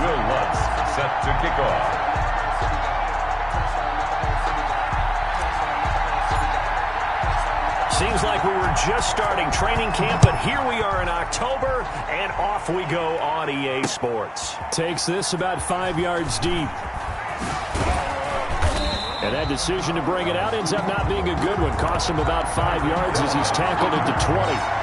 Will Lutz set to kick off. Seems like we were just starting training camp, but here we are in October, and off we go on EA Sports. Takes this about 5 yards deep. And that decision to bring it out ends up not being a good one. Costs him about 5 yards as he's tackled at the 20.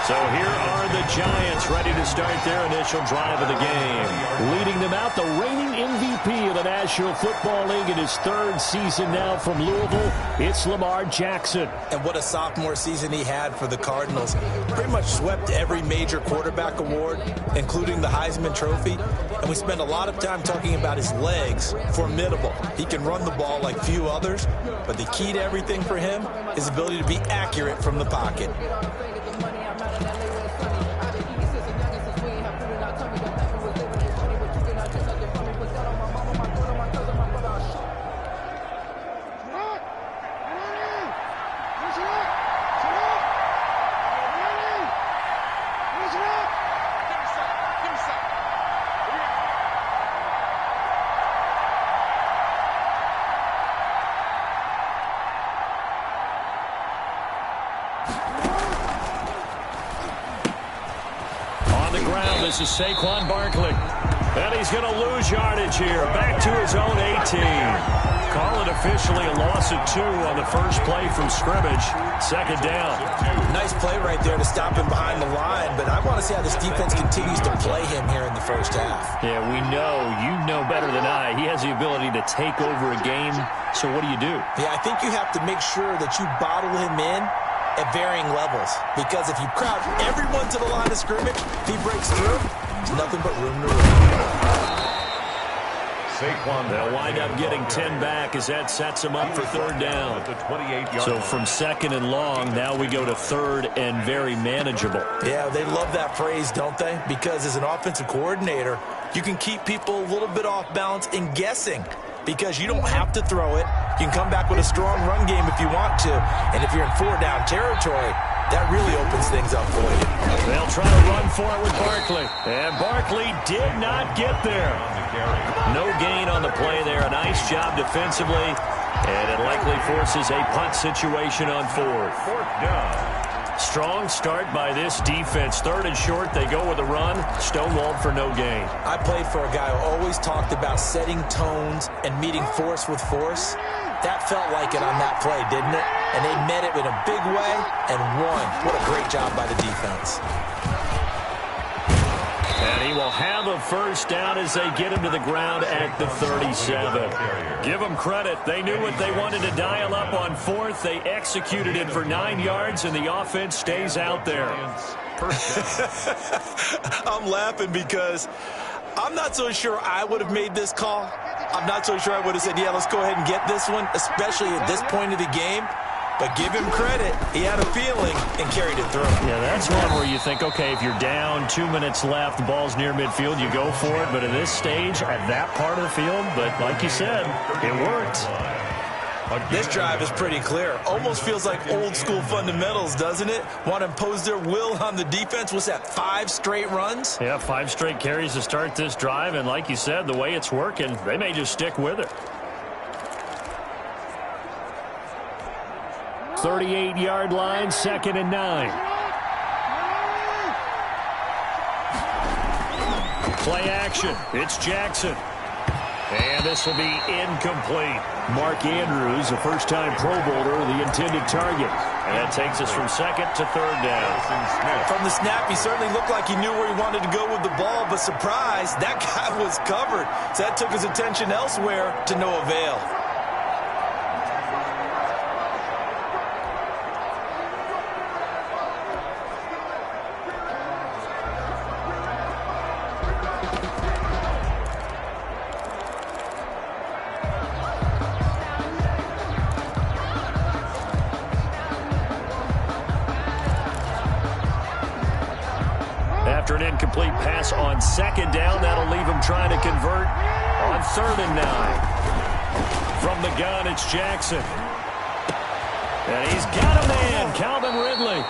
So here are the Giants ready to start their initial drive of the game. Leading them out, the reigning MVP of the National Football League in his 3rd season now from Louisville. It's Lamar Jackson. And what a sophomore season he had for the Cardinals. Pretty much swept every major quarterback award, including the Heisman Trophy. And we spend a lot of time talking about his legs. Formidable. He can run the ball like few others, but the key to everything for him is the ability to be accurate from the pocket. This is Saquon Barkley. And he's going to lose yardage here. Back to his own 18. Call it officially a loss of 2 on the first play from scrimmage. 2nd down. Nice play right there to stop him behind the line, but I want to see how this defense continues to play him here in the first half. Yeah, we know. You know better than I. He has the ability to take over a game. So what do you do? Yeah, I think you have to make sure that you bottle him in at varying levels, because if you crowd everyone to the line of scrimmage, if he breaks through, there's nothing but room to run. Saquon, they'll wind up getting 10 back as that sets him up for 3rd down. So from 2nd and long, now we go to 3rd and very manageable. Yeah, they love that phrase, don't they? Because as an offensive coordinator, you can keep people a little bit off balance and guessing, because you don't have to throw it. You can come back with a strong run game if you want to. And if you're in 4-down territory, that really opens things up for you. They'll try to run for it with Barkley. And Barkley did not get there. No gain on the play there. A nice job defensively. And it likely forces a punt situation on 4th. 4th down. Strong start by this defense. 3rd and short, they go with a run. Stonewalled for no gain. I played for a guy who always talked about setting tones and meeting force with force. That felt like it on that play, didn't it? And they met it in a big way and won. What a great job by the defense. And he will have a 1st down as they get him to the ground at the 37. Give them credit. They knew what they wanted to dial up on 4th. They executed it for 9 yards, and the offense stays out there. I'm laughing because I'm not so sure I would have made this call. I'm not so sure I would have said, yeah, let's go ahead and get this one, especially at this point of the game. But give him credit. He had a feeling and carried it through. Yeah, that's one where you think, okay, if you're down, 2 minutes left, the ball's near midfield, you go for it. But at this stage, at that part of the field, but like you said, it worked. This drive is pretty clear. Almost feels like old school fundamentals, doesn't it? Want to impose their will on the defense. Was that 5 straight runs? Yeah, 5 straight carries to start this drive. And like you said, the way it's working, they may just stick with it. 38-yard line, 2nd and 9. Play action. It's Jackson. And this will be incomplete. Mark Andrews, a first-time Pro Bowler, the intended target. And that takes us from 2nd to 3rd down. From the snap, he certainly looked like he knew where he wanted to go with the ball, but surprise, that guy was covered. So that took his attention elsewhere to no avail. After an incomplete pass on 2nd down, that'll leave him trying to convert on 3rd and 9. From the gun, it's Jackson. And he's got a man, Calvin Ridley.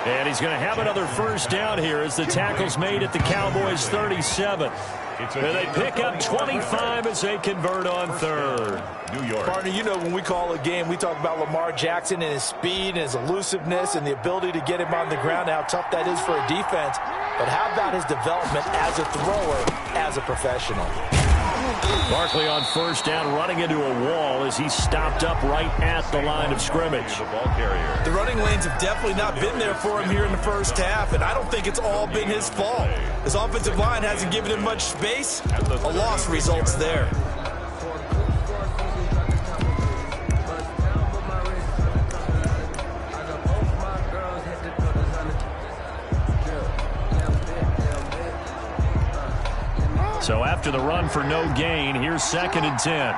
And he's going to have another first down here as the tackle's made at the Cowboys' 37. And they pick up 25 as they convert on third. New York. Partner, you know when we call a game, we talk about Lamar Jackson and his speed and his elusiveness and the ability to get him on the ground, how tough that is for a defense. But how about his development as a thrower, as a professional? Barkley on first down, running into a wall as he's stopped up right at the line of scrimmage. The ball carrier. The running lanes have definitely not been there for him here in the first half, and I don't think it's all been his fault. His offensive line hasn't given him much space. A loss results there. So after the run for no gain, here's 2nd and 10.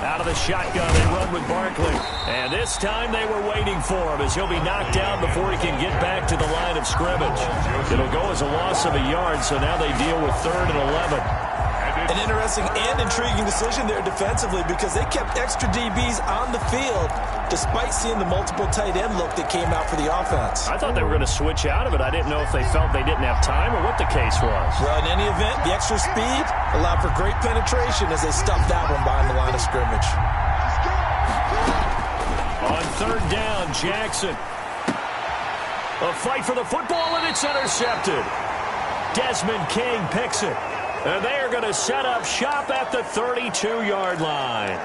Out of the shotgun, they run with Barkley. And this time they were waiting for him as he'll be knocked down before he can get back to the line of scrimmage. It'll go as a loss of a yard, so now they deal with 3rd and 11. An interesting and intriguing decision there defensively because they kept extra DBs on the field despite seeing the multiple tight end look that came out for the offense. I thought they were going to switch out of it. I didn't know if they felt they didn't have time or what the case was. Well, in any event, the extra speed allowed for great penetration as they stuffed that one behind the line of scrimmage. On 3rd down, Jackson. A fight for the football, and it's intercepted. Desmond King picks it. And they are going to set up shop at the 32-yard line.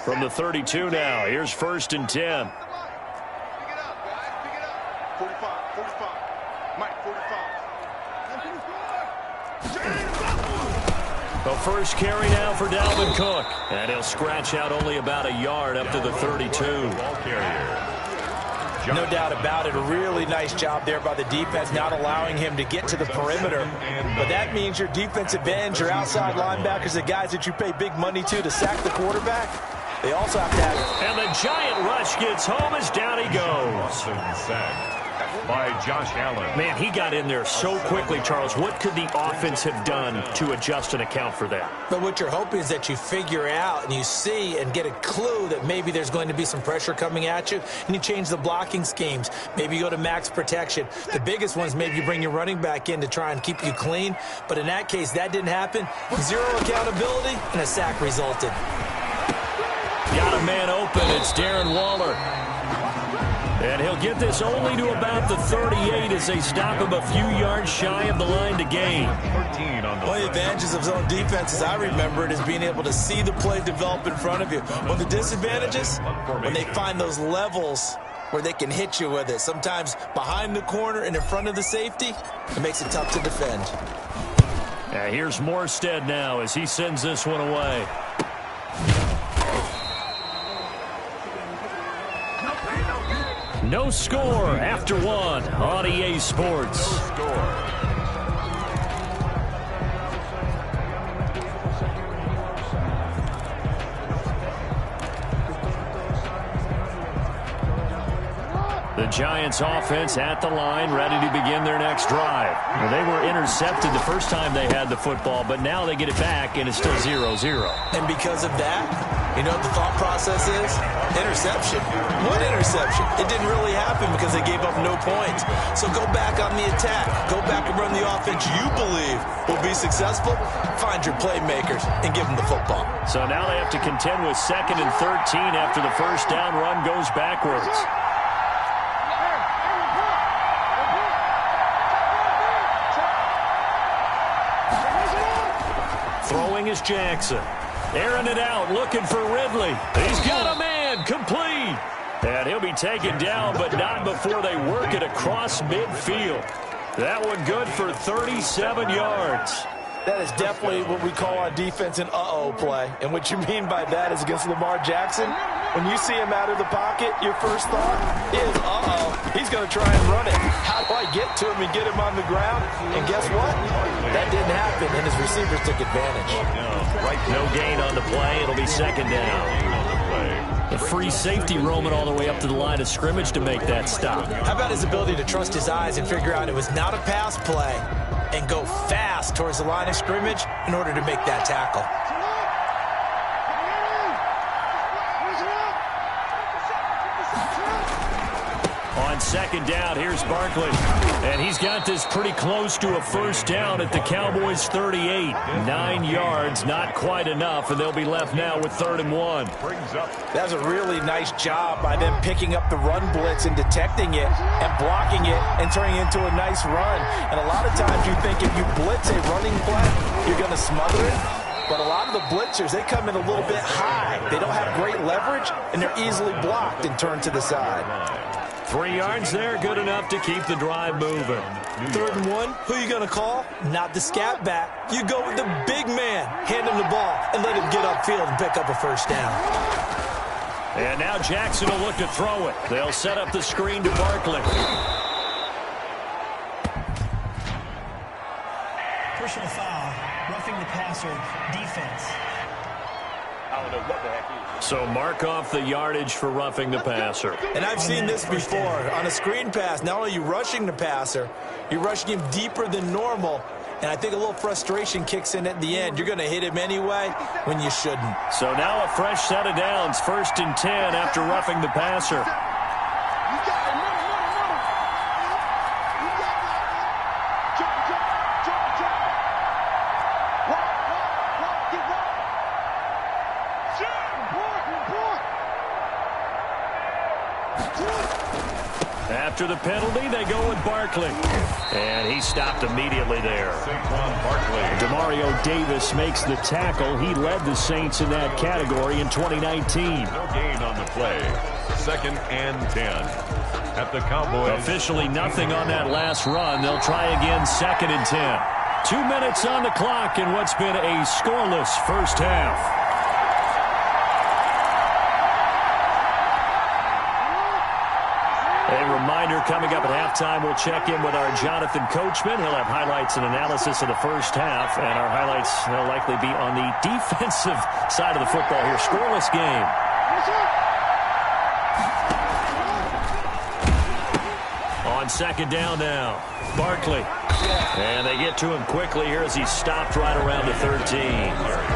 From the 32 now, here's 1st and 10. Pick it up, guys. Pick it up. 45. Mike, 45. The first carry now for Dalvin Cook. And he'll scratch out only about a yard up to the 32. Ball carrier. No doubt about it. A really nice job there by the defense, not allowing him to get to the perimeter. But that means your defensive ends, your outside linebackers, the guys that you pay big money to sack the quarterback, they also have to have... And the giant rush gets home as down he goes. Sacked by Josh Allen. Man, he got in there so quickly, Charles. What could the offense have done to adjust and account for that? But what you're hoping is that you figure out and you see and get a clue that maybe there's going to be some pressure coming at you, and you change the blocking schemes. Maybe you go to max protection. The biggest ones, maybe you bring your running back in to try and keep you clean. But in that case, that didn't happen. Zero accountability, and a sack resulted. Got a man open. It's Darren Waller. And he'll get this only to about the 38 as they stop him a few yards shy of the line to gain. 13 on the One of the advantages of zone defense, as I remember it, is being able to see the play develop in front of you. One of the disadvantages, when they find those levels where they can hit you with it, sometimes behind the corner and in front of the safety, it makes it tough to defend. Here's Morstead now as he sends this one away. No score after one on EA Sports. score. The Giants offense at the line, ready to begin their next drive. Well, they were intercepted the first time they had the football, but now they get it back, and it's still 0-0. And because of that, you know what the thought process is? Interception. What interception? It didn't really happen because they gave up no points. So go back on the attack. Go back and run the offense you believe will be successful. Find your playmakers and give them the football. So now they have to contend with 2nd and 13 after the first down run goes backwards. Throwing is Jackson. Airing it out, looking for Ridley. He's got a man, complete. And he'll be taken down, but not before they work it across midfield. That one good for 37 yards. That is definitely what we call on defense an uh-oh play. And what you mean by that is against Lamar Jackson, when you see him out of the pocket, your first thought is, uh-oh, he's going to try and run it. How do I get to him and get him on the ground? And guess what? That didn't happen, and his receivers took advantage. No gain on the play. It'll be 2nd down. The free safety roaming all the way up to the line of scrimmage to make that stop. How about his ability to trust his eyes and figure out it was not a pass play, and go fast towards the line of scrimmage in order to make that tackle. On second down, here's Barkley. And he's got this pretty close to a first down at the Cowboys' 38. 9 yards, not quite enough, and they'll be left now with 3rd and 1. That was a really nice job by them picking up the run blitz and detecting it and blocking it and turning it into a nice run. And a lot of times you think if you blitz a running play, you're going to smother it. But a lot of the blitzers, they come in a little bit high. They don't have great leverage, and they're easily blocked and turned to the side. 3 yards there, good enough to keep the drive moving. 3rd and 1, who are you going to call? Not the scat back. You go with the big man. Hand him the ball and let him get upfield and pick up a first down. And now Jackson will look to throw it. They'll set up the screen to Barkley. Personal foul, roughing the passer, defense. I don't know what the heck he is. So mark off the yardage for roughing the passer. And I've seen this before. On a screen pass, not only are you rushing the passer, you're rushing him deeper than normal. And I think a little frustration kicks in at the end. You're going to hit him anyway when you shouldn't. So now a fresh set of downs, 1st and 10 after roughing the passer. After the penalty, they go with Barkley. And he stopped immediately there. Demario Davis makes the tackle. He led the Saints in that category in 2019. No gain on the play. 2nd and 10. At the Cowboys. Officially nothing on that last run. They'll try again 2nd and 10. 2 minutes on the clock in what's been a scoreless first half. A reminder, coming up at halftime, we'll check in with our Jonathan Coachman. He'll have highlights and analysis of the first half, and our highlights will likely be on the defensive side of the football here. Scoreless game. On second down now, Barkley. And they get to him quickly here as he's stopped right around the 13.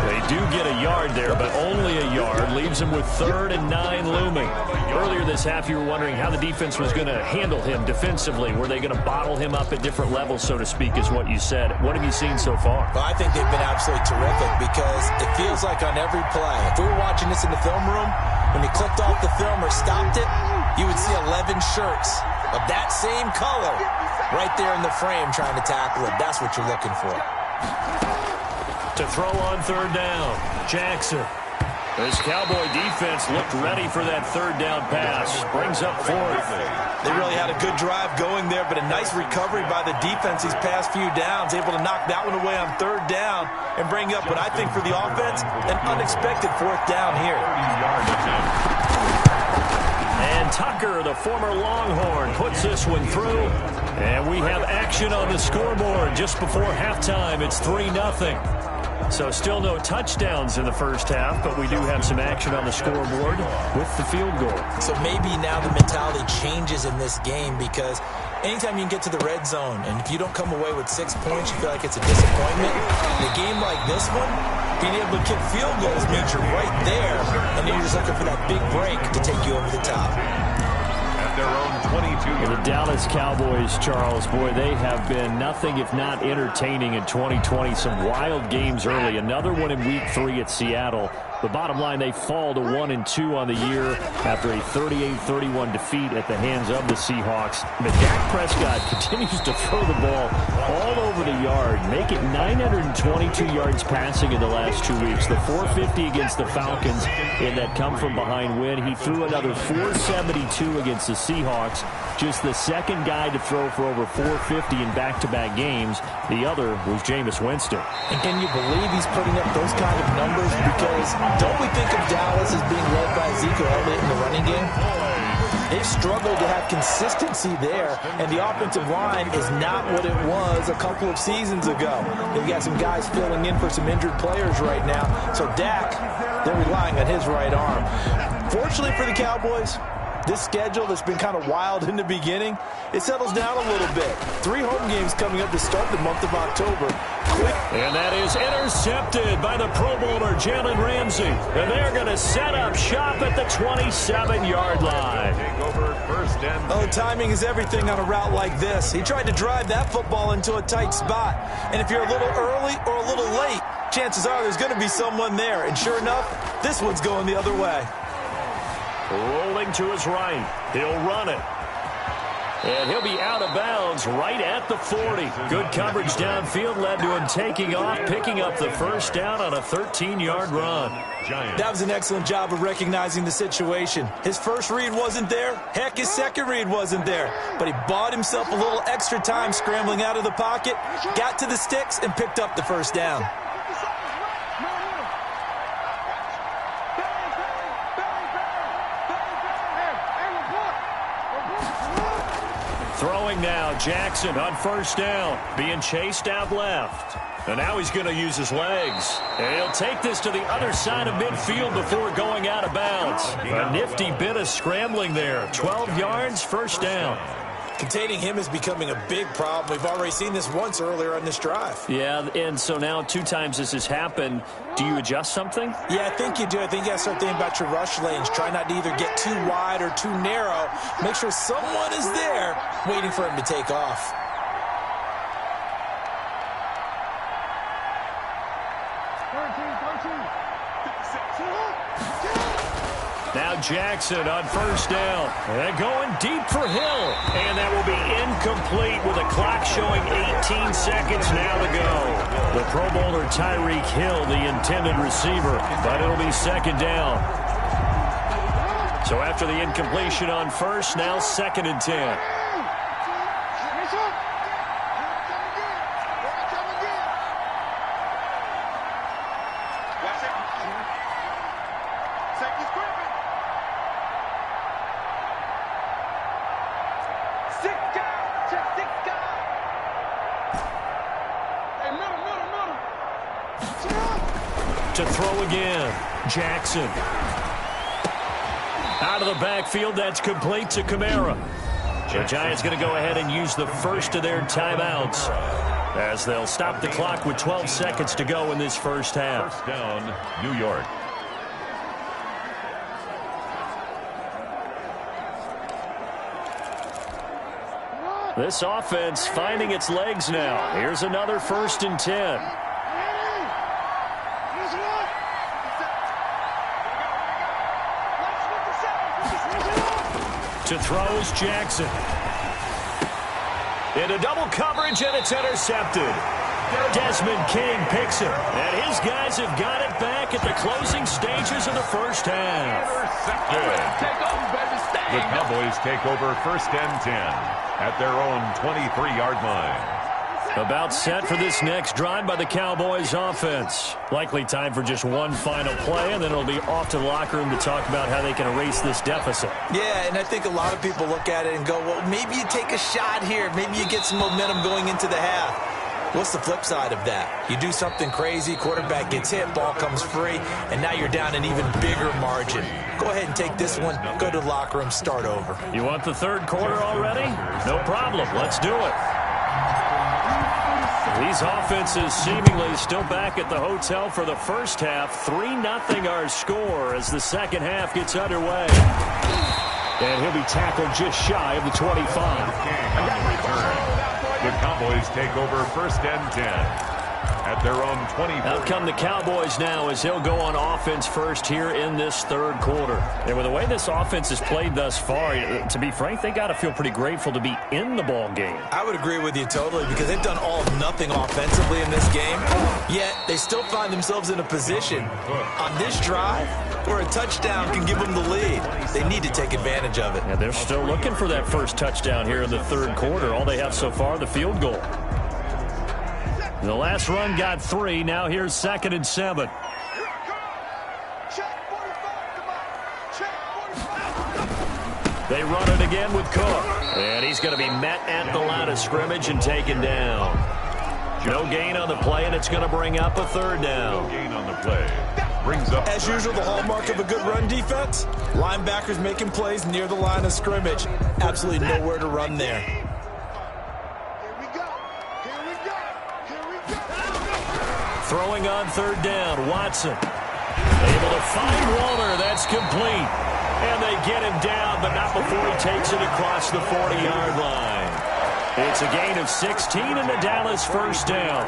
They do get a yard there, but only a yard. Leaves him with 3rd and 9 looming. Earlier this half, you were wondering how the defense was going to handle him defensively. Were they going to bottle him up at different levels, so to speak, is what you said. What have you seen so far? Well, I think they've been absolutely terrific because it feels like on every play, if we were watching this in the film room, when you clicked off the film or stopped it, you would see 11 shirts of that same color right there in the frame trying to tackle it. That's what you're looking for. To throw on 3rd down, Jackson. This Cowboy defense looked ready for that 3rd down pass. Brings up 4th. They really had a good drive going there, but a nice recovery by the defense these past few downs, able to knock that one away on 3rd down and bring up what I think for the offense, an unexpected 4th down here. And Tucker, the former Longhorn, puts this one through. And we have action on the scoreboard just before halftime. It's 3-0. So still no touchdowns in the first half, but we do have some action on the scoreboard with the field goal. So maybe now the mentality changes in this game because anytime you can get to the red zone, and if you don't come away with 6 points, you feel like it's a disappointment. In a game like this one, being able to kick field goals means you're right there, and then you're just looking for that big break to take you over the top. At their own 22. The Dallas Cowboys, Charles, boy, they have been nothing if not entertaining in 2020. Some wild games early. Another one in Week 3 at Seattle. The bottom line, they fall to 1-2 on the year after a 38-31 defeat at the hands of the Seahawks. But Dak Prescott continues to throw the ball all over the yard, make it 922 yards passing in the last 2 weeks. The 450 against the Falcons in that come-from-behind win. He threw another 472 against the Seahawks. Just the second guy to throw for over 450 in back-to-back games. The other was Jameis Winston. And can you believe he's putting up those kind of numbers? Because don't we think of Dallas as being led by Ezekiel Elliott in the running game? They've struggled to have consistency there, and the offensive line is not what it was a couple of seasons ago. They've got some guys filling in for some injured players right now. So Dak, they're relying on his right arm. Fortunately for the Cowboys, This schedule that's been kind of wild in the beginning, it settles down a little bit. 3 home games coming up to start the month of October. And that is intercepted by the Pro Bowler, Jalen Ramsey. And they're going to set up shop at the 27-yard line. Oh, timing is everything on a route like this. He tried to drive that football into a tight spot. And if you're a little early or a little late, chances are there's going to be someone there. And sure enough, this one's going the other way. Rolling to his right. He'll run it. And he'll be out of bounds right at the 40. Good coverage downfield led to him taking off, picking up the first down on a 13-yard run. That was an excellent job of recognizing the situation. His first read wasn't there. Heck, his second read wasn't there. But he bought himself a little extra time scrambling out of the pocket, got to the sticks, and picked up the first down. Throwing now, Jackson on first down, being chased out left. And now he's going to use his legs. And he'll take this to the other side of midfield before going out of bounds. A nifty bit of scrambling there. 12 yards, first down. Containing him is becoming a big problem. We've already seen this once earlier on this drive. Yeah, and so now 2 times this has happened. Do you adjust something? Yeah, I think you do. I think you got to start thinking about your rush lanes. Try not to either get too wide or too narrow. Make sure someone is there waiting for him to take off. Now Jackson on first down. And going deep for Hill. And that will be incomplete with a clock showing 18 seconds now to go. The Pro Bowler Tyreek Hill, the intended receiver. But it'll be second down. So after the incompletion on first, now 2nd and 10. To throw again, Jackson. Out of the backfield, that's complete to Kamara. The Giants going to go ahead and use the first of their timeouts as they'll stop the clock with 12 seconds to go in this first half. First down, New York. This offense finding its legs now. Here's another 1st and 10. To throws Jackson. Into double coverage, and it's intercepted. Desmond King picks it. And his guys have got it back at the closing stages of the first half. The Cowboys take over 1st and 10 at their own 23-yard line. About set for this next drive by the Cowboys offense. Likely time for just one final play, and then it'll be off to the locker room to talk about how they can erase this deficit. Yeah, and I think a lot of people look at it and go, well, maybe you take a shot here. Maybe you get some momentum going into the half. What's the flip side of that? You do something crazy, quarterback gets hit, ball comes free, and now you're down an even bigger margin. Go ahead and take this one, go to the locker room, start over. You want the 3rd quarter already? No problem. Let's do it. These offenses seemingly still back at the hotel for the first half. 3-0 our score as the second half gets underway. And he'll be tackled just shy of the 25. The Cowboys take over 1st and 10 at their own 20. Out come the Cowboys now as he'll go on offense first here in this 3rd quarter. And with the way this offense has played thus far, to be frank, they got to feel pretty grateful to be in the ball game. I would agree with you totally because they've done all of nothing offensively in this game, yet they still find themselves in a position on this drive where a touchdown can give them the lead. They need to take advantage of it. And they're still looking for that first touchdown here in the 3rd quarter. All they have so far, the field goal. The last run got 3. Now here's 2nd and 7. They run it again with Cook. And he's going to be met at the line of scrimmage and taken down. No gain on the play, and it's going to bring up a 3rd down. No gain on the play. brings up... As usual, the hallmark of a good run defense, linebackers making plays near the line of scrimmage. Absolutely nowhere to run there. Throwing on third down, Watson. Able to find Waller. That's complete. And they get him down, but not before he takes it across the 40-yard line. It's a gain of 16 and the Dallas first down.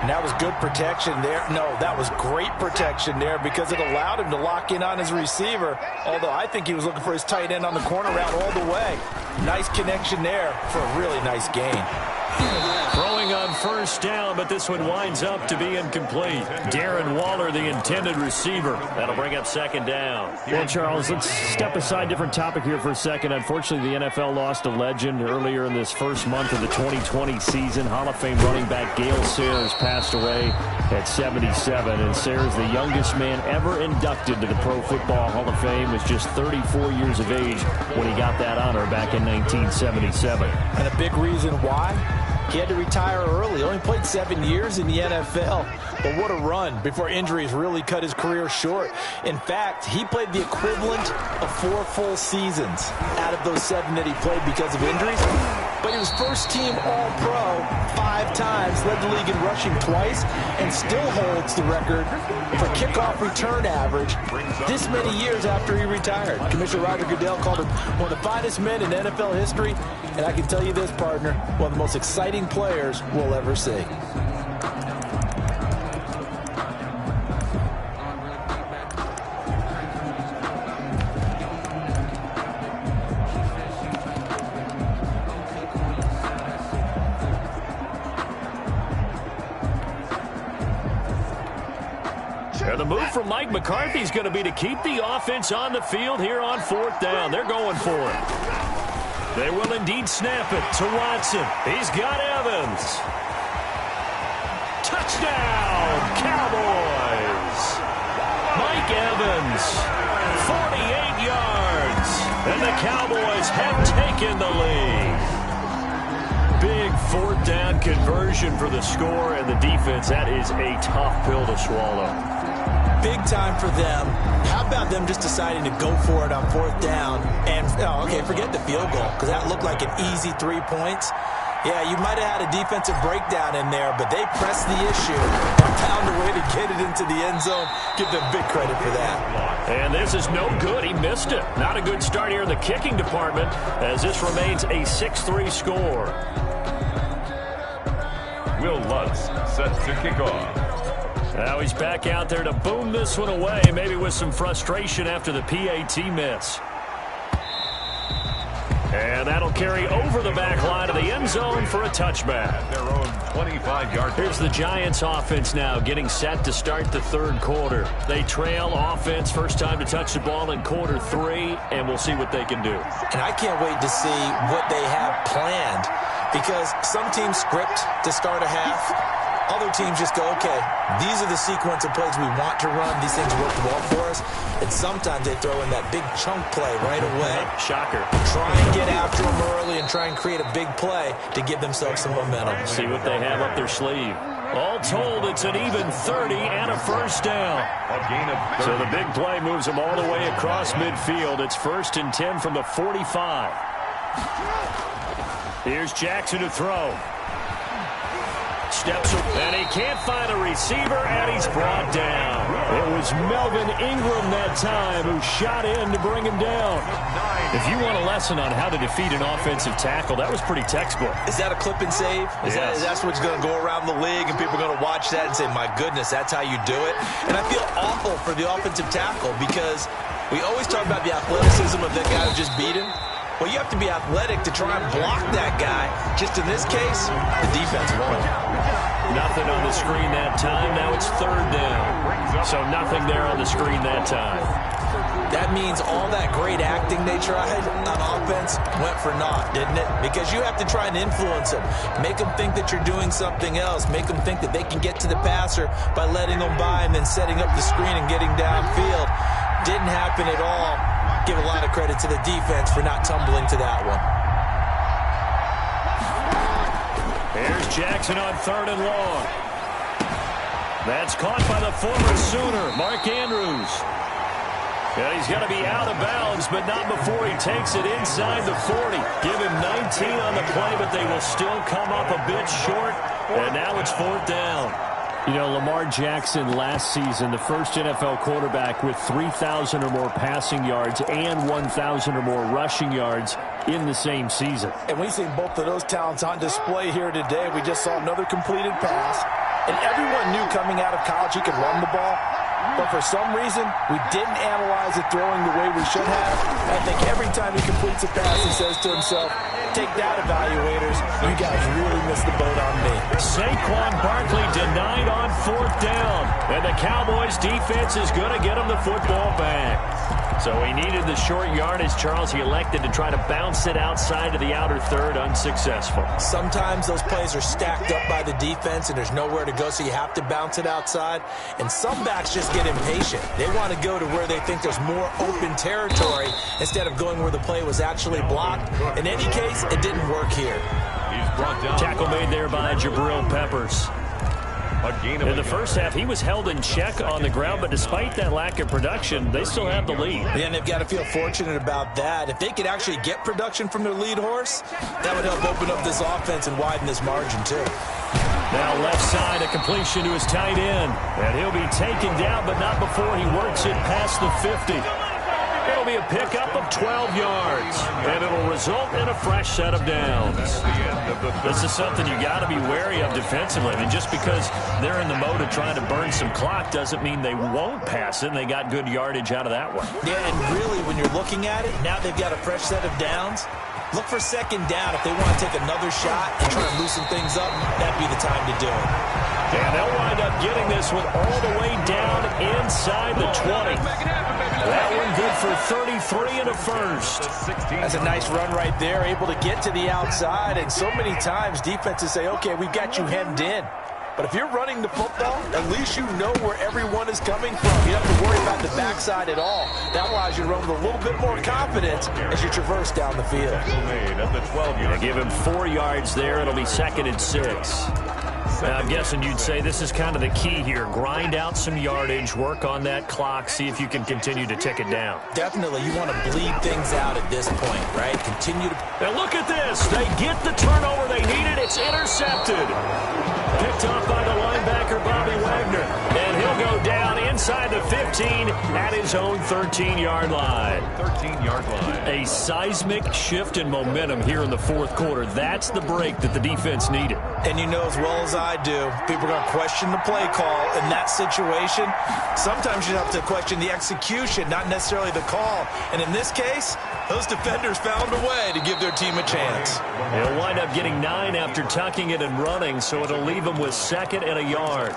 And that was good protection there. No, that was great protection there because it allowed him to lock in on his receiver. Although I think he was looking for his tight end on the corner route all the way. Nice connection there for a really nice gain. Throwing on first down, but this one winds up to be incomplete. Darren Waller, the intended receiver. That'll bring up second down. Well, Charles, let's step aside, different topic here for a second. Unfortunately, the NFL lost a legend earlier in this first month of the 2020 season. Hall of Fame running back Gale Sayers passed away at 77. And Sayers, the youngest man ever inducted to the Pro Football Hall of Fame, was just 34 years of age when he got that honor back in 1977. And a big reason why? He had to retire early. Only played 7 years in the NFL. But what a run before injuries really cut his career short. In fact, he played the equivalent of 4 full seasons out of those 7 that he played because of injuries. But he was first team All-Pro 5 times, led the league in rushing twice, and still holds the record for kickoff return average this many years after he retired. Commissioner Roger Goodell called him one of the finest men in NFL history, and I can tell you this, partner, one of the most exciting players we'll ever see. The move from Mike McCarthy is going to be to keep the offense on the field here on fourth down. They're going for it. They will indeed snap it to Watson. He's got Evans. Touchdown, Cowboys. Mike Evans, 48 yards. And the Cowboys have taken the lead. Big fourth down conversion for the score, and the defense, that is a tough pill to swallow. Big time for them. How about them just deciding to go for it on fourth down? And, okay, forget the field goal, because that looked like an easy 3 points. Yeah, you might have had a defensive breakdown in there, but they pressed the issue and found a way to get it into the end zone. Give them big credit for that. And this is no good. He missed it. Not a good start here in the kicking department, as this remains a 6-3 score. Will Lutz set to kick off. Now he's back out there to boom this one away, maybe with some frustration after the PAT miss. And that'll carry over the back line of the end zone for a touchback. At their own 25-yard. Here's the Giants offense now getting set to start the third quarter. They trail offense, first time to touch the ball in quarter 3, and we'll see what they can do. And I can't wait to see what they have planned, because some teams script to start a half. Other teams just go, okay, these are the sequence of plays we want to run. These things work well for us. And sometimes they throw in that big chunk play right away. Shocker. Try and get after them early and try and create a big play to give themselves some momentum. See what they have up their sleeve. All told, it's an even 30 and a first down. A gain of 30. So the big play moves them all the way across midfield. It's 1st and 10 from the 45. Here's Jackson to throw. Steps up, and he can't find a receiver, and he's brought down. It was Melvin Ingram that time who shot in to bring him down. If you want a lesson on how to defeat an offensive tackle, that was pretty textbook. Is that a clip and save? That's what's going to go around the league, and people are going to watch that and say, my goodness, that's how you do it? And I feel awful for the offensive tackle, because we always talk about the athleticism of the guy who just beat him. Well, you have to be athletic to try and block that guy. Just in this case, the defense won. Nothing on the screen that time. Now it's third down. So nothing there on the screen that time. That means all that great acting they tried on offense went for naught, didn't it? Because you have to try and influence them. Make them think that you're doing something else. Make them think that they can get to the passer by letting them by and then setting up the screen and getting downfield. Didn't happen at all. Give a lot of credit to the defense for not tumbling to that one. Here's Jackson on 3rd and long. That's caught by the former Sooner, Mark Andrews. And he's going to be out of bounds, but not before he takes it inside the 40. Give him 19 on the play, but they will still come up a bit short. And now it's 4th down. You know, Lamar Jackson last season, the first NFL quarterback with 3,000 or more passing yards and 1,000 or more rushing yards in the same season. And we've seen both of those talents on display here today. We just saw another completed pass. And everyone knew coming out of college he could run the ball. But for some reason, we didn't analyze it throwing the way we should have. I think every time he completes a pass, he says to himself, take that, evaluators. You guys really missed the boat on me. Saquon Barkley denied on 4th down. And the Cowboys defense is going to get him the football back. So he needed the short yardage, Charles. He elected to try to bounce it outside of the outer third, unsuccessful. Sometimes those plays are stacked up by the defense and there's nowhere to go, so you have to bounce it outside. And some backs just get impatient. They want to go to where they think there's more open territory instead of going where the play was actually blocked. In any case, it didn't work here. He's brought down. Tackle made there by Jabril Peppers. In the first half, he was held in check on the ground, but despite that lack of production, they still have the lead. And they've got to feel fortunate about that. If they could actually get production from their lead horse, that would help open up this offense and widen this margin too. Now left side, a completion to his tight end. And he'll be taken down, but not before he works it past the 50. It'll be a pickup of 12 yards, and it'll result in a fresh set of downs. This is something you got to be wary of defensively. I mean, just because they're in the mode of trying to burn some clock doesn't mean they won't pass it, and they got good yardage out of that one. Yeah, and really, when you're looking at it, now they've got a fresh set of downs. Look for 2nd down. If they want to take another shot and try to loosen things up, that'd be the time to do it. And they'll wind up getting this one all the way down inside the 20. That one good for 33 and a first. That's a nice run right there, able to get to the outside. And so many times defenses say, okay, we've got you hemmed in. But if you're running the football, at least you know where everyone is coming from. You don't have to worry about the backside at all. That allows you to run with a little bit more confidence as you traverse down the field. They give him 4 yards there. It'll be 2nd and 6. Now, I'm guessing you'd say this is kind of the key here. Grind out some yardage, work on that clock, see if you can continue to tick it down. Definitely. You want to bleed things out at this point, right? Continue to... Now look at this. They get the turnover they needed. It's intercepted. Picked off by the linebacker, Bobby Wagner. And he'll go down inside the 15 at his own 13-yard line. 13-yard line. A seismic shift in momentum here in the 4th quarter. That's the break that the defense needed. And you know as well as I do, people are going to question the play call in that situation. Sometimes you have to question the execution, not necessarily the call. And in this case, those defenders found a way to give their team a chance. He'll wind up getting 9 after tucking it and running, so it'll leave him with 2nd and a yard.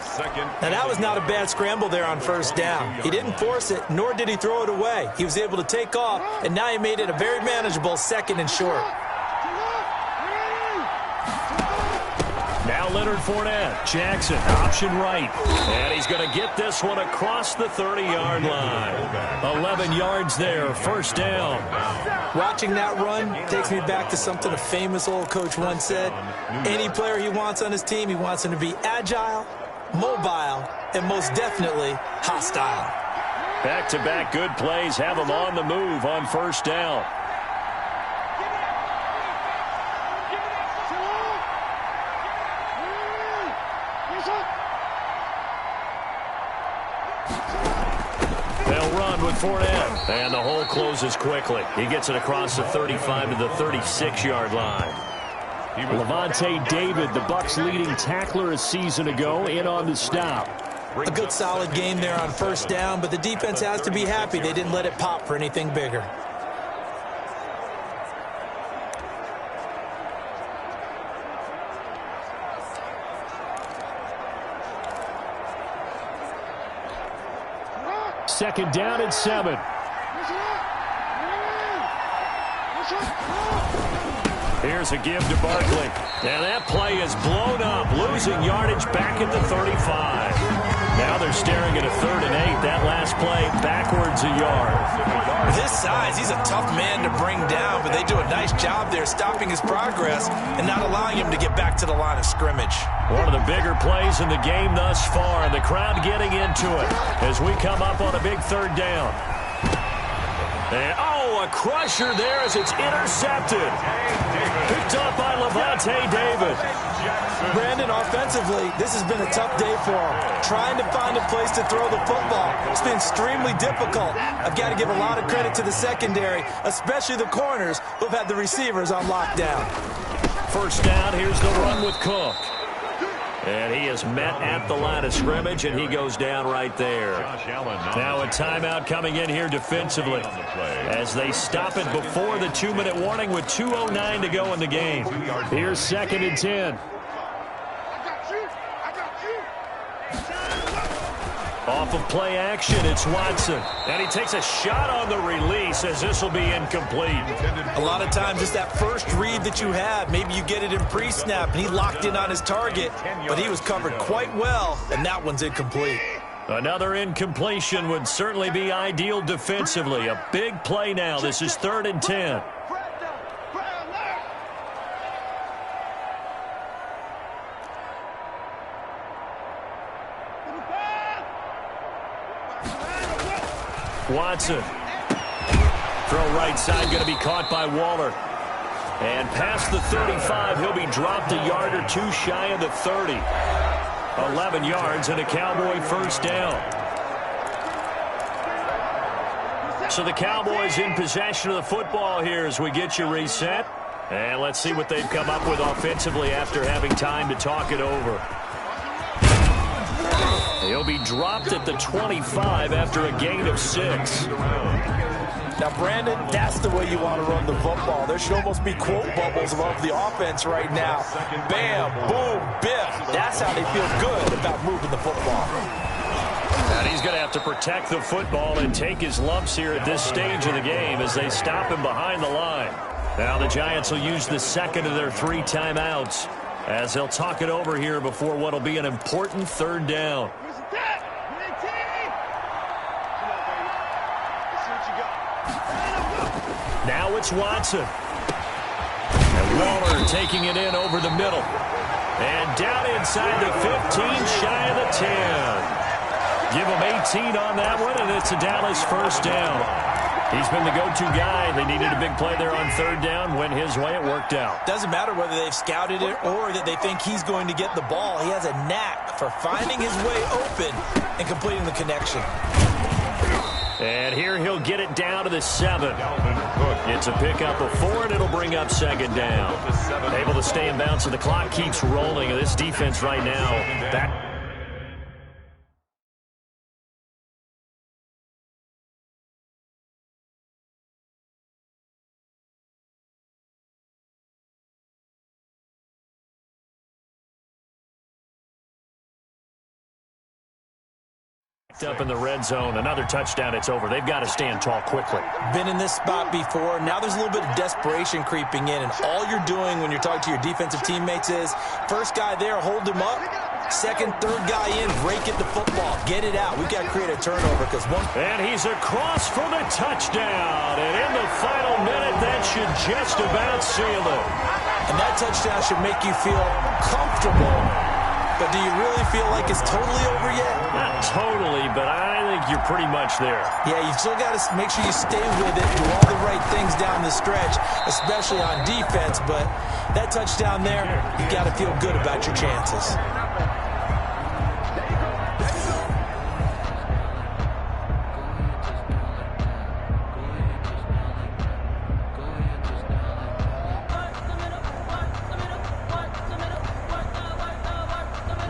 Now, that was not a bad scramble there on 1st down. He didn't force it, nor did he throw it away. He was able to take off, and now he made it a very manageable 2nd and short. Now Leonard Fournette. Jackson, option right. And he's going to get this one across the 30-yard line. 11 yards there, 1st down. Watching that run takes me back to something a famous old coach once said. Any player he wants on his team, he wants him to be agile, mobile, and most definitely hostile. Back-to-back good plays have him on the move on 1st down. They'll run with Fournette. And the hole closes quickly. He gets it across the 35 to the 36-yard line. Levante David, the Bucs' leading tackler a season ago, in on the stop. A good solid game there on 1st down, but the defense has to be happy they didn't let it pop for anything bigger. Second down and 7. Here's a give to Barkley. And that play is blown up, losing yardage back at the 35. Now they're staring at a 3rd and 8. That last play backwards a yard. This size guys. He's a tough man to bring down, but they do a nice job there stopping his progress and not allowing him to get back to the line of scrimmage. One of the bigger plays in the game thus far, and the crowd getting into it as we come up on a big third down. And, a crusher there as it's intercepted. Picked up by Levante David. Brandon, offensively, this has been a tough day for him. Trying to find a place to throw the football. It's been extremely difficult. I've got to give a lot of credit to the secondary, especially the corners who've had the receivers on lockdown. First down, here's the run with Cook. And he is met at the line of scrimmage, and he goes down right there. Now a timeout coming in here defensively as they stop it before the 2-minute warning with 2:09 to go in the game. Here's 2nd and 10. Off of play action, it's Watson. And he takes a shot on the release as this will be incomplete. A lot of times it's that first read that you have. Maybe you get it in pre-snap, and he locked in on his target, but he was covered quite well, and that one's incomplete. Another incompletion would certainly be ideal defensively. A big play now. This is 3rd and 10. Watson. Throw right side, going to be caught by Waller. And past the 35, he'll be dropped a yard or two shy of the 30. 11 yards and a Cowboy first down. So the Cowboys in possession of the football here as we get you reset. And let's see what they've come up with offensively after having time to talk it over. He'll be dropped at the 25 after a gain of 6. Now, Brandon, that's the way you want to run the football. There should almost be quote bubbles above the offense right now. Bam, boom, biff. That's how they feel good about moving the football. And he's going to have to protect the football and take his lumps here at this stage of the game as they stop him behind the line. Now the Giants will use the second of their 3 timeouts as they'll talk it over here before what will be an important 3rd down. Now it's Watson. And Waller taking it in over the middle. And down inside the 15, shy of the 10. Give him 18 on that one, and it's a Dallas first down. He's been the go-to guy. They needed a big play there on 3rd down. Went his way. It worked out. Doesn't matter whether they've scouted it or that they think he's going to get the ball. He has a knack for finding his way open and completing the connection. And here he'll get it down to the 7. It's a pickup of 4, and it'll bring up 2nd down. Able to stay in bounds, and the clock keeps rolling. This defense right now, back. Up in the red zone, another touchdown, it's over. They've got to stand tall quickly. Been in this spot before. Now there's a little bit of desperation creeping in, and all you're doing when you're talking to your defensive teammates is first guy there, hold him up. Second, third guy in, rake at the football. Get it out. We've got to create a turnover because one. And he's across for the touchdown. And in the final minute, that should just about seal it. And that touchdown should make you feel comfortable. But do you really feel like it's totally over yet? Not totally, but I think you're pretty much there. Yeah, you've still got to make sure you stay with it, do all the right things down the stretch, especially on defense. But that touchdown there, you've got to feel good about your chances.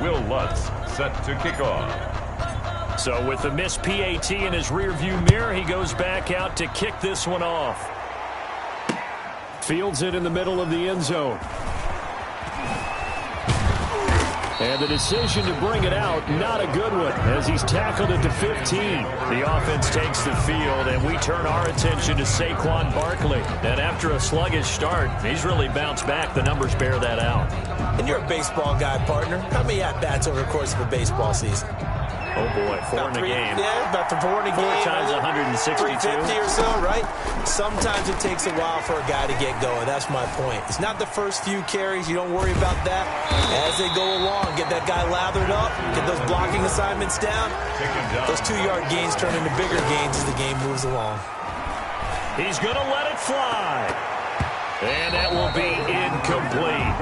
Will Lutz set to kick off. So with the missed PAT in his rearview mirror, he goes back out to kick this one off. Fields it in the middle of the end zone. And the decision to bring it out, not a good one, as he's tackled it to 15. The offense takes the field, and we turn our attention to Saquon Barkley. And after a sluggish start, he's really bounced back. The numbers bear that out. And you're a baseball guy, partner. How many at-bats over the course of a baseball season? Oh, boy, 4 in a game. Yeah, about 4 in a game. 4 times 162. 350 or so, right? Sometimes it takes a while for a guy to get going. That's my point. It's not the first few carries. You don't worry about that. As they go along, get that guy lathered up, get those blocking assignments down. Those 2-yard gains turn into bigger gains as the game moves along. He's going to let it fly. And that will be incomplete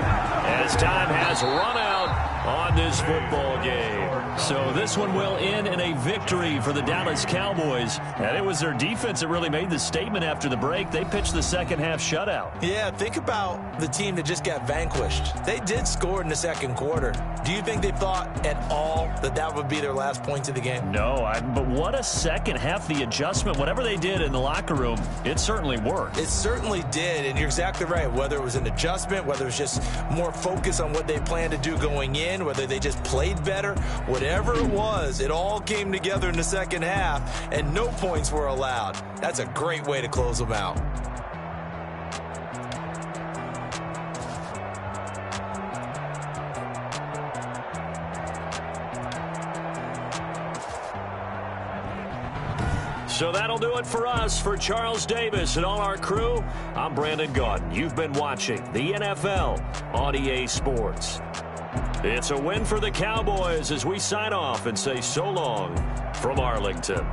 as time has run out on this football game. So this one will end in a victory for the Dallas Cowboys. And it was their defense that really made the statement after the break. They pitched the second half shutout. Yeah, think about the team that just got vanquished. They did score in the second quarter. Do you think they thought at all that that would be their last points of the game? No, but what a second half. The adjustment, whatever they did in the locker room, it certainly worked. It certainly did, and you're exactly right. Whether it was an adjustment, whether it was just more focus on what they planned to do going in, whether they just played better, whatever it was, it all came together in the second half, and no points were allowed. That's a great way to close them out. So that'll do it for us. For Charles Davis and all our crew, I'm Brandon Gaudin. You've been watching the NFL on EA Sports. It's a win for the Cowboys as we sign off and say so long from Arlington.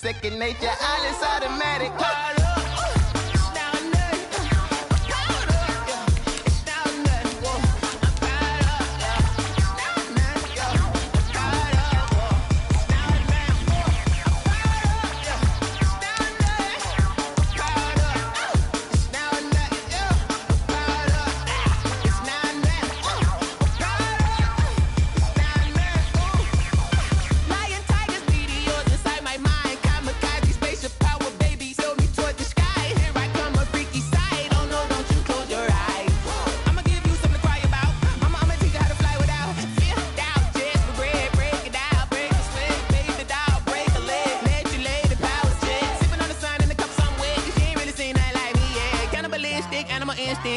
second nature. All is automatic. Caught up.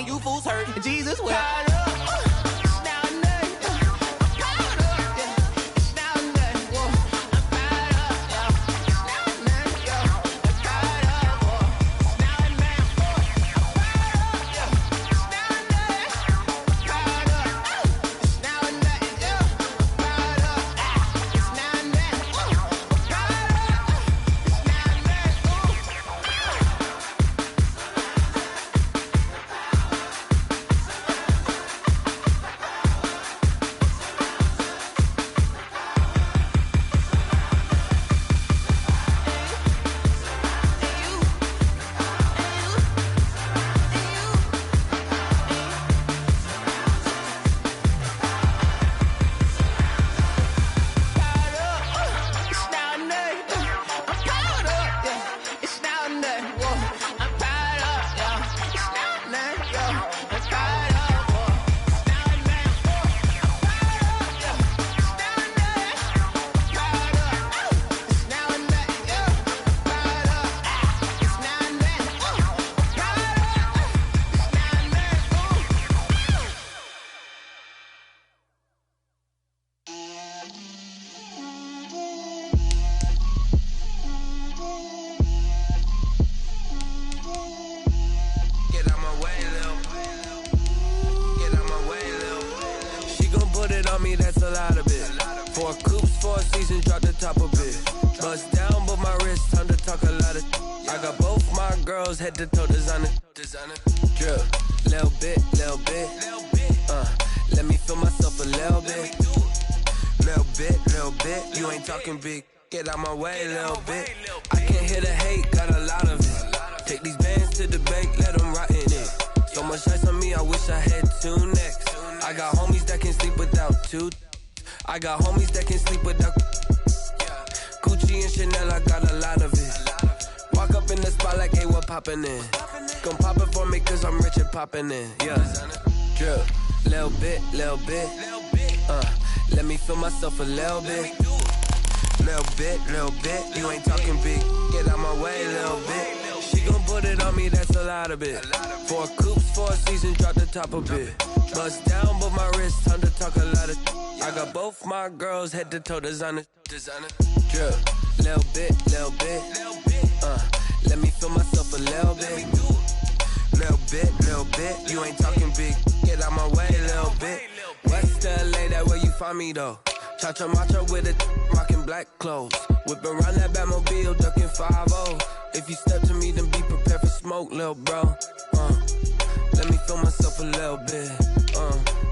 You fools hurt. Jesus will. Head to toe designer, drip, little bit, let me feel myself a little bit, you ain't talking big, get out my way, little bit, I can't hear the hate, got a lot of it, take these bands to the bank, let them rot in it, so much ice on me, I wish I had two necks, I got homies that can sleep without two, I got homies that can sleep without, Gucci and Chanel, I got a lot of it, walk up in the spot like, hey, what poppin' in? Gon' pop it for me cause I'm rich and poppin' in, yeah. Drip, little bit, let me feel myself a little bit. Little bit, you ain't talking big, get out my way, little bit. She gon' put it on me, that's a lot of it. 4 coops, 4 seasons, drop the top a bit. Bust down, but my wrist, time to talk a lot of. I got both my girls, head to toe designer. Drip, little bit, let me feel myself a little bit. Little bit, you ain't talking big, get out my way, little bit. West LA, that where you find me though. Cha-cha matcha with it, rockin' black clothes. Whip around that Batmobile, ducking 5-0. If you step to me, then be prepared for smoke, little bro. Let me feel myself a little bit.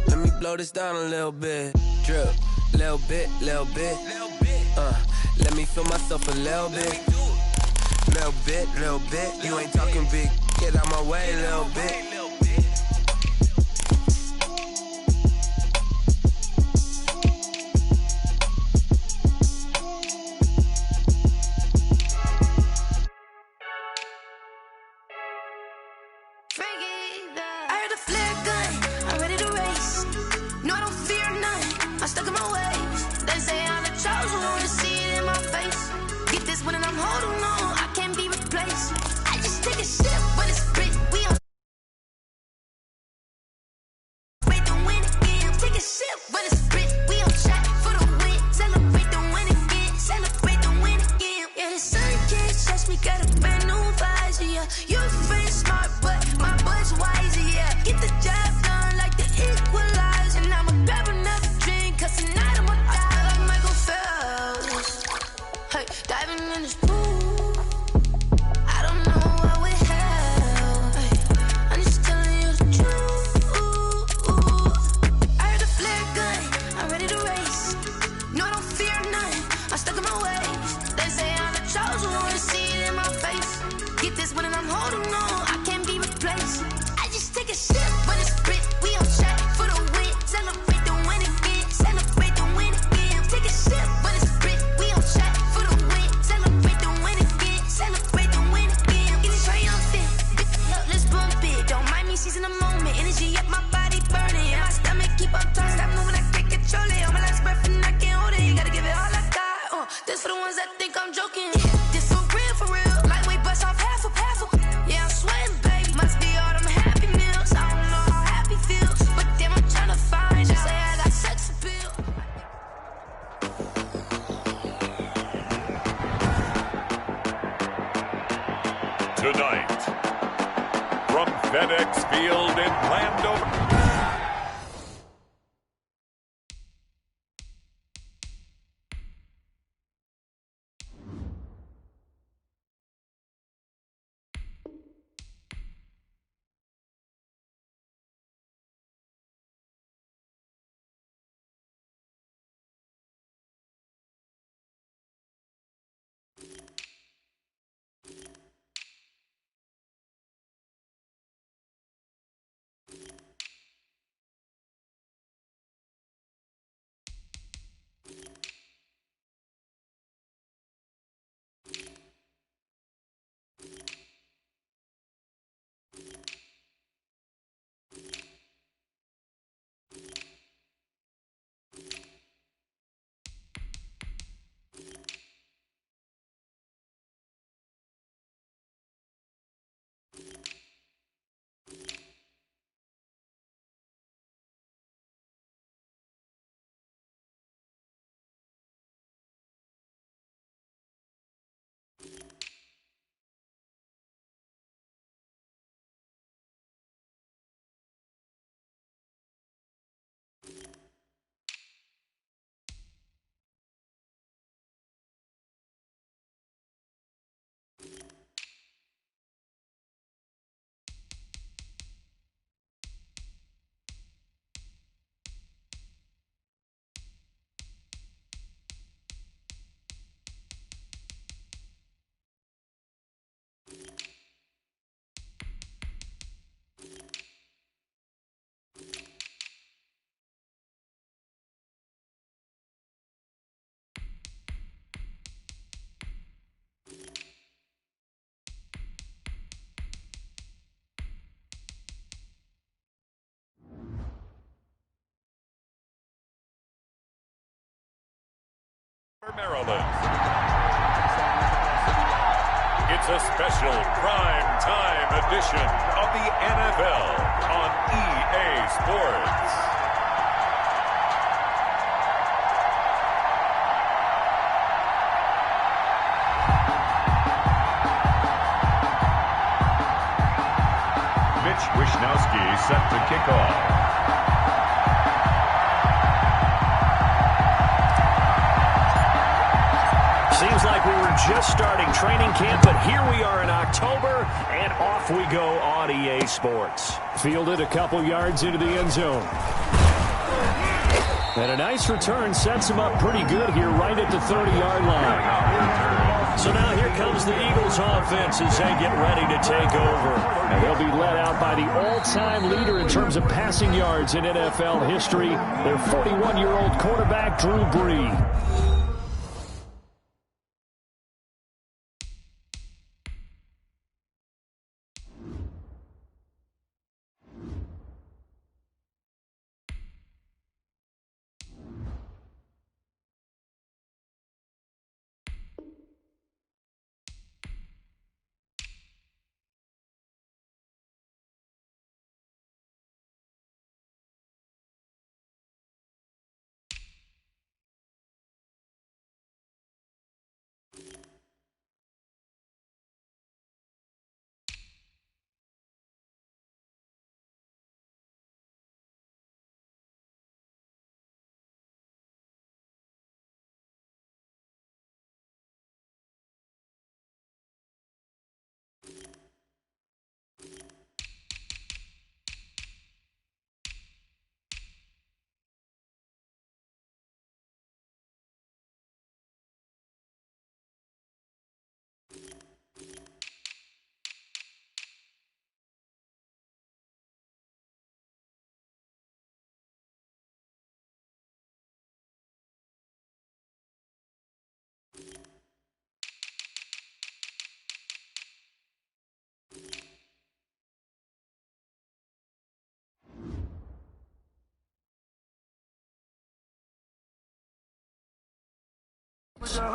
Let me blow this down a little bit. Drip, little bit. Let me feel myself a little bit. Little bit, you ain't talking big, get out my way, little bit. I heard a flare gun, I'm ready to race. No, I don't fear none, I'm stuck in my ways. They say I'm the chosen one, to see it in my face. Get this one and I'm holding on, I can't be replaced. I just take a sip when it's split, we on. Wait to win again, take a sip when it's split, we on track for the win. Celebrate the win again, celebrate the win again. Yeah, the sun can't touch me, got a brand new visor, yeah. You're friend smart, but my boy's wiser, yeah. Get the job done like the equalizer. And I'ma grab another drink, cause tonight I'ma die like Michael. This for the ones that think I'm joking. This for real. Lightweight bust off half a. Yeah, I'm sweating, babe. Must be all them happy meals. I don't know how happy feels, but damn, I'm trying to find out. Say I got sex appeal. Tonight, from FedEx Field in Landover. Maryland. It's a special prime time edition of the NFL on EA Sports. Mitch Wishnowsky set to kick off. Seems like we were just starting training camp, but here we are in October, and off we go on EA Sports. Fielded a couple yards into the end zone. And a nice return sets him up pretty good here right at the 30-yard line. So now here comes the Eagles offense as they get ready to take over. And they'll be led out by the all-time leader in terms of passing yards in NFL history, their 41-year-old quarterback, Drew Brees.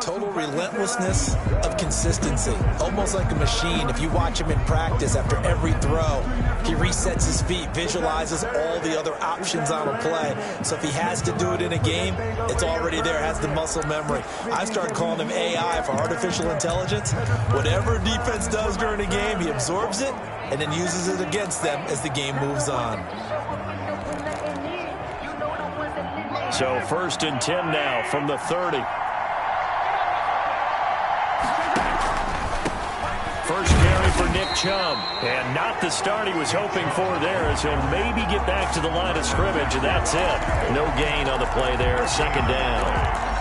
Total relentlessness of consistency. Almost like a machine. If you watch him in practice, after every throw, he resets his feet, visualizes all the other options on a play. So if he has to do it in a game, it's already there, has the muscle memory. I start calling him AI for artificial intelligence. Whatever defense does during a game, he absorbs it and then uses it against them as the game moves on. So 1st and 10 now from the 30. First carry for Nick Chubb. And not the start he was hoping for there, as he'll maybe get back to the line of scrimmage, and that's it. No gain on the play there. 2nd down.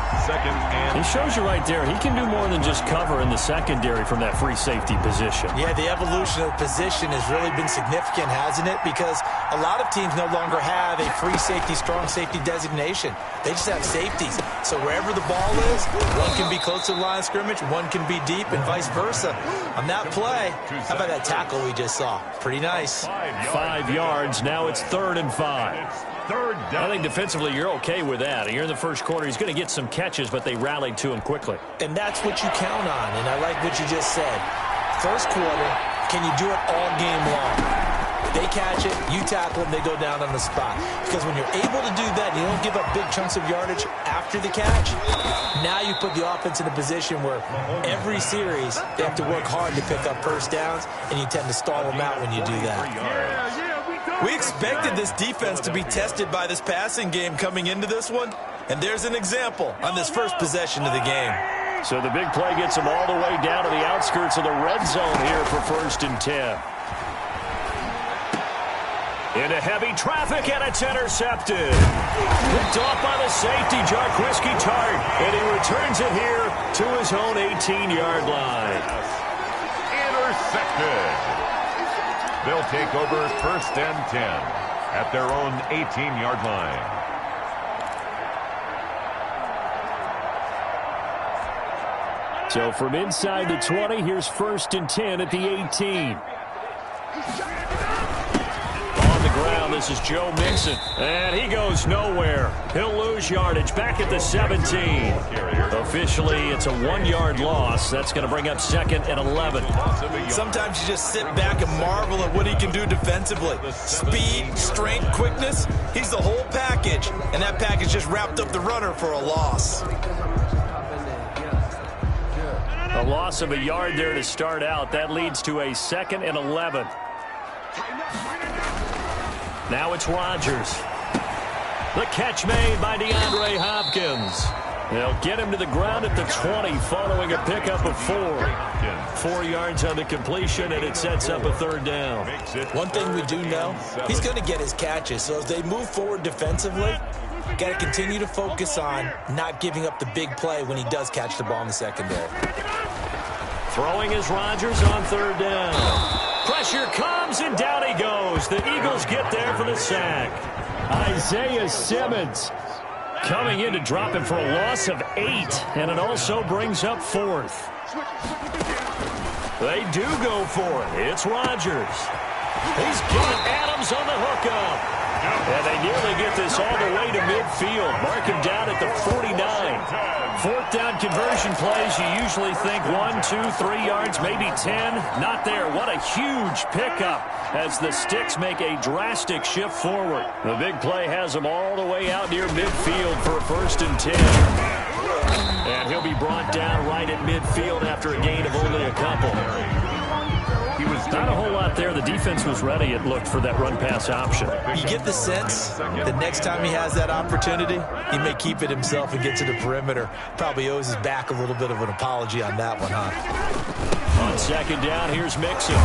He shows you right there, he can do more than just cover in the secondary from that free safety position. Yeah, the evolution of the position has really been significant, hasn't it? Because a lot of teams no longer have a free safety, strong safety designation. They just have safeties. So wherever the ball is, one can be close to the line of scrimmage, one can be deep, and vice versa. On that play, how about that tackle we just saw? Pretty nice. 5 yards. Now it's 3rd and 5. I think defensively you're okay with that. Here in the first quarter, he's going to get some catches, but they rallied to him quickly. And that's what you count on, and I like what you just said. First quarter, can you do it all game long? They catch it, you tackle them, they go down on the spot. Because when you're able to do that, you don't give up big chunks of yardage after the catch, now you put the offense in a position where every series they have to work hard to pick up first downs, and you tend to stall them out when you do that. We expected this defense to be tested by this passing game coming into this one, and there's an example on this first possession of the game. So the big play gets them all the way down to the outskirts of the red zone here for 1st and 10. Into heavy traffic, and it's intercepted. Picked off by the safety, Jarquiski Tart, and he returns it here to his own 18-yard line. Intercepted. They'll take over 1st and 10 at their own 18-yard line. So from inside the 20, here's 1st and 10 at the 18. On the ground, this is Joe Mixon. And he goes nowhere. He'll lose yardage back at the 17. Officially, it's a 1-yard loss. That's going to bring up 2nd and 11. Sometimes you just sit back and marvel at what he can do defensively. Speed, strength, quickness, he's the whole package. And that package just wrapped up the runner for a loss. A loss of a yard there to start out. That leads to a 2nd and 11. Now it's Rodgers. The catch made by DeAndre Hopkins. They'll get him to the ground at the 20 following a pickup of 4. 4 yards on the completion, and it sets up a 3rd down. One thing we do know, he's going to get his catches. So as they move forward defensively, got to continue to focus on not giving up the big play when he does catch the ball in the secondary. Throwing is Rodgers on 3rd down. Pressure comes, and down he goes. The Eagles get there for the sack. Isaiah Simmons coming in to drop him for a loss of 8, and it also brings up 4th. They do go for it. It's Rodgers. He's got Adams on the hookup. And they nearly get this all the way to midfield. Mark him down at the 49. 4th down conversion plays, you usually think 1, 2, 3 yards, maybe 10. Not there. What a huge pickup as the Sticks make a drastic shift forward. The big play has them all the way out near midfield for a 1st and 10. And he'll be brought down right at midfield after a gain of only a couple. Not a whole lot there. The defense was ready, it looked, for that run-pass option. You get the sense that next time he has that opportunity, he may keep it himself and get to the perimeter. Probably owes his back a little bit of an apology on that one, huh? On 2nd down, here's Mixon.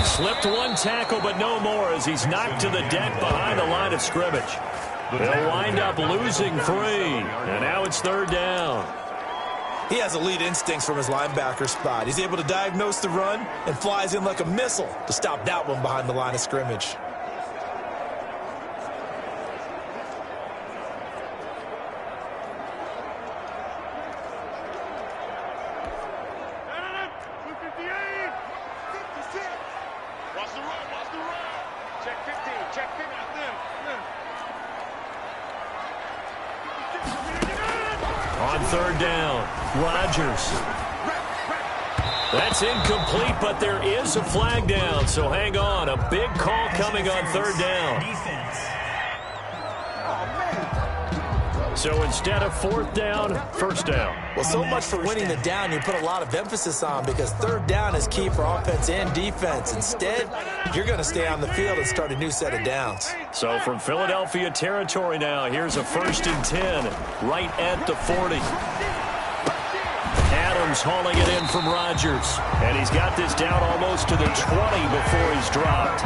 Slipped one tackle, but no more as he's knocked to the deck behind the line of scrimmage. They'll wind up losing 3, and now it's 3rd down. He has elite instincts from his linebacker spot. He's able to diagnose the run and flies in like a missile to stop that one behind the line of scrimmage. On third down, Rodgers. That's incomplete, but there is a flag down, so hang on. A big call coming on third down. So instead of fourth down, first down. Well, so much for winning the down you put a lot of emphasis on, because third down is key for offense and defense. Instead, you're going to stay on the field and start a new set of downs. So from Philadelphia territory now, here's a 1st and 10 right at the 40. Adams hauling it in from Rodgers. And he's got this down almost to the 20 before he's dropped.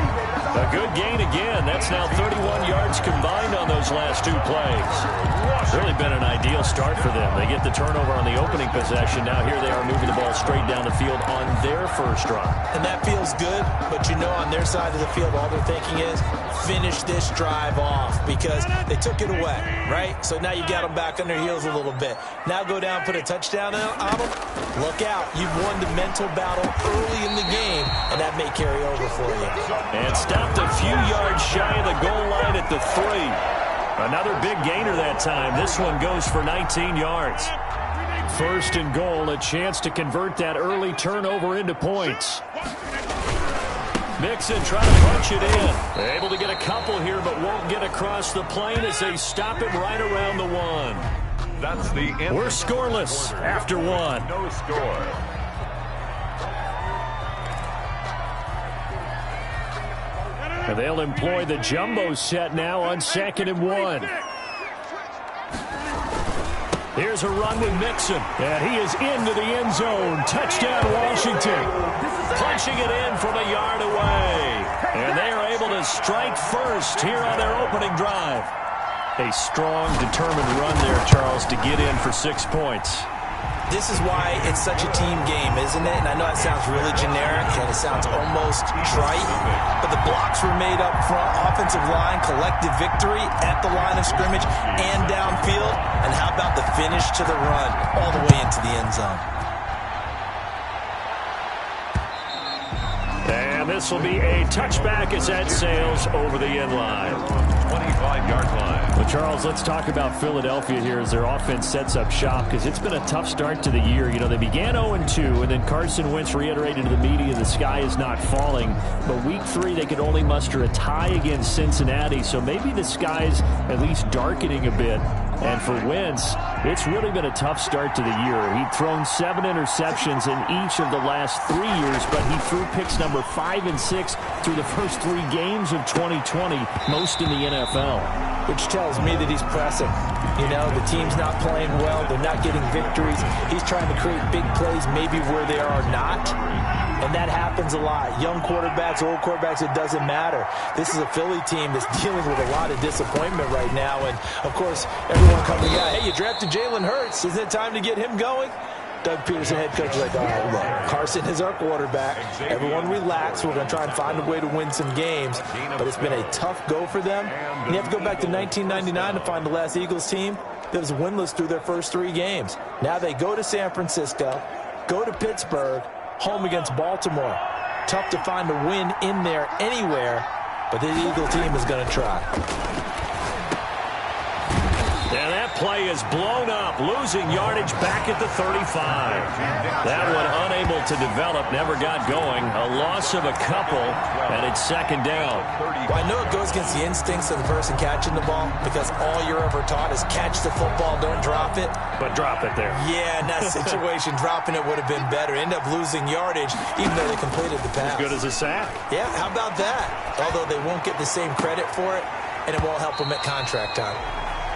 A good gain again. That's now 31 yards combined on those last 2 plays. Really been an ideal start for them. They get the turnover on the opening possession. Now here they are moving the ball straight down the field on their first drive. And that feels good, but you know on their side of the field all they're thinking is finish this drive off, because they took it away, right? So now you got them back on their heels a little bit. Now go down, put a touchdown on them. Look out. You've won the mental battle early in the game, and that may carry over for you. And stopped a few yards shy of the goal line at the 3. Another big gainer that time. This one goes for 19 yards. 1st and goal, a chance to convert that early turnover into points. Mixon trying to punch it in. Able to get a couple here, but won't get across the plane as they stop him right around the 1. That's the end. We're scoreless after 1. No score. And they'll employ the jumbo set now on 2nd and 1. Here's a run with Mixon, and he is into the end zone. Touchdown, Washington. Punching it in from a yard away. And they are able to strike first here on their opening drive. A strong, determined run there, Charles, to get in for 6 points. This is why it's such a team game, isn't it? And I know it sounds really generic and it sounds almost trite, but the blocks were made up front, offensive line, collective victory at the line of scrimmage and downfield. And how about the finish to the run all the way into the end zone? And this will be a touchback as that sails over the end line. 25-yard line. Well, Charles, let's talk about Philadelphia here as their offense sets up shop, because it's been a tough start to the year. You know, they began 0-2, and then Carson Wentz reiterated to the media the sky is not falling. But week 3, they could only muster a tie against Cincinnati, so maybe the sky's at least darkening a bit. And for Wentz, it's really been a tough start to the year. He'd thrown 7 interceptions in each of the last 3 years, but he threw picks number 5 and 6 through the first 3 games of 2020, most in the NFL. Which tells me that he's pressing. You know, the team's not playing well. They're not getting victories. He's trying to create big plays maybe where they are not. And that happens a lot. Young quarterbacks, old quarterbacks, it doesn't matter. This is a Philly team that's dealing with a lot of disappointment right now. And, of course, everyone coming out, hey, you drafted Jalen Hurts. Isn't it time to get him going? Doug Peterson, head coach, is like, all right, look, Carson is our quarterback. Everyone relax. We're going to try and find a way to win some games. But it's been a tough go for them. And you have to go back to 1999 to find the last Eagles team that was winless through their first 3 games. Now they go to San Francisco, go to Pittsburgh, home against Baltimore. Tough to find a win in there anywhere, but the Eagle team is going to try. And that play is blown up, losing yardage back at the 35. That one unable to develop, never got going. A loss of a couple, and it's 2nd down. Well, I know it goes against the instincts of the person catching the ball, because all you're ever taught is catch the football, don't drop it. But drop it there. Yeah, in that situation, dropping it would have been better. End up losing yardage, even though they completed the pass. As good as a sack. Yeah, how about that? Although they won't get the same credit for it, and it won't help them at contract time.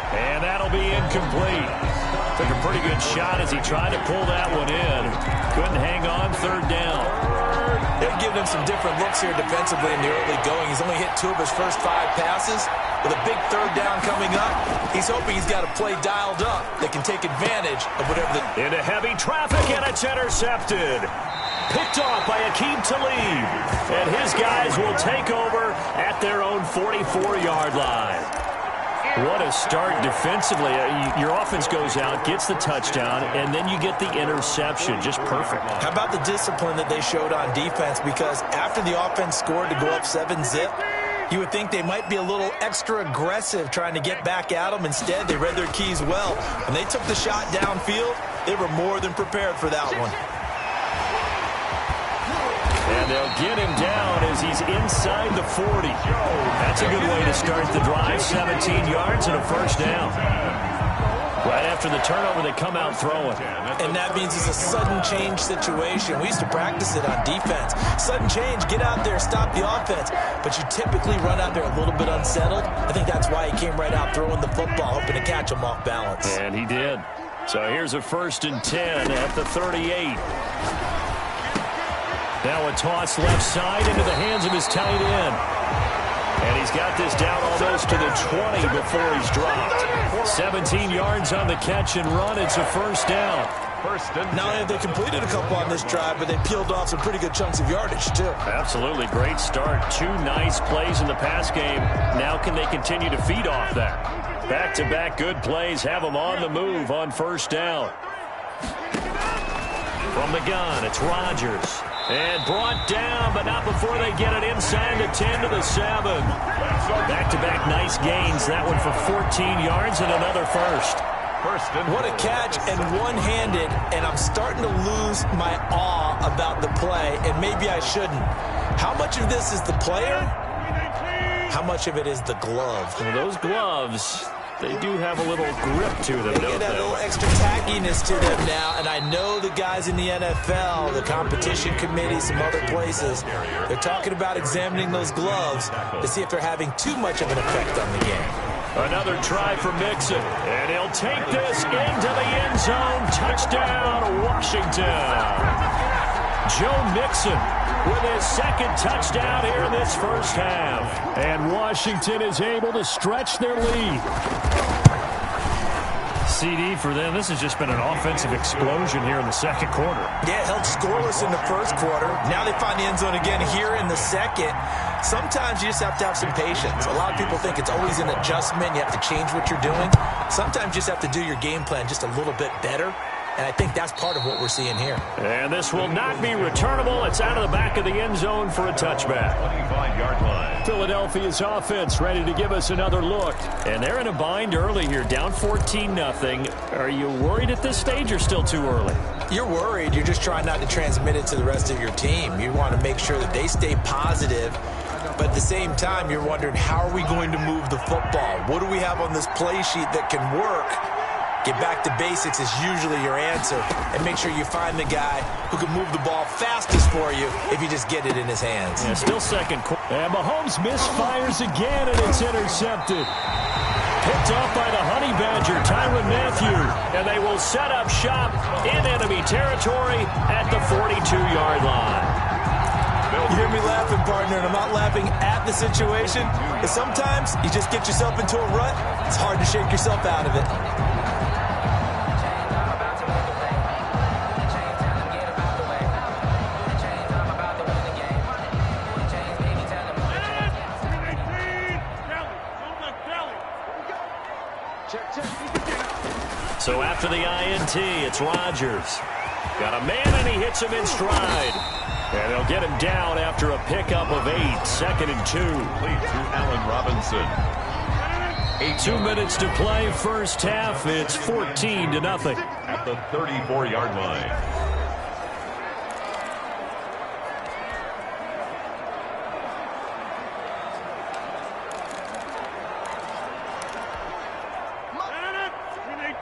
And that'll be incomplete. Took a pretty good shot as he tried to pull that one in. Couldn't hang on 3rd down. They're giving him some different looks here defensively in the early going. He's only hit 2 of his first 5 passes. With a big 3rd down coming up, he's hoping he's got a play dialed up that can take advantage of whatever the... Into heavy traffic, and it's intercepted. Picked off by Aqib Talib. And his guys will take over at their own 44-yard line. What a start defensively. Your offense goes out, gets the touchdown, and then you get the interception. Just perfect. How about the discipline that they showed on defense? Because after the offense scored to go up 7-zip, You would think they might be a little extra aggressive trying to get back at them. Instead, they read their keys well. When they took the shot downfield, they were more than prepared for that one. And they'll get him down as he's inside the 40. That's a good way to start the drive. 17 yards and a first down. Right after the turnover, they come out throwing. And that means it's a sudden change situation. We used to practice it on defense. Sudden change, get out there, stop the offense. But you typically run out there a little bit unsettled. I think that's why he came right out throwing the football, hoping to catch him off balance. And he did. So here's a 1st and 10 at the 38. Now a toss left side into the hands of his tight end. And he's got this down almost to the 20 before he's dropped. 17 yards on the catch and run. It's a first down. Not only have they completed a couple on this drive, but they peeled off some pretty good chunks of yardage, too. Absolutely. Great start. 2 nice plays in the pass game. Now can they continue to feed off that? Back-to-back good plays have them on the move on first down. From the gun, it's Rodgers. And brought down, but not before they get it inside the 10 to the 7. Back-to-back nice gains. That one for 14 yards and another first. What a catch and one-handed, and I'm starting to lose my awe about the play, and maybe I shouldn't. How much of this is the player? How much of it is the glove? Well, those gloves, they do have a little grip to them, they get that little extra tackiness to them now, and I know the guys in the NFL, the competition committee, some other places, they're talking about examining those gloves to see if they're having too much of an effect on the game. Another try for Mixon, and he'll take this into the end zone. Touchdown, Washington. Joe Mixon with his 2nd touchdown here in this first half. And Washington is able to stretch their lead. CD for them. This has just been an offensive explosion here in the 2nd quarter. Yeah, held scoreless in the 1st quarter. Now they find the end zone again here in the 2nd. Sometimes you just have to have some patience. A lot of people think it's always an adjustment. You have to change what you're doing. Sometimes you just have to do your game plan just a little bit better. And I think that's part of what we're seeing here. And this will not be returnable. It's out of the back of the end zone for a touchback. 25-yard line. Philadelphia's offense ready to give us another look. And they're in a bind early here, down 14-0. Are you worried at this stage or still too early? You're worried. You're just trying not to transmit it to the rest of your team. You want to make sure that they stay positive. But at the same time, you're wondering, how are we going to move the football? What do we have on this play sheet that can work? Get back to basics is usually your answer. And make sure you find the guy who can move the ball fastest for you if you just get it in his hands. Yeah, still 2nd quarter. And Mahomes misfires again, and it's intercepted. Picked off by the Honey Badger, Tyrann Mathieu. And they will set up shop in enemy territory at the 42-yard line. You hear me laughing, partner, and I'm not laughing at the situation. But sometimes you just get yourself into a rut. It's hard to shake yourself out of it. So after the INT, it's Rodgers. Got a man, and he hits him in stride. And they'll get him down after a pickup of 8. 2nd and 2. Lead to Allen Robinson. 2 minutes to play, first half. It's 14-0. At the 34-yard line.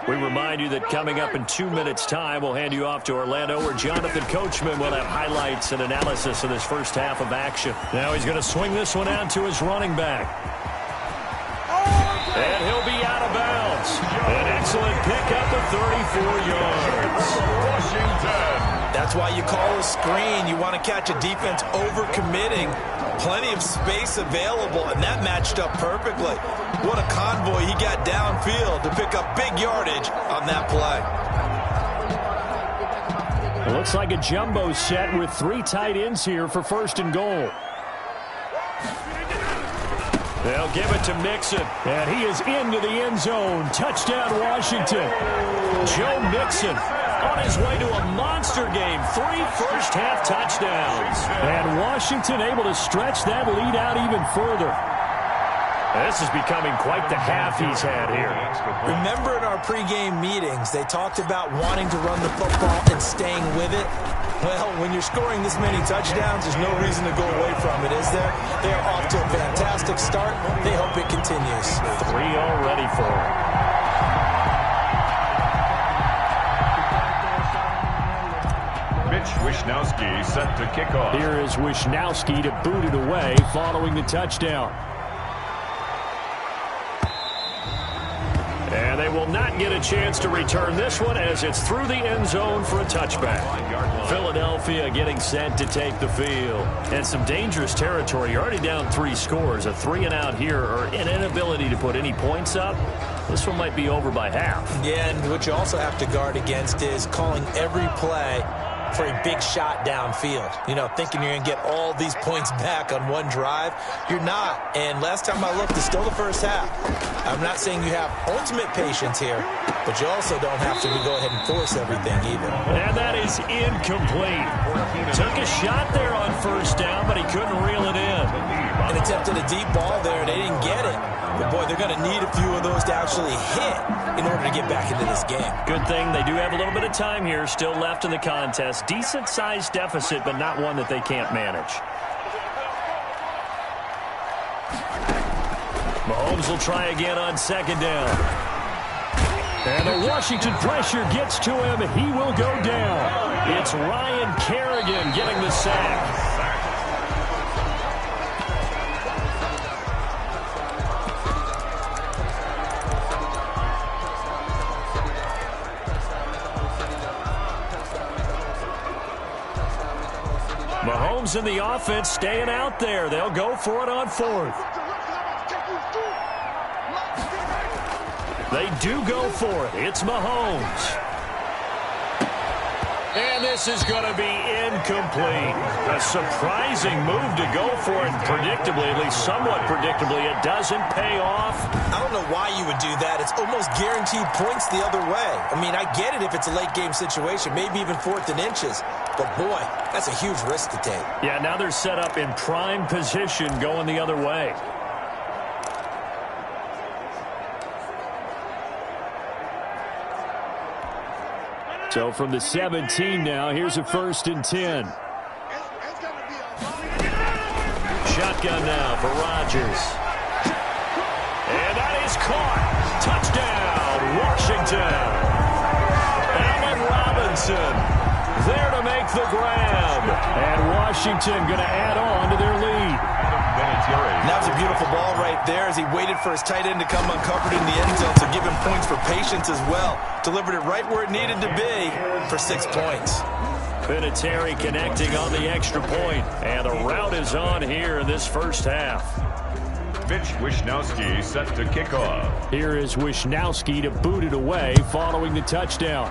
We remind you that coming up in 2 minutes' time, we'll hand you off to Orlando, where Jonathan Coachman will have highlights and analysis of this first half of action. Now he's going to swing this one out to his running back. And he'll be out of bounds. An excellent pickup of 34 yards. Washington. That's why you call a screen. You want to catch a defense overcommitting. Plenty of space available, and that matched up perfectly. What a convoy he got downfield to pick up big yardage on that play. It looks like a jumbo set with 3 tight ends here for 1st and goal. They'll give it to Mixon, and he is into the end zone. Touchdown, Washington. Joe Mixon on his way to a monster game. 3 first-half touchdowns. And Washington able to stretch that lead out even further. This is becoming quite the half he's had here. Remember in our pregame meetings, they talked about wanting to run the football and staying with it? Well, when you're scoring this many touchdowns, there's no reason to go away from it, is there? They're off to a fantastic start. They hope it continues. 3 already for him. Wishnowski set to kick off. Here is Wishnowski to boot it away following the touchdown. And they will not get a chance to return this one as it's through the end zone for a touchback. Philadelphia getting set to take the field. And some dangerous territory. You're already down 3 scores. A 3-and-out here or an inability to put any points up. This one might be over by half. Yeah, and what you also have to guard against is calling every play for a big shot downfield. You know, thinking you're going to get all these points back on one drive. You're not. And last time I looked, it's still the first half. I'm not saying you have ultimate patience here, but you also don't have to go ahead and force everything either. And that is incomplete. Took a shot there on first down, but he couldn't reel it in. And attempted a deep ball there, and they didn't get it. But, boy, they're going to need a few of those to actually hit in order to get back into this game. Good thing they do have a little bit of time here still left in the contest. Decent-sized deficit, but not one that they can't manage. Mahomes will try again on second down. And the Washington pressure gets to him. He will go down. It's Ryan Kerrigan getting the sack. Mahomes and the offense staying out there. They'll go for it on 4th. They do go for it. It's Mahomes. And this is going to be incomplete. A surprising move to go for it. Predictably, at least somewhat predictably, it doesn't pay off. I don't know why you would do that. It's almost guaranteed points the other way. I mean, I get it if it's a late game situation, maybe even 4th and inches. But, boy, that's a huge risk to take. Yeah, now they're set up in prime position going the other way. So from the 17 now, here's a 1st and 10. Shotgun now for Rodgers. And that is caught. Touchdown, Washington. Allen Robinson there to make the grab. And Washington going to add on to their lead. And that was a beautiful ball right there as he waited for his tight end to come uncovered in the end zone to give him points for patience as well. Delivered it right where it needed to be for 6 points. Vinatieri connecting on the extra point. And the route is on here in this first half. Mitch Wishnowski set to kick off. Here is Wishnowski to boot it away following the touchdown.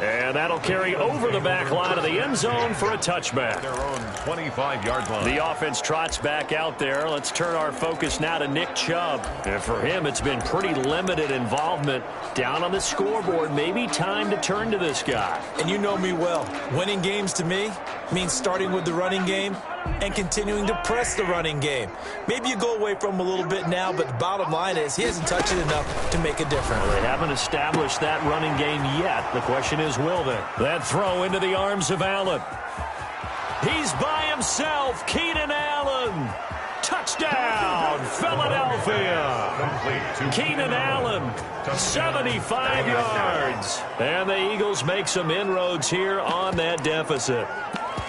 And that'll carry over the back line of the end zone for a touchback. Their own 25-yard line. The offense trots back out there. Let's turn our focus now to Nick Chubb. And for him, it's been pretty limited involvement down on the scoreboard. Maybe time to turn to this guy. And you know me well. Winning games to me means starting with the running game and continuing to press the running game. Maybe you go away from him a little bit now, but the bottom line is he hasn't touched it enough to make a difference. Well, they haven't established that running game yet. The question is, will they? That throw into the arms of Allen. He's by himself. Keenan Allen. Touchdown, Philadelphia. Keenan Allen, 75 yards. And the Eagles make some inroads here on that deficit.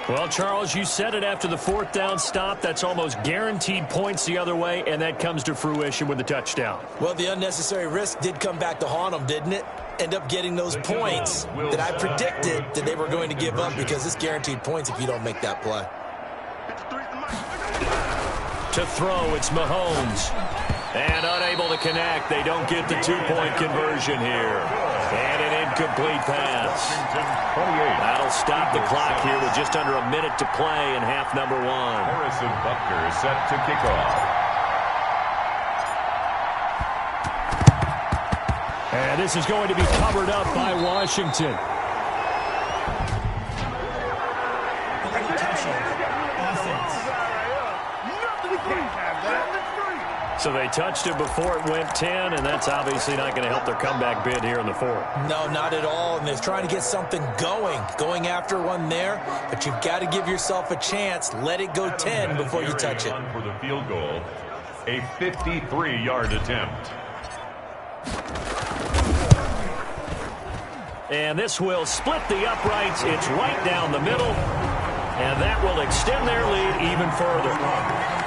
Well, Charles, you said it after the 4th down stop. That's almost guaranteed points the other way, and that comes to fruition with the touchdown. Well, the unnecessary risk did come back to haunt them, didn't it? End up getting those points that I predicted that they were going to give up because it's guaranteed points if you don't make that play. To throw, it's Mahomes. And unable to connect. They don't get the 2-point conversion here. And an incomplete pass. That'll stop the clock here with just under a minute to play in half number 1. Harrison Butker is set to kick off. And this is going to be covered up by Washington. So they touched it before it went 10, and that's obviously not going to help their comeback bid here in the fourth. No, not at all, and they're trying to get something going after one there, but you've got to give yourself a chance. Let it go 10 before you touch it. For the field goal, a 53-yard attempt. And this will split the uprights. It's right down the middle, and that will extend their lead even further.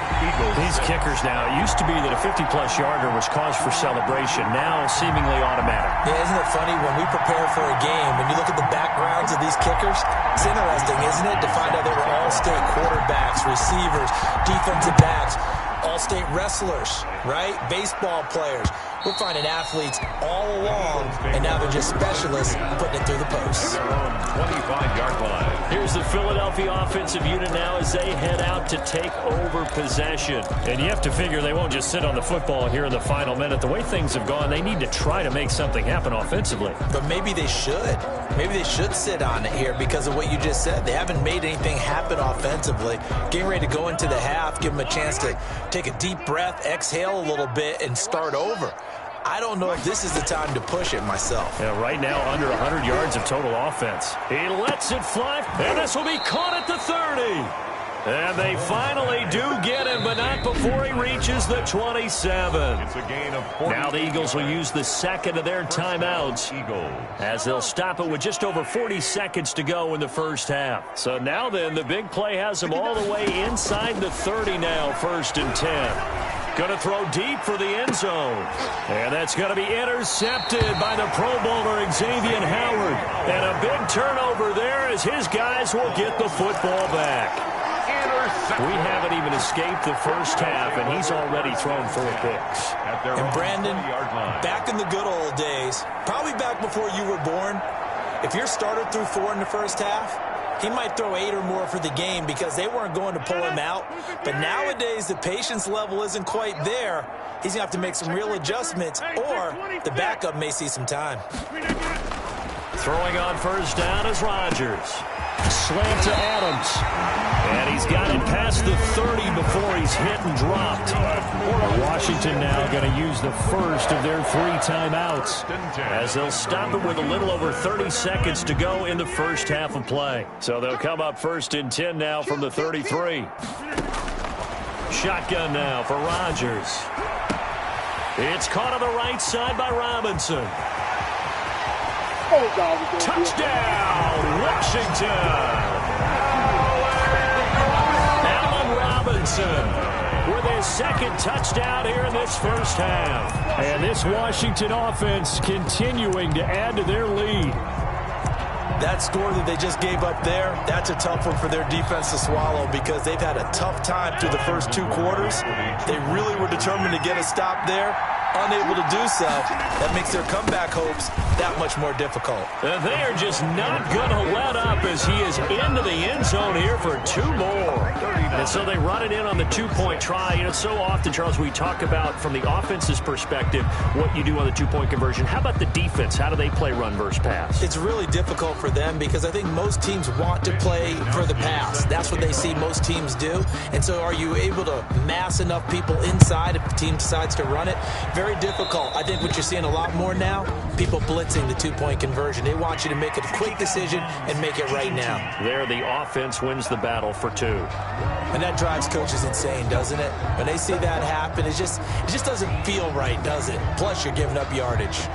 These kickers now, it used to be that a 50-plus yarder was cause for celebration, now seemingly automatic. Yeah, isn't it funny when we prepare for a game, when you look at the backgrounds of these kickers, it's interesting, isn't it, to find out they were all-state quarterbacks, receivers, defensive backs, all-state wrestlers, right? Baseball players. We're finding athletes all along, and now they're just specialists putting it through the posts. 25-yard line. Here's the Philadelphia offensive unit now as they head out to take over possession. And you have to figure they won't just sit on the football here in the final minute. The way things have gone, they need to try to make something happen offensively. But maybe they should. Maybe they should sit on it here because of what you just said. They haven't made anything happen offensively. Getting ready to go into the half, give them a chance to take a deep breath, exhale a little bit, and start over. I don't know if this is the time to push it myself. Yeah, right now under 100 yards of total offense. He lets it fly, and this will be caught at the 30. And they finally do get him, but not before he reaches the 27. It's a gain of 40. Now the Eagles will use the second of their timeouts as they'll stop it with just over 40 seconds to go in the first half. So now then, the big play has them all the way inside the 30 now, 1st and 10. Going to throw deep for the end zone. And that's going to be intercepted by the Pro Bowler Xavier Howard. And a big turnover there as his guys will get the football back. We haven't even escaped the first half, and he's already thrown 4 picks. And Brandon, back in the good old days, probably back before you were born, if your starter threw 4 in the first half, he might throw 8 or more for the game because they weren't going to pull him out. But nowadays, the patience level isn't quite there. He's going to have to make some real adjustments, or the backup may see some time. Throwing on first down is Rodgers. Slant to Adams. And he's got it past the 30 before he's hit and dropped. Washington now going to use the first of their 3 timeouts as they'll stop it with a little over 30 seconds to go in the first half of play. So they'll come up 1st and 10 now from the 33. Shotgun now for Rodgers. It's caught on the right side by Robinson. Touchdown, Washington! Allen Robinson with his second touchdown here in this first half. And this Washington offense continuing to add to their lead. That score that they just gave up there, that's a tough one for their defense to swallow because they've had a tough time through the first 2 quarters. They really were determined to get a stop there. Unable to do so, that makes their comeback hopes that much more difficult. They are just not going to let up as he is into the end zone here for 2 more. And so they run it in on the 2-point try. You know, so often, Charles, we talk about from the offense's perspective what you do on the 2-point conversion. How about the defense? How do they play run versus pass? It's really difficult for them because I think most teams want to play for the pass. That's what they see most teams do. And so are you able to mass enough people inside if the team decides to run it? Very difficult. I think what you're seeing a lot more now, people blitzing the 2-point conversion. They want you to make a quick decision and make it right now. There, the offense wins the battle for 2. And that drives coaches insane, doesn't it? When they see that happen, it just doesn't feel right, does it? Plus, you're giving up yardage.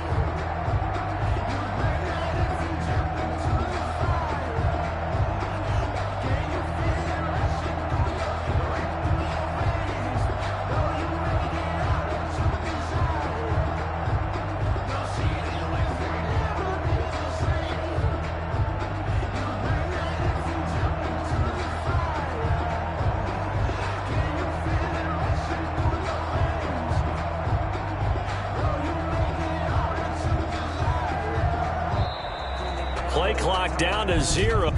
Play clock down to 0.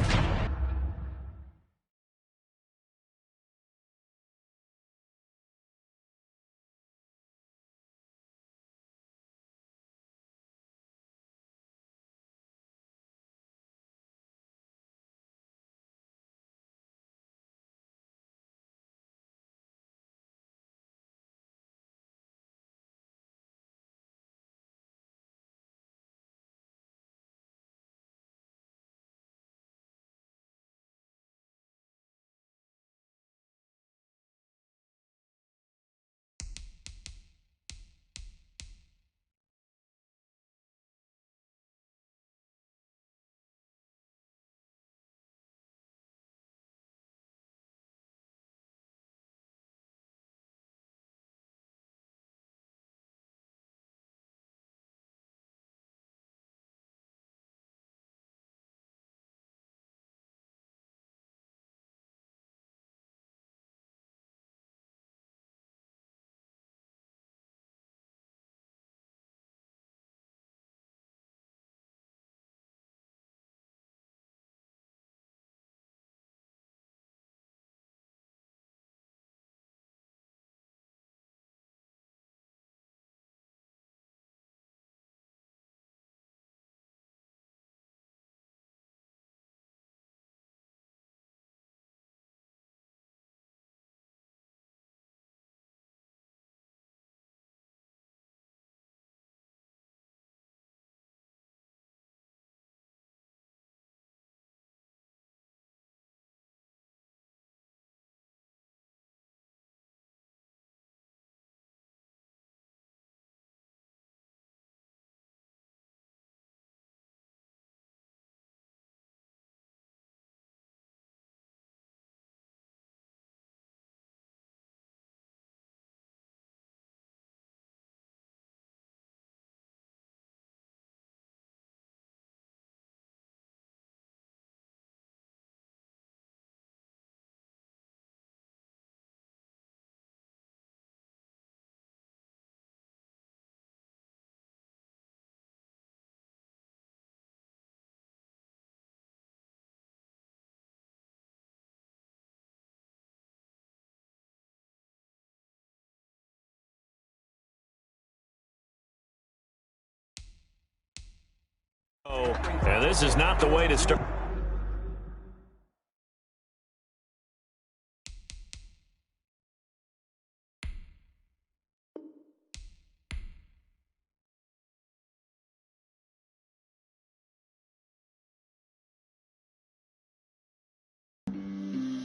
And this is not the way to start.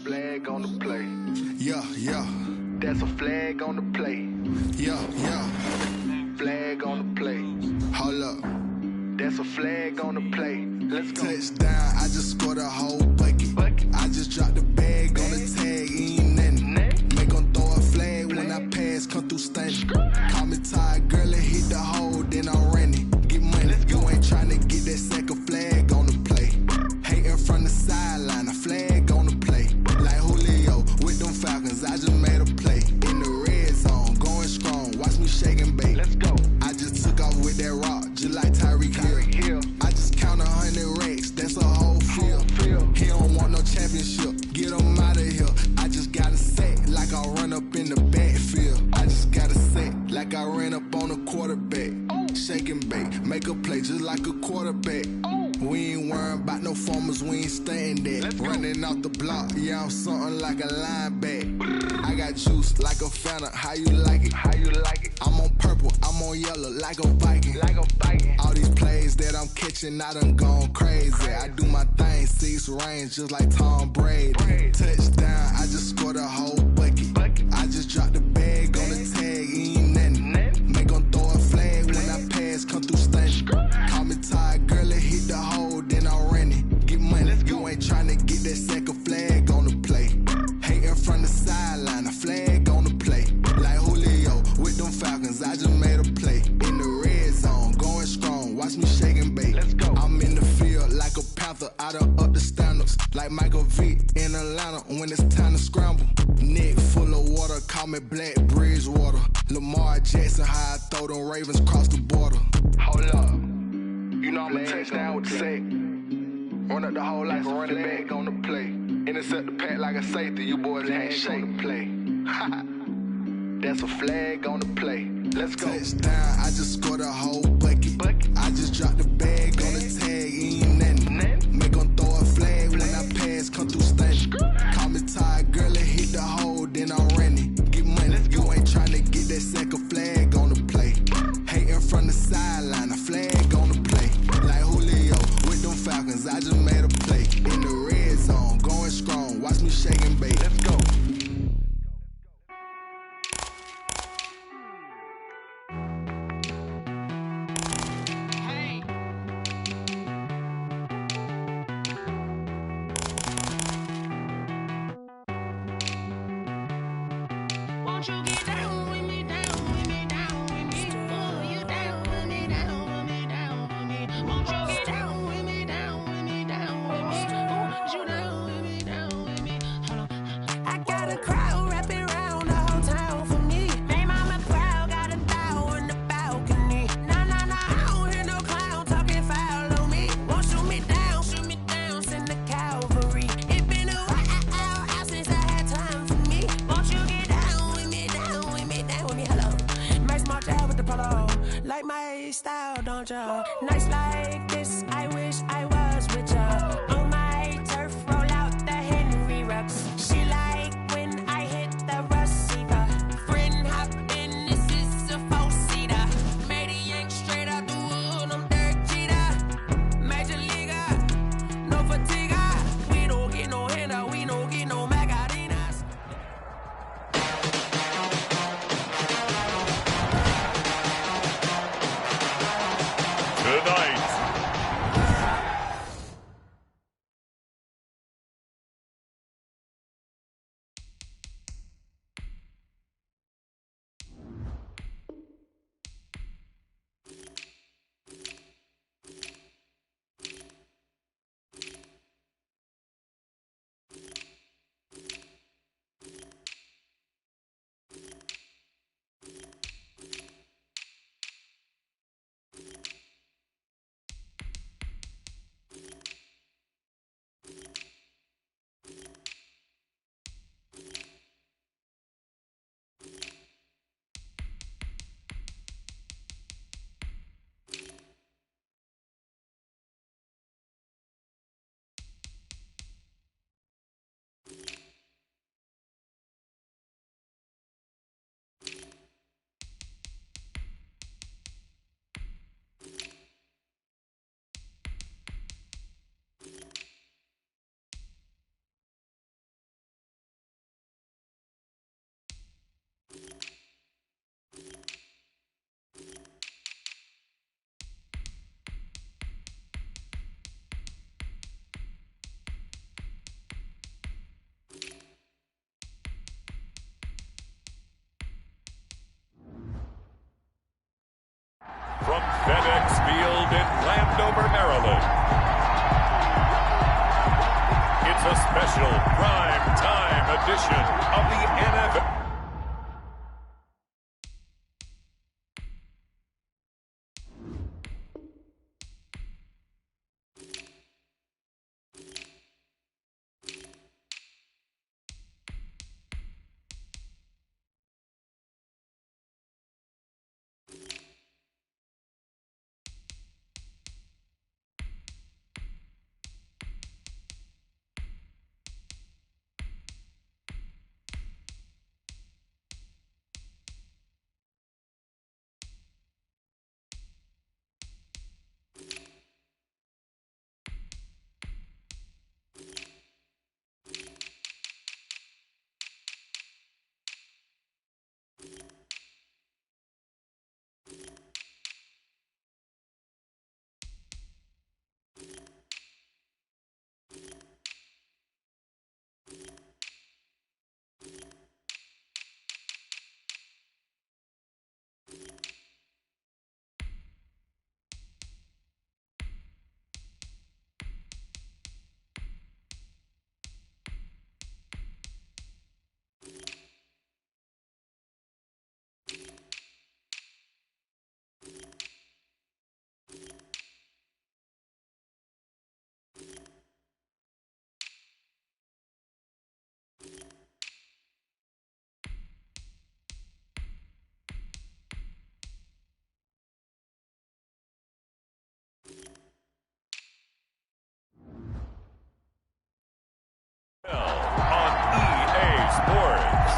Flag on the play. Yeah, yeah. That's a flag on the play. Yeah, yeah. Flag on the play. Hold up. That's a flag on the play. Let's go. Touchdown, I just scored a whole bucket. I just dropped the bag on the tag, ain't nothing. Make them throw a flag when I pass, come through stunning. Call me tired, girl, and hit the hole, then I'm running. Get money, you ain't tryna get that second flag on the play. Hating from the sideline, a flag on the play. Like Julio with them Falcons, I just made a play. In the red zone, going strong, watch me shake and bake. Let's go. I just took off with that rock, just like Tyreek Hill. I just count 100 racks, that's a whole field. He don't want no championship, get him out of here. I just got a set, like I run up in the backfield. I just got a set, like I ran up on a quarterback. Shake and bake, make a play just like a quarterback. We ain't worrying about no formers, we ain't staying there. Running off the block, yeah, I'm something like a linebacker. I got juice like a Fanta, how you like it? How you like it? I'm on purple, I'm on yellow, like a Viking. Like a Viking. All these plays that I'm catching, I done gone crazy. I do my thing, 6 range, just like Tom Brady. Touchdown, I just scored a whole bucket. I just dropped the bag on the tag, ain't nothing. Make them throw a flag when I pass, come through stunning. Call me tired, girl, and hit the hole, then I'm running. Get money, you ain't tryna get that second flag on the play. Hating from the sideline, a flag on the play. Like Julio with them Falcons, I just made a play. In the red zone, going strong, watch me shake and bake. Let's go. I'm in the field like a Panther, I done up the standards. Like Michael Vick in Atlanta when it's time to scramble. Neck full of water, call me Black Bridgewater. Lamar Jackson, how I throw them Ravens cross the border. Hold up. You know I'm a touchdown with the sack. Run up the hole like a running back on the play. Intercept the pack like a safety. You boys ain't shake the play. That's a flag on the play. Let's go. Touchdown, I just scored a whole bucket. I just dropped the bag on the tag, ain't nothing. Make them throw a flag when I pass, come through stunning. Call me tired, girl, and hit the hole, then I'm running. Get money, you ain't tryna get that second flag on the play. Hating from the sideline, a flag on the play. Like Julio with them Falcons, I just made a play. In the red zone, going strong, watch me shake and bake. Let's go. Won't you get down with me, down with me, down with me? Oh, you down with me, down with me, down with me. Won't you get down with me, down with me, down with me? Oh, you down with me, down with me? Hold on. I got a crowd wrapping around the whole town for me. They mama proud, got a thou on the balcony. Nah, nah, nah, I don't hear no clown talking foul on me. Won't shoot me down, send the cavalry. It been a while since I had time for me. Won't you get down with me, down with me, down with me? Hello. Max March out with the polo. Like my style, don't ya? Nights like this, I wish I was with ya. On my turf, roll out the Henry Rux. She like when I hit the receiver. Friend hop in, this is a four-seater. Made a yank straight out the wood, I'm Derek Jeter. Major leaguer, no fatigue. We don't get no handout, we don't get no Macarinas. Tonight, from FedEx Field in Landover, Maryland. It's a special prime time edition of the NFL. On EA Sports.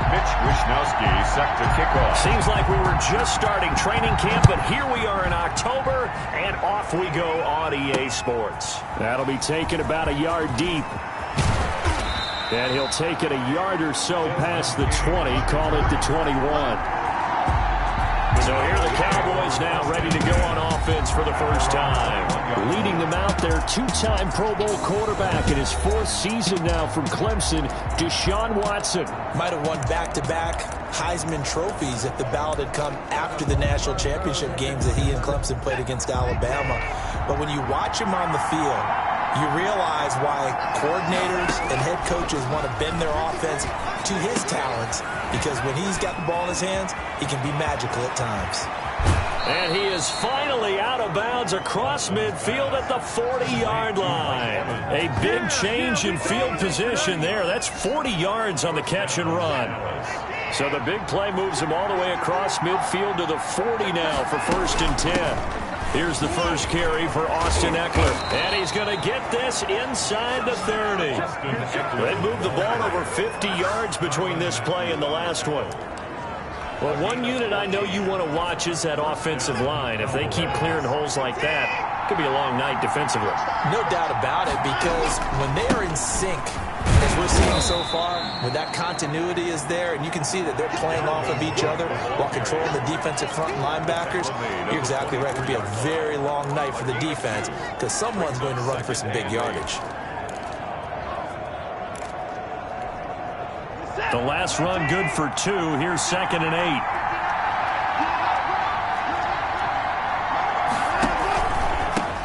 Mitch Wishnowsky set to kick off. Seems like we were just starting training camp, but here we are in October, and off we go on EA Sports. That'll be taken about a yard deep. And he'll take it a yard or so past the 20, call it the 21. So here are the Cowboys now ready to go on offense for the first time. Leading them out there, two-time Pro Bowl quarterback in his fourth season now from Clemson, Deshaun Watson. Might have won back-to-back Heisman trophies if the ballot had come after the national championship games that he and Clemson played against Alabama. But when you watch him on the field, you realize why coordinators and head coaches want to bend their offense to his talents, because when he's got the ball in his hands, he can be magical at times. And he is finally out of bounds across midfield at the 40-yard line. A big change in field position there. That's 40 yards on the catch and run. So the big play moves him all the way across midfield to the 40 now for 1st and 10. Here's the first carry for Austin Eckler. And he's going to get this inside the 30. They moved the ball over 50 yards between this play and the last one. Well, one unit I know you want to watch is that offensive line. If they keep clearing holes like that, it could be a long night defensively. No doubt about it, because when they are in sync, as we're seeing so far, when that continuity is there, and you can see that they're playing off of each other while controlling the defensive front linebackers, you're exactly right. It could be a very long night for the defense, because someone's going to run for some big yardage. The last run good for 2. Here's 2nd and 8.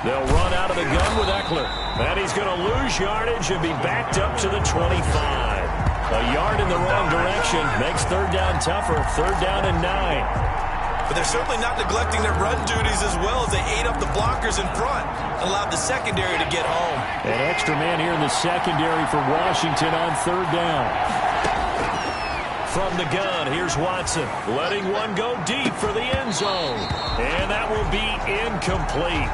They'll run out of the gun with Eckler. And he's going to lose yardage and be backed up to the 25. A yard in the wrong direction makes 3rd down tougher. 3rd down and 9. But they're certainly not neglecting their run duties as well, as they ate up the blockers in front, allowed the secondary to get home. An extra man here in the secondary for Washington on 3rd down. From the gun, here's Watson, letting one go deep for the end zone. And that will be incomplete.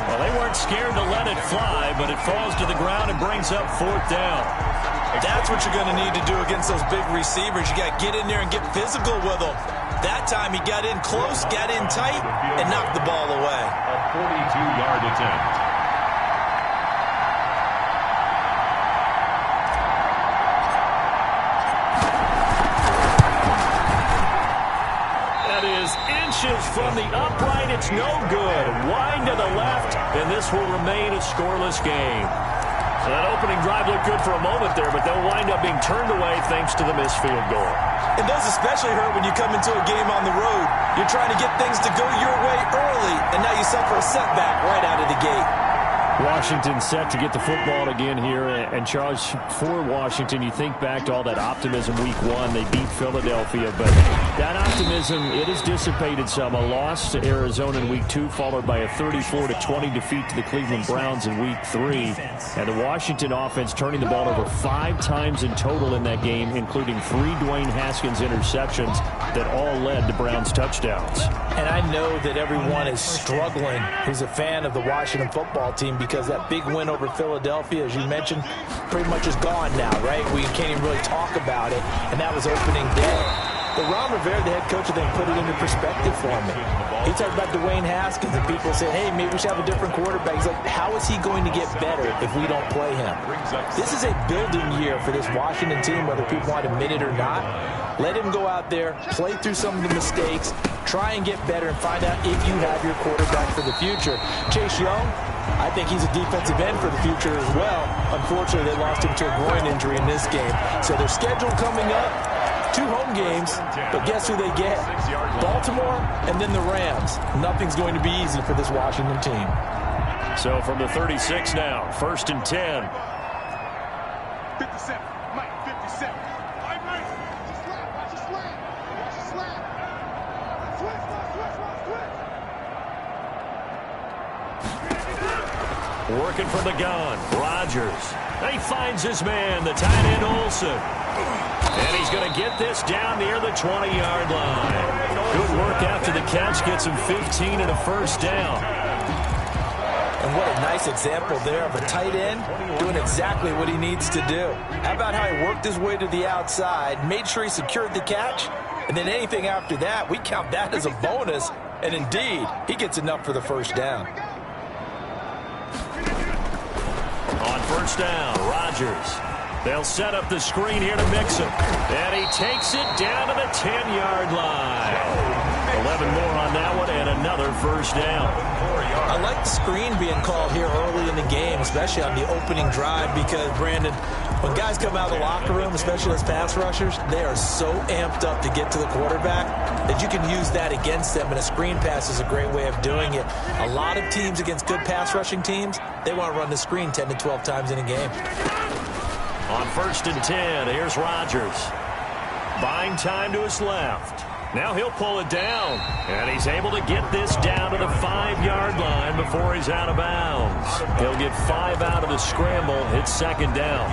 Well, they weren't scared to let it fly, but it falls to the ground and brings up 4th down. That's what you're going to need to do against those big receivers. You got to get in there and get physical with them. That time he got in close, got in tight, and knocked the ball away. A 42-yard attempt. Inches from the upright, it's no good. Wide to the left, and this will remain a scoreless game. So that opening drive looked good for a moment there, but they'll wind up being turned away thanks to the missed field goal. And those especially hurt when you come into a game on the road. You're trying to get things to go your way early, and now you suffer a setback right out of the gate. Washington set to get the football again here, and Charles, for Washington, you think back to all that optimism week one. They beat Philadelphia, but that optimism, it has dissipated some. A loss to Arizona in week 2, followed by a 34-20 defeat to the Cleveland Browns in week 3. And the Washington offense turning the ball over 5 times in total in that game, including 3 Dwayne Haskins interceptions that all led to Browns touchdowns. And I know that everyone is struggling who's a fan of the Washington football team, because that big win over Philadelphia, as you mentioned, pretty much is gone now, right? We can't even really talk about it, and that was opening day. But Ron Rivera, the head coach, I think, put it into perspective for me. He talked about Dwayne Haskins, and people said, hey, maybe we should have a different quarterback. He's like, how is he going to get better if we don't play him? This is a building year for this Washington team, whether people want to admit it or not. Let him go out there, play through some of the mistakes, try and get better, and find out if you have your quarterback for the future. Chase Young, I think he's a defensive end for the future as well. Unfortunately, they lost him to a groin injury in this game. So their schedule coming up, 2 home games, but guess who they get? Baltimore and then the Rams. Nothing's going to be easy for this Washington team. So from the 36 now, 1st and 10. 57, Mike, 57. Working from the gun, Rodgers. He finds his man, the tight end Olsen. And he's going to get this down near the 20-yard line. Good work after the catch, gets him 15 and a first down. And what a nice example there of a tight end doing exactly what he needs to do. How about how he worked his way to the outside, made sure he secured the catch, and then anything after that, we count that as a bonus. And indeed, he gets enough for the first down. On first down, Rodgers. They'll set up the screen here to Mixon. And he takes it down to the 10-yard line. 11 more on that one and another first down. I like the screen being called here early in the game, especially on the opening drive, because, Brandon, when guys come out of the locker room, especially as pass rushers, they are so amped up to get to the quarterback that you can use that against them, and a screen pass is a great way of doing it. A lot of teams against good pass rushing teams, they want to run the screen 10 to 12 times in a game. On 1st and 10, here's Rodgers. Buying time to his left. Now he'll pull it down, and he's able to get this down to the 5-yard line before he's out of bounds. He'll get 5 out of the scramble, hits second down.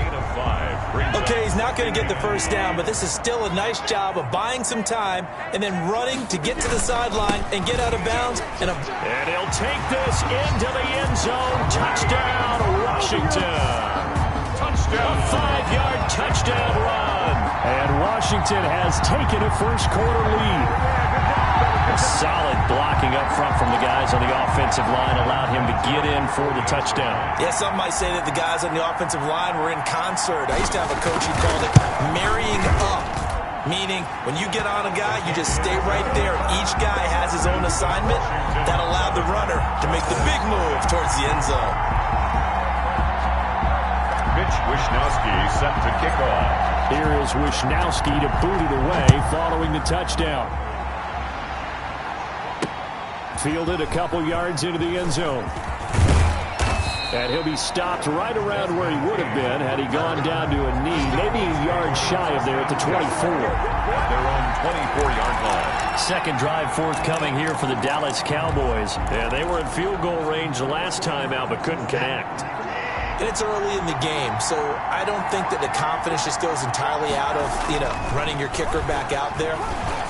Okay, he's not going to get the first down, but this is still a nice job of buying some time and then running to get to the sideline and get out of bounds. And he'll take this into the end zone. Touchdown, Washington. Touchdown. A 5-yard touchdown run. And Washington has taken a first-quarter lead. Solid blocking up front from the guys on the offensive line allowed him to get in for the touchdown. Yeah, some might say that the guys on the offensive line were in concert. I used to have a coach who called it marrying up, meaning when you get on a guy, you just stay right there. Each guy has his own assignment. That allowed the runner to make the big move towards the end zone. Mitch Wishnowsky set to kick off. Here is Wishnowsky to boot it away following the touchdown. Fielded a couple yards into the end zone. And he'll be stopped right around where he would have been had he gone down to a knee, maybe a yard shy of there at the 24. Their own 24-yard line. Second drive forthcoming here for the Dallas Cowboys. Yeah, they were in field goal range the last time out but couldn't connect. And it's early in the game, so I don't think that the confidence just goes entirely out of, running your kicker back out there.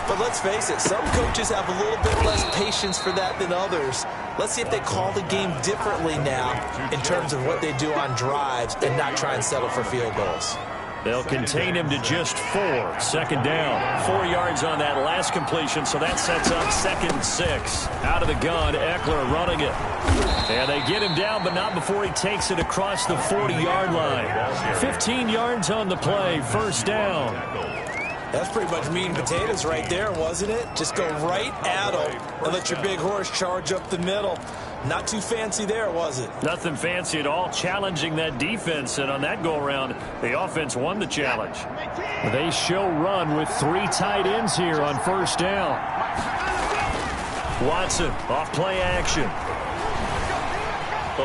But let's face it, some coaches have a little bit less patience for that than others. Let's see if they call the game differently now in terms of what they do on drives and not try and settle for field goals. They'll contain him to just 4. Second down. 4 yards on that last completion, so that sets up 2nd and 6. Out of the gun, Eckler running it. And they get him down, but not before he takes it across the 40-yard line. 15 yards on the play, first down. That's pretty much meat and potatoes right there, wasn't it? Just go right at them and let your big horse charge up the middle. Not too fancy there, was it? Nothing fancy at all, challenging that defense, and on that go-around, the offense won the challenge. They show run with 3 tight ends here on first down. Watson off play action.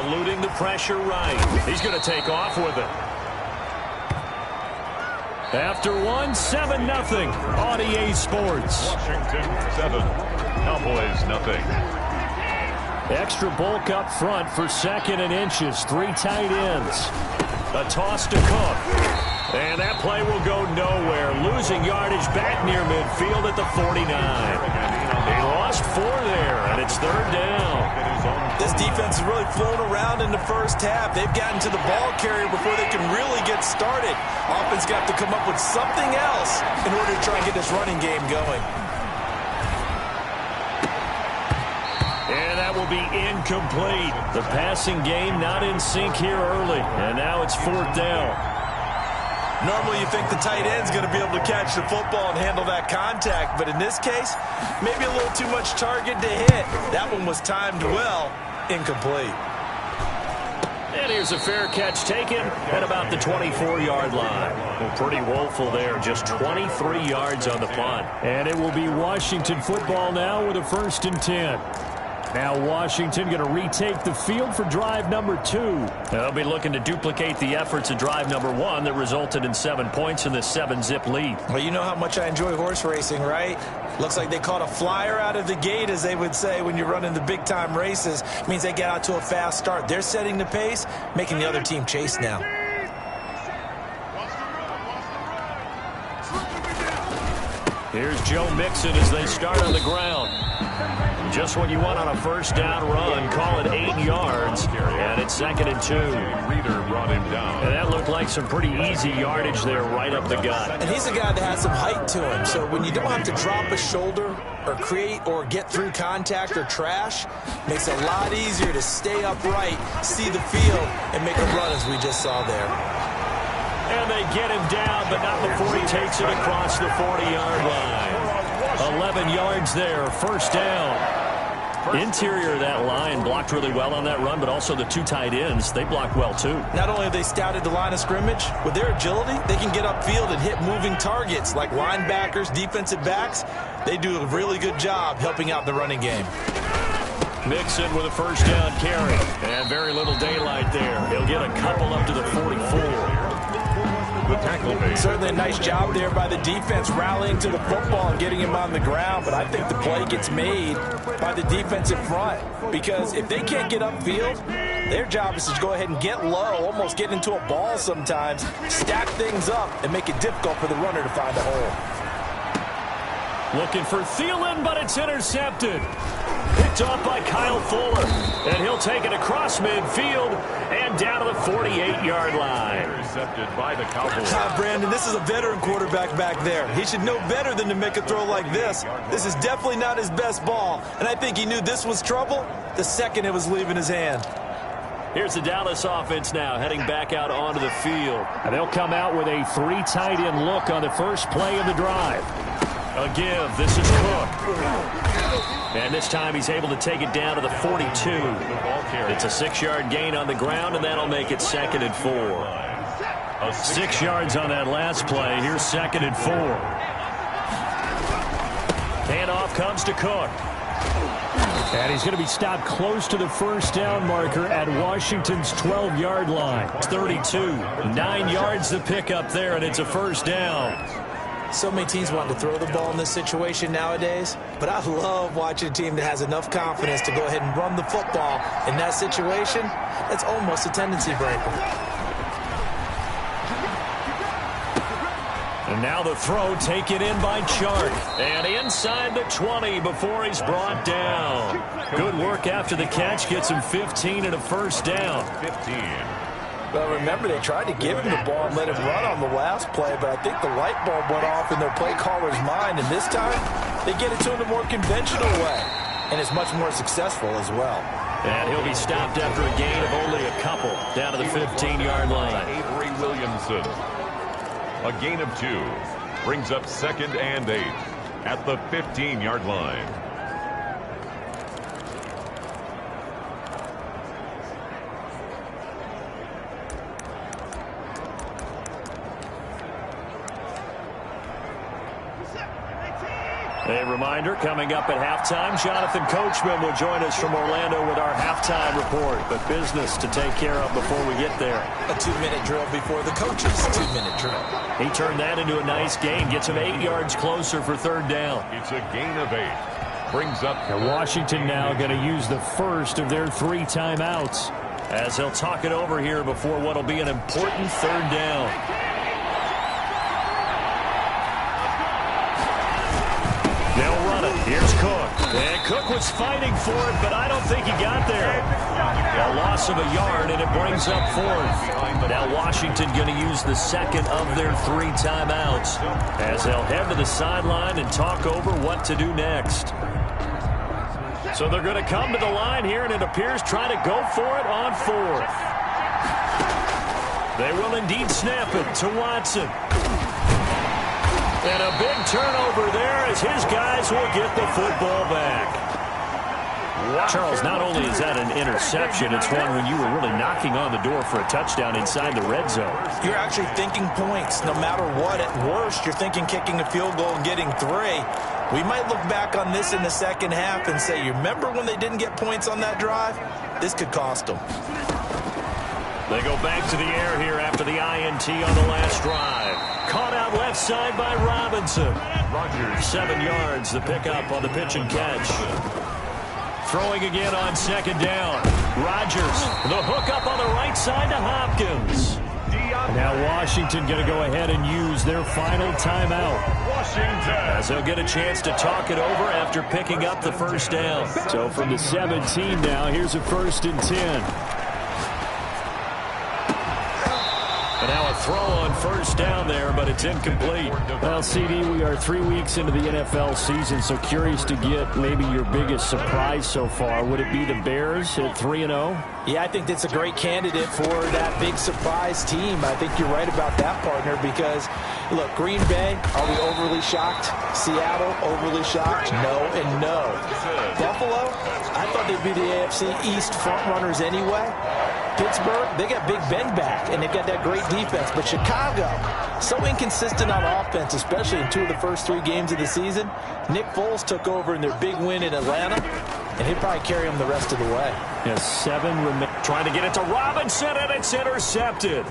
Eluding the pressure right. He's going to take off with it. After 7-0 on EA Sports. Washington 7, Cowboys nothing. Extra bulk up front for 2nd and inches. 3 tight ends. A toss to Cook. And that play will go nowhere. Losing yardage back near midfield at the 49. They lost 4 there, and it's 3rd down. This defense has really flown around in the first half. They've gotten to the ball carrier before they can really get started. Offense got to come up with something else in order to try and get this running game going. And that will be incomplete. The passing game not in sync here early. And now it's 4th down. Normally you think the tight end's going to be able to catch the football and handle that contact. But in this case, maybe a little too much target to hit. That one was timed well. Incomplete. And here's a fair catch taken at about the 24-yard line. Well, pretty woeful there. Just 23 yards on the punt. And it will be Washington football now with a 1st and 10. Now Washington going to retake the field for drive number 2. They'll be looking to duplicate the efforts of drive number 1 that resulted in 7 points in this 7-zip lead. Well, you know how much I enjoy horse racing, right? Looks like they caught a flyer out of the gate, as they would say when you're running the big-time races. It means they get out to a fast start. They're setting the pace, making the other team chase now. Here's Joe Mixon as they start on the ground. Just what you want on a 1st down run. Call it 8 yards. And it's 2nd and 2. Reader brought him down. And that looked like some pretty easy yardage there right up the gut. And he's a guy that has some height to him. So when you don't have to drop a shoulder or create or get through contact or trash, makes it a lot easier to stay upright, see the field, and make a run as we just saw there. And they get him down, but not before he takes it across the 40-yard line. 11 yards there, 1st down. Interior of that line blocked really well on that run, but also the 2 tight ends, they blocked well too. Not only have they scouted the line of scrimmage, with their agility, they can get upfield and hit moving targets like linebackers, defensive backs. They do a really good job helping out the running game. Mixon with a 1st down carry. And very little daylight there. He'll get a couple up to the 44. The tackle made. Certainly a nice job there by the defense rallying to the football and getting him on the ground, but I think the play gets made by the defensive front, because if they can't get upfield, their job is to go ahead and get low, almost get into a ball sometimes, stack things up, and make it difficult for the runner to find a hole. Looking for Thielen, but it's intercepted. Picked off by Kyle Fuller. And he'll take it across midfield and down to the 48-yard line. Intercepted by the Cowboys. Brandon, this is a veteran quarterback back there. He should know better than to make a throw like this. This is definitely not his best ball. And I think he knew this was trouble the second it was leaving his hand. Here's the Dallas offense now heading back out onto the field. And they'll come out with a 3 tight end look on the first play of the drive. A give. This is Cook. And this time he's able to take it down to the 42. It's a 6-yard gain on the ground, and that'll make it 2nd and 4. 6 yards on that last play. Here's 2nd and 4. Handoff comes to Cook. And he's going to be stopped close to the 1st down marker at Washington's 12-yard line. It's 32. 9 yards to pick up there, and it's a 1st down. So many teams want to throw the ball in this situation nowadays, but I love watching a team that has enough confidence to go ahead and run the football in that situation. It's almost a tendency breaker. And now the throw taken in by Chark. And inside the 20 before he's brought down. Good work after the catch. Gets him 15 and a 1st down. 15. But remember, they tried to give him the ball and let him run on the last play, but I think the light bulb went off in their play caller's mind, and this time they get it to him a more conventional way, and it's much more successful as well. And he'll be stopped after a gain of only a couple down to the 15-yard line. Avery Williamson. A gain of 2. Brings up 2nd and 8 at the 15-yard line. A reminder, coming up at halftime, Jonathan Coachman will join us from Orlando with our halftime report. But business to take care of before we get there. A 2-minute drill before the coach's 2-minute drill. He turned that into a nice gain. Gets him 8 yards closer for 3rd down. It's a gain of 8. Brings up... And Washington now going to use the first of their 3 timeouts. As he'll talk it over here before what will be an important 3rd down. They'll run it. Here's Cook. And Cook was fighting for it, but I don't think he got there. A loss of a yard, and it brings up 4th. Now Washington going to use the 2nd of their 3 timeouts as they'll head to the sideline and talk over what to do next. So they're going to come to the line here, and it appears try to go for it on 4th. They will indeed snap it to Watson. And a big turnover there as his guys will get the football back. Charles, not only is that an interception, it's one when you were really knocking on the door for a touchdown inside the red zone. You're actually thinking points no matter what. At worst, you're thinking kicking a field goal and getting 3. We might look back on this in the second half and say, you remember when they didn't get points on that drive? This could cost them. They go back to the air here after the INT on the last drive. Caught out left side by Robinson. Rodgers, 7 yards, the pickup on the pitch and catch. Throwing again on 2nd down. Rodgers, the hook up on the right side to Hopkins. Now Washington going to go ahead and use their final timeout. As they'll get a chance to talk it over after picking up the 1st down. So from the 17 now, here's a 1st and 10. And now a throw on 1st down there, but it's incomplete. Well, CD, we are 3 weeks into the NFL season, so curious to get maybe your biggest surprise so far. Would it be the Bears at 3-0? Yeah, I think that's a great candidate for that big surprise team. I think you're right about that, partner, because, look, Green Bay, are we overly shocked? Seattle, overly shocked? No and no. Buffalo, I thought they'd be the AFC East front runners anyway. Pittsburgh, they got Big Ben back, and they got that great defense. But Chicago, so inconsistent on offense, especially in 2 of the first 3 games of the season. Nick Foles took over in their big win in Atlanta, and he'll probably carry them the rest of the way. Yes, 7 remain. Trying to get it to Robinson, and it's intercepted.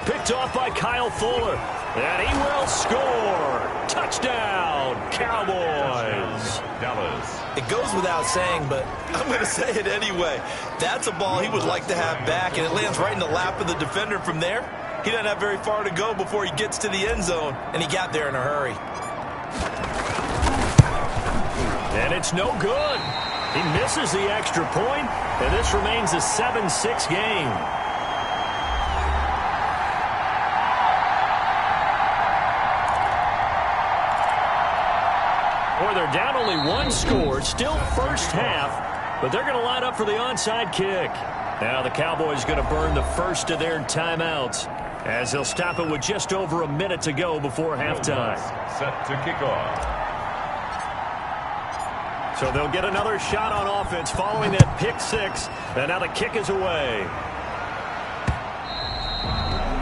Picked off by Kyle Fuller, and he will score. Touchdown, Cowboys. Dallas. It goes without saying, but I'm going to say it anyway. That's a ball he would like to have back, and it lands right in the lap of the defender from there. He doesn't have very far to go before he gets to the end zone, and he got there in a hurry. And it's no good. He misses the extra point, and this remains a 7-6 game. Boy, they're down only 1 score, still first half, but they're going to line up for the onside kick. Now the Cowboys going to burn the first of their timeouts as they'll stop it with just over a minute to go before halftime. Set to kick off. So they'll get another shot on offense following that pick 6, and now the kick is away.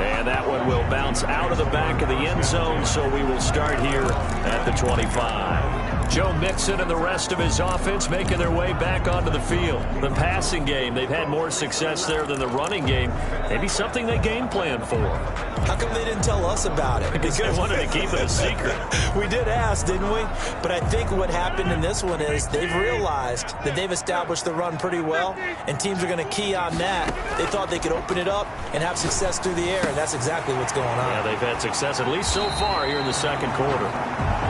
And that one will bounce out of the back of the end zone, so we will start here at the 25. Joe Mixon and the rest of his offense making their way back onto the field. The passing game, they've had more success there than the running game. Maybe something they game plan for. How come they didn't tell us about it? Because they wanted to keep it a secret. We did ask, didn't we? But I think what happened in this one is they've realized that they've established the run pretty well, and teams are going to key on that. They thought they could open it up and have success through the air, and that's exactly what's going on. Yeah, they've had success, at least so far, here in the second quarter.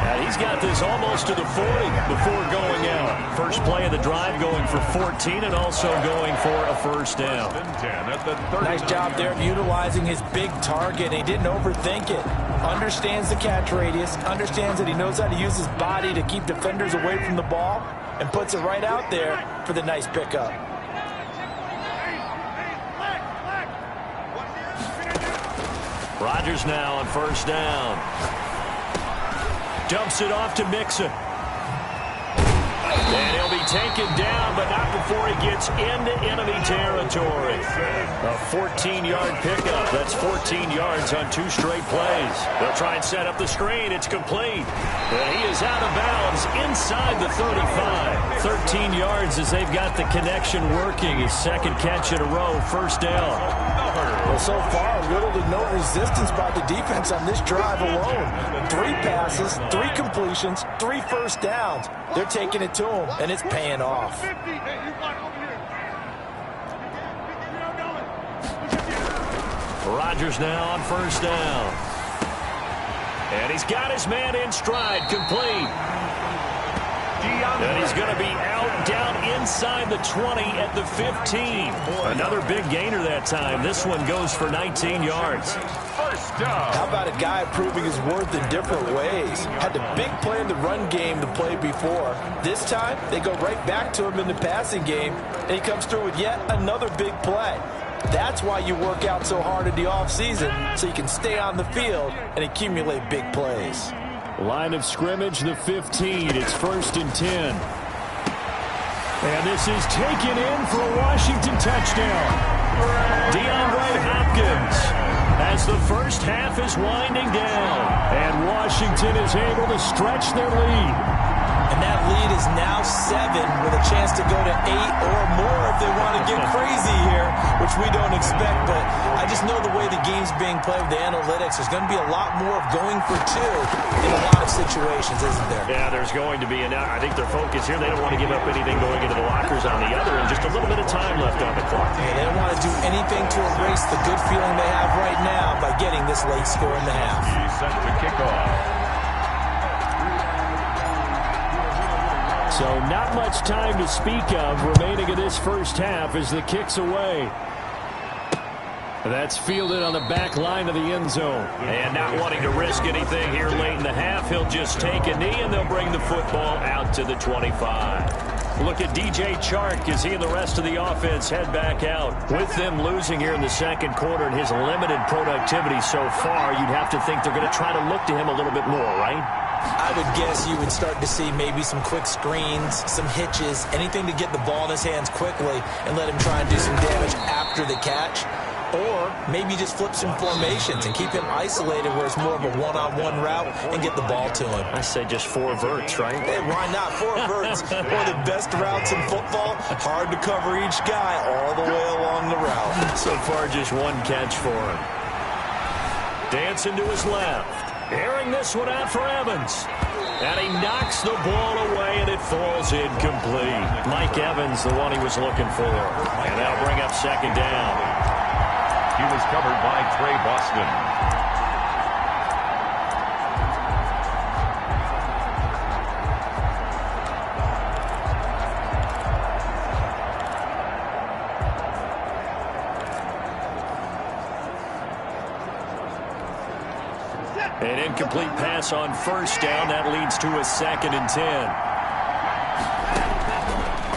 And he's got this almost to the 40 before going out. First play of the drive going for 14 and also going for a first down. Nice job there of utilizing his big target. He didn't overthink it. Understands the catch radius. Understands that he knows how to use his body to keep defenders away from the ball and puts it right out there for the nice pickup. Rodgers now on first down. Dumps it off to Mixon. And he'll be taken down, but not before he gets into enemy territory. A 14-yard pickup. That's 14 yards on 2 straight plays. They'll try and set up the screen. It's complete. And he is out of bounds inside the 35. 13 yards as they've got the connection working. His second catch in a row, first down. Well, so far, little to no resistance by the defense on this drive alone. 3 passes, 3 completions, 3 first downs. They're taking it to him, and it's paying off. Rodgers now on first down. And he's got his man in stride, complete. And he's going to be out down inside the 20 at the 15. Another big gainer that time. This one goes for 19 yards. First down. How about a guy proving his worth in different ways? Had the big play in the run game to play before. This time, they go right back to him in the passing game, and he comes through with yet another big play. That's why you work out so hard in the offseason, so you can stay on the field and accumulate big plays. Line of scrimmage, the 15. It's 1st and 10. And this is taken in for a Washington touchdown. DeAndre Hopkins as the first half is winding down. And Washington is able to stretch their lead. And that lead is now 7 with a chance to go to 8 or more if they want to get crazy here, which we don't expect. But I just know the way the game's being played with the analytics, there's going to be a lot more of going for 2 in a lot of situations, isn't there? Yeah, there's going to be. And I think their focus here, they don't want to give up anything going into the lockers on the other, and just a little bit of time left on the clock. Yeah, they don't want to do anything to erase the good feeling they have right now by getting this late score in the half. He's set to kick off. So not much time to speak of remaining in this first half as the kick's away. That's fielded on the back line of the end zone. And not wanting to risk anything here late in the half, he'll just take a knee and they'll bring the football out to the 25. Look at DJ Chark as he and the rest of the offense head back out. With them losing here in the second quarter and his limited productivity so far, you'd have to think they're going to try to look to him a little bit more, right? I would guess you would start to see maybe some quick screens, some hitches, anything to get the ball in his hands quickly and let him try and do some damage after the catch. Or maybe just flip some formations and keep him isolated where it's more of a one-on-one route and get the ball to him. I say just 4 verts, right? Hey, why not? 4 verts. One of the best routes in football. Hard to cover each guy all the way along the route. So far, just 1 catch for him. Dancing to his left. Airing this one out for Evans. And he knocks the ball away, and it falls incomplete. Mike Evans, the one he was looking for. And that'll bring up second down. He was covered by Trey Boston. An incomplete pass on first down. That leads to a 2nd and 10.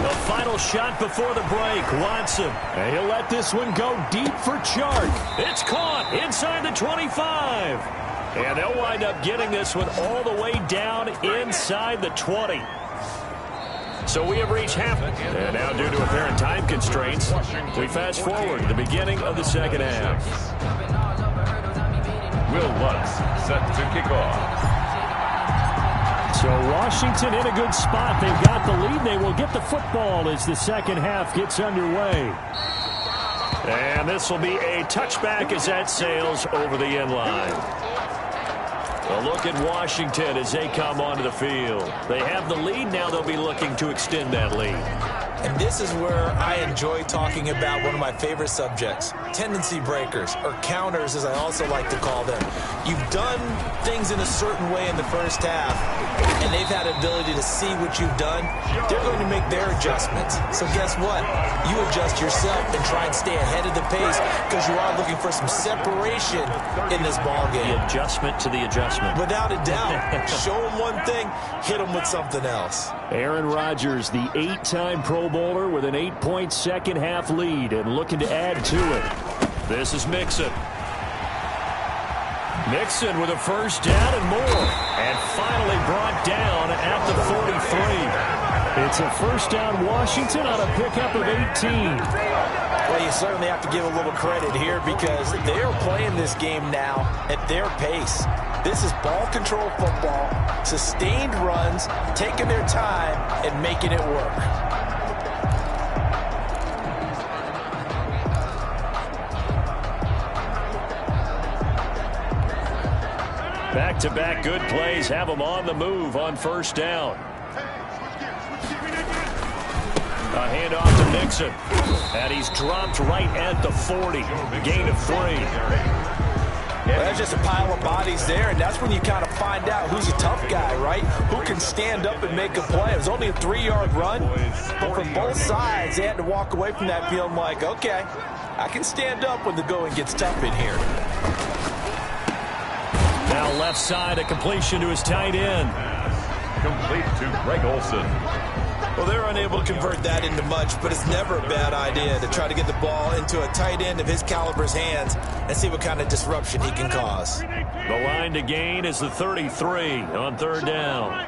The final shot before the break. Watson. And he'll let this one go deep for Chark. It's caught inside the 25. And they'll wind up getting this one all the way down inside the 20. So we have reached half. And now due to apparent time constraints, we fast forward to the beginning of the second half. Will Lutz set to kick off. So Washington in a good spot. They've got the lead. They will get the football as the second half gets underway. And this will be a touchback as that sails over the end line. A look at Washington as they come onto the field. They have the lead. Now they'll be looking to extend that lead. And this is where I enjoy talking about one of my favorite subjects, tendency breakers, or counters as I also like to call them. You've done things in a certain way in the first half, and they've had an ability to see what you've done. They're going to make their adjustments. So guess what? You adjust yourself and try and stay ahead of the pace because you are looking for some separation in this ballgame. The adjustment to the adjustment. Without a doubt. Show them one thing, hit them with something else. Aaron Rodgers, the 8-time Pro Bowler with an 8-point second half lead and looking to add to it. This is Mixon. Mixon with a first down and more. And finally brought down at the 43. It's a first down Washington on a pickup of 18. Well, you certainly have to give a little credit here because they are playing this game now at their pace. This is ball control football, sustained runs, taking their time and making it work. Back-to-back good plays have them on the move on first down. A handoff to Mixon. And he's dropped right at the 40. Gain of 3. Well, there's just a pile of bodies there, and that's when you kind of find out who's a tough guy, right? Who can stand up and make a play. It was only a 3-yard run, but from both sides, they had to walk away from that feeling like, okay, I can stand up when the going gets tough in here. Now left side, a completion to his tight end. Complete to Greg Olsen. Well, they're unable to convert that into much, but it's never a bad idea to try to get the ball into a tight end of his caliber's hands and see what kind of disruption he can cause. The line to gain is the 33 on third down.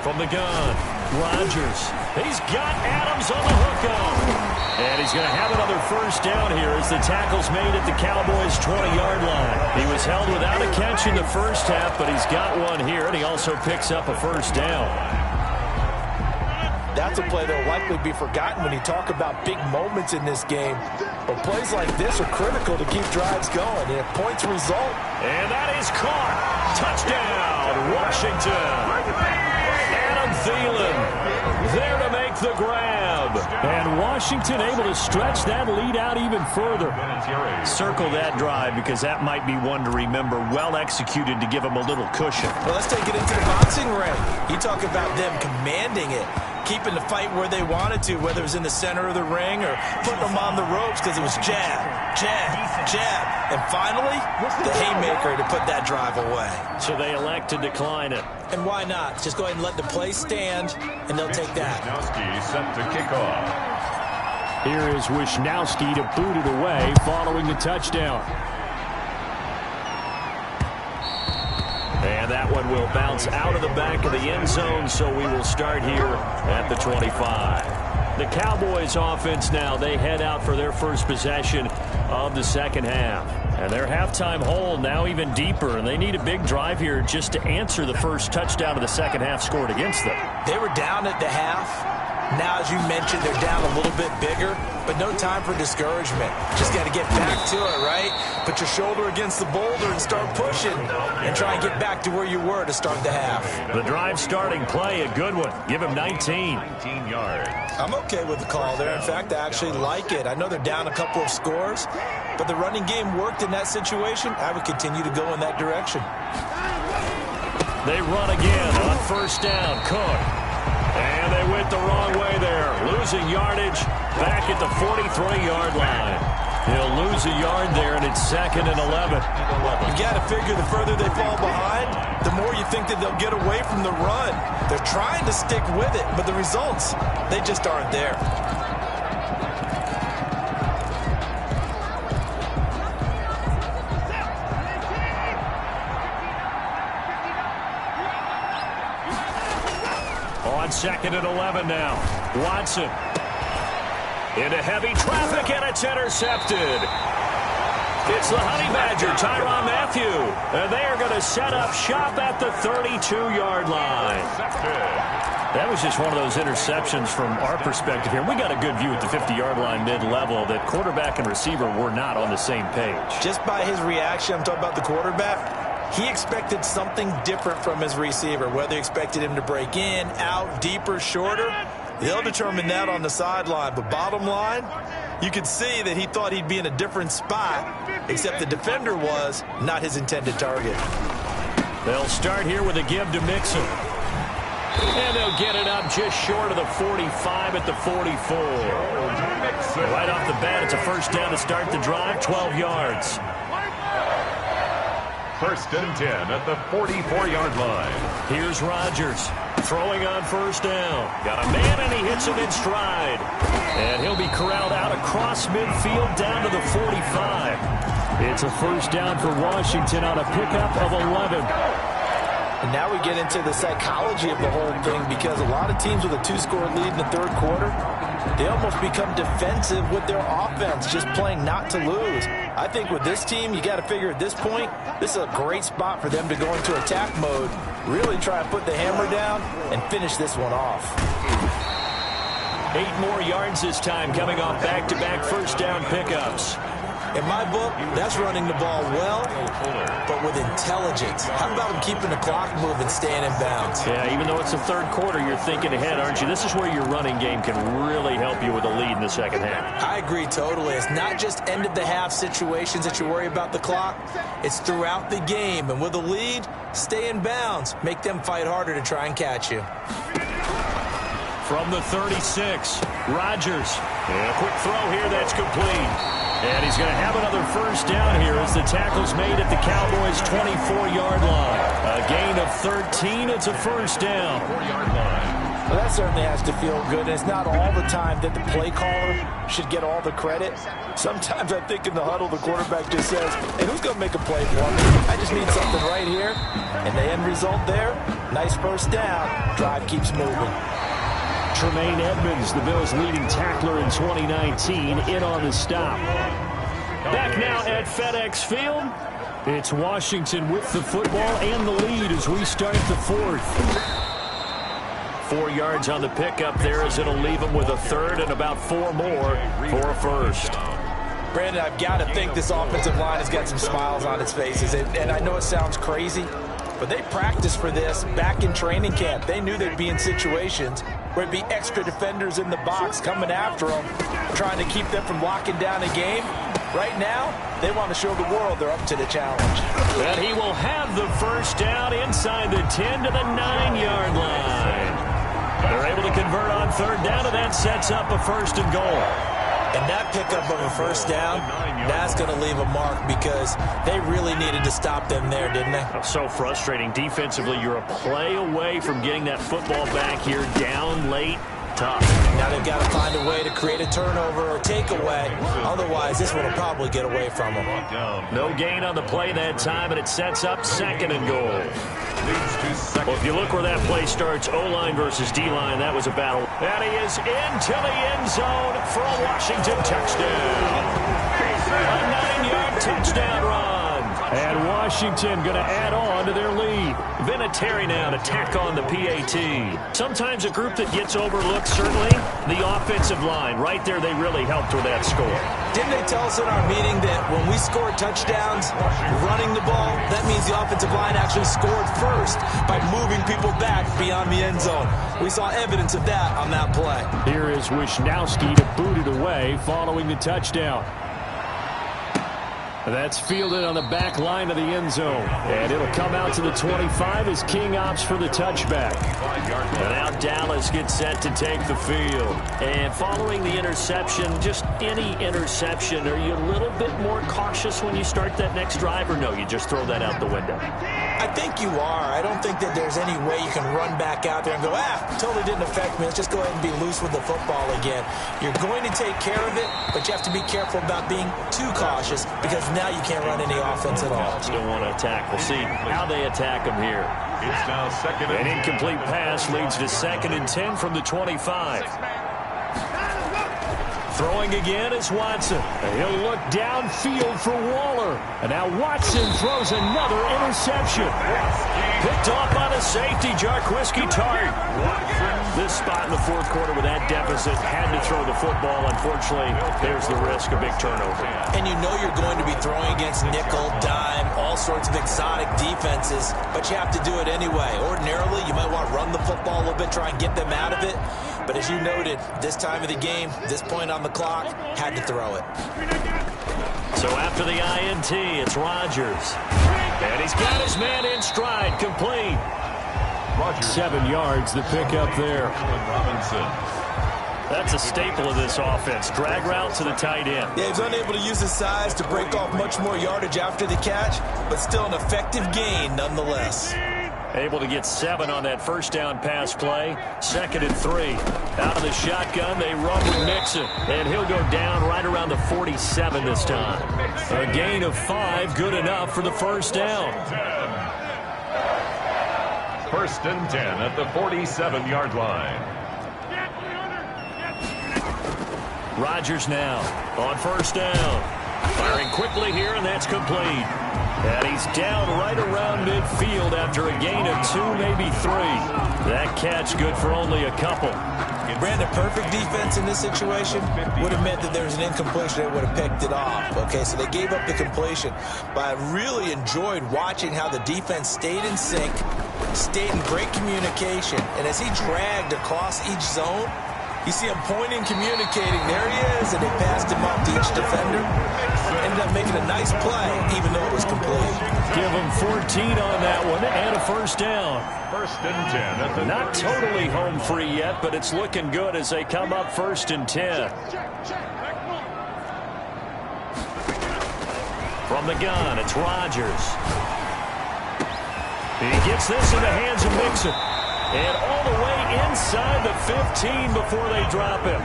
From the gun, Rodgers. He's got Adams on the hookup. And he's going to have another first down here as the tackle's made at the Cowboys' 20-yard line. He was held without a catch in the first half, but he's got one here, and he also picks up a first down. That's a play that will likely be forgotten when you talk about big moments in this game. But plays like this are critical to keep drives going, and if points result. And that is caught. Touchdown, Washington. Adam Thielen there to make the grab. And Washington able to stretch that lead out even further. Circle that drive because that might be one to remember. Well executed to give them a little cushion. Well, let's take it into the boxing ring. You talk about them commanding it, keeping the fight where they wanted to, whether it was in the center of the ring or putting them on the ropes because it was jab, jab, jab. And finally, the haymaker to put that drive away. So they elect to decline it. And why not? Just go ahead and let the play stand, and they'll take that. Wisnowski set to kick off. Here is Wisnowski to boot it away following the touchdown. And that one will bounce out of the back of the end zone, so we will start here at the 25. The Cowboys offense now, they head out for their first possession of the second half. And their halftime hole now even deeper, and they need a big drive here just to answer the first touchdown of the second half scored against them. They were down at the half. Now, as you mentioned, they're down a little bit bigger, but no time for discouragement. Just got to get back to it, right? Put your shoulder against the boulder and start pushing and try and get back to where you were to start the half. The drive starting play, a good one. Give him 19. 19 yards. I'm okay with the call there. In fact, I actually like it. I know they're down a couple of scores, but the running game worked in that situation. I would continue to go in that direction. They run again on first down. Cook. And they went the wrong way there. Losing yardage back at the 43-yard line. He'll lose a yard there, and it's 2nd and 11. You got to figure the further they fall behind, the more you think that they'll get away from the run. They're trying to stick with it, but the results, they just aren't there. On 2nd and 11 now. Watson into heavy traffic, and it's intercepted. It's the Honey Badger, Tyrann Mathieu. And they are going to set up shop at the 32-yard line. That was just one of those interceptions from our perspective here. We got a good view at the 50-yard line mid-level that quarterback and receiver were not on the same page. Just by his reaction, I'm talking about the quarterback, he expected something different from his receiver, whether he expected him to break in, out, deeper, shorter. They'll determine that on the sideline. But bottom line, you could see that he thought he'd be in a different spot, except the defender was not his intended target. They'll start here with a give to Mixon. And they'll get it up just short of the 45 at the 44. Right off the bat, it's a first down to start the drive, 12 yards. 1st and 10 at the 44-yard line. Here's Rodgers. Throwing on first down. Got a man, and he hits him in stride. And he'll be corralled out across midfield down to the 45. It's a first down for Washington on a pickup of 11. And now we get into the psychology of the whole thing, because a lot of teams with a 2-score lead in the third quarter, they almost become defensive with their offense, just playing not to lose. I think with this team, you got to figure at this point, this is a great spot for them to go into attack mode, really try and put the hammer down and finish this one off. 8 more yards this time, coming off back-to-back first down pickups. In my book, that's running the ball well, but with intelligence. How about him keeping the clock moving, staying in bounds? Yeah, even though it's the third quarter, you're thinking ahead, aren't you? This is where your running game can really help you with a lead in the second half. I agree totally. It's not just end-of-the-half situations that you worry about the clock. It's throughout the game. And with a lead, stay in bounds. Make them fight harder to try and catch you. From the 36, Rodgers. And a quick throw here that's complete. And he's going to have another first down here as the tackle's made at the Cowboys' 24-yard line. A gain of 13. It's a first down. Well, that certainly has to feel good. And it's not all the time that the play caller should get all the credit. Sometimes I think in the huddle, the quarterback just says, hey, who's going to make a play for me? I just need something right here. And the end result there, nice first down. Drive keeps moving. Tremaine Edmonds, the Bills' leading tackler in 2019, in on the stop. Back now at FedEx Field. It's Washington with the football and the lead as we start the fourth. 4 yards on the pickup there as it'll leave them with a third and about 4 more for a first. Brandon, I've got to think this offensive line has got some smiles on its faces. And I know it sounds crazy, but they practiced for this back in training camp. They knew they'd be in situations where it'd be extra defenders in the box coming after them, trying to keep them from locking down a game. Right now, they want to show the world they're up to the challenge. And he will have the first down inside the 10 to the 9-yard line. They're able to convert on third down, and that sets up a first and goal. And that pickup of a first down, that's going to leave a mark because they really needed to stop them there, didn't they? So frustrating. Defensively, you're a play away from getting that football back here down late. Tough. Now they've got to find a way to create a turnover or takeaway. Otherwise, this one will probably get away from them. No gain on the play that time, and it sets up second and goal. Well, if you look where that play starts, O-line versus D-line, that was a battle. And he is into the end zone for a Washington touchdown. A 9-yard touchdown run. And Washington going to add on to their lead. Vinatieri now to tack on the PAT. Sometimes a group that gets overlooked, certainly, the offensive line. Right there, they really helped with that score. Didn't they tell us in our meeting that when we score touchdowns running the ball, that means the offensive line actually scored first by moving people back beyond the end zone? We saw evidence of that on that play. Here is Wisnowski to boot it away following the touchdown. That's fielded on the back line of the end zone. And it'll come out to the 25 as King opts for the touchback. And now Dallas gets set to take the field. And following the interception, just any interception, are you a little bit more cautious when you start that next drive, or no, you just throw that out the window? I think you are. I don't think that there's any way you can run back out there and go, totally didn't affect me. Let's just go ahead and be loose with the football again. You're going to take care of it, but you have to be careful about being too cautious because now you can't run any offense at all. Still want to attack. We'll see how they attack them here. It's now second and an incomplete pass leads to 2nd and 10 from the 25. Throwing again is Watson. He'll look downfield for Waller. And now Watson throws another interception. Picked off by the safety, Jarquiski Tart. This spot in the fourth quarter with that deficit, had to throw the football. Unfortunately, there's the risk of big turnover. And you know you're going to be throwing against nickel, dime, all sorts of exotic defenses, but you have to do it anyway. Ordinarily, you might want to run the football a little bit, try and get them out of it. But as you noted, this time of the game, this point on the clock, had to throw it. So after the INT, it's Rodgers. And he's got his man in stride, complete. 7 yards, the pickup there. That's a staple of this offense. Drag route to the tight end. Yeah, he's unable to use his size to break off much more yardage after the catch, but still an effective gain nonetheless. Able to get 7 on that first down pass play. 2nd and 3. Out of the shotgun, they run with Mixon. And he'll go down right around the 47 this time. A gain of 5, good enough for the first down. 1st and 10 at the 47-yard line. Rodgers now on first down. Firing quickly here, and that's complete. And he's down right around midfield after a gain of 2, maybe 3. That catch good for only a couple. Brandon, perfect defense in this situation would have meant that there was an incompletion. They would have picked it off. Okay, so they gave up the completion. But I really enjoyed watching how the defense stayed in sync, stayed in great communication. And as he dragged across each zone, you see him pointing, communicating. There he is, and they passed him up to each defender. Ended up making a nice play, even though it was complete. Give him 14 on that one, and a first down. 1st and 10. Not totally home free yet, but it's looking good as they come up 1st and 10. From the gun, it's Rodgers. He gets this in the hands of Mixon. And all the way inside the 15 before they drop him.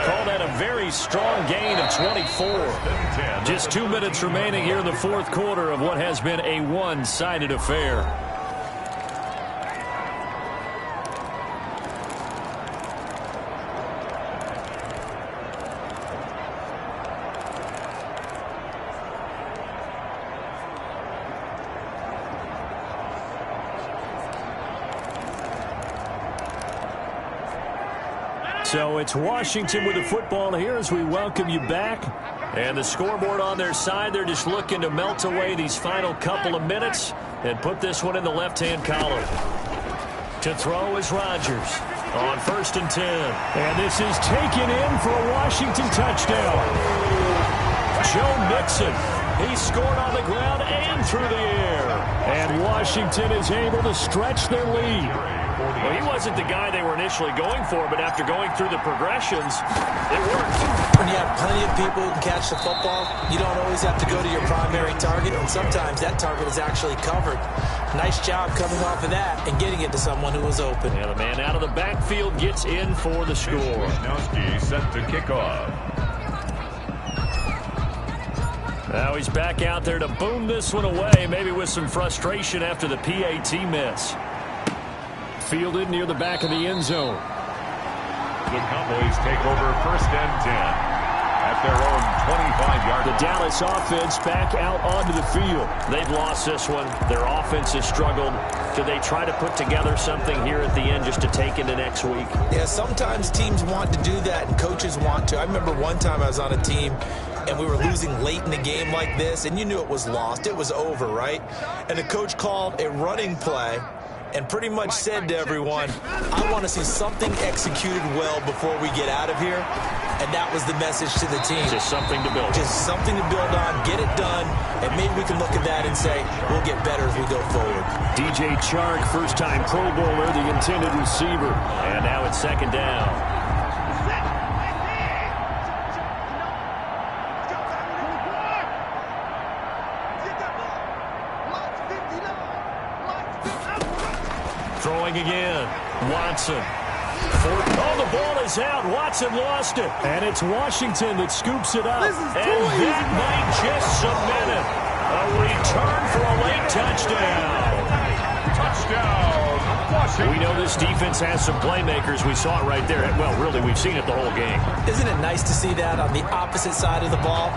Call that a very strong gain of 24. Just 2 minutes remaining here in the 4th quarter of what has been a one-sided affair. So it's Washington with the football here as we welcome you back. And the scoreboard on their side, they're just looking to melt away these final couple of minutes and put this one in the left-hand column. To throw is Rodgers on 1st and 10. And this is taken in for a Washington touchdown. Joe Mixon, he scored on the ground and through the air. And Washington is able to stretch their lead. Well, he wasn't the guy they were initially going for, but after going through the progressions, it worked. When you have plenty of people who can catch the football, you don't always have to go to your primary target, and sometimes that target is actually covered. Nice job coming off of that and getting it to someone who was open. Yeah, the man out of the backfield gets in for the score. Wisnowski set to kick off. Now he's back out there to boom this one away, maybe with some frustration after the PAT miss. Fielded near the back of the end zone. The Cowboys take over 1st and 10 at their own 25-yard line. The Dallas offense back out onto the field. They've lost this one. Their offense has struggled. Do they try to put together something here at the end just to take into next week? Yeah, sometimes teams want to do that and coaches want to. I remember one time I was on a team and we were losing late in the game like this, and you knew it was lost. It was over, right? And the coach called a running play and pretty much said to everyone, I want to see something executed well before we get out of here. And that was the message to the team. Just something to build on. Just something to build on, get it done, and maybe we can look at that and say, we'll get better as we go forward. DJ Chark, first-time Pro Bowler, the intended receiver. And now it's 2nd down. Throwing again. Watson. Oh, the ball is out. Watson lost it. And it's Washington that scoops it up. And that might just cement it. A return for a late touchdown. Touchdown, Washington. We know this defense has some playmakers. We saw it right there. Well, really, we've seen it the whole game. Isn't it nice to see that on the opposite side of the ball?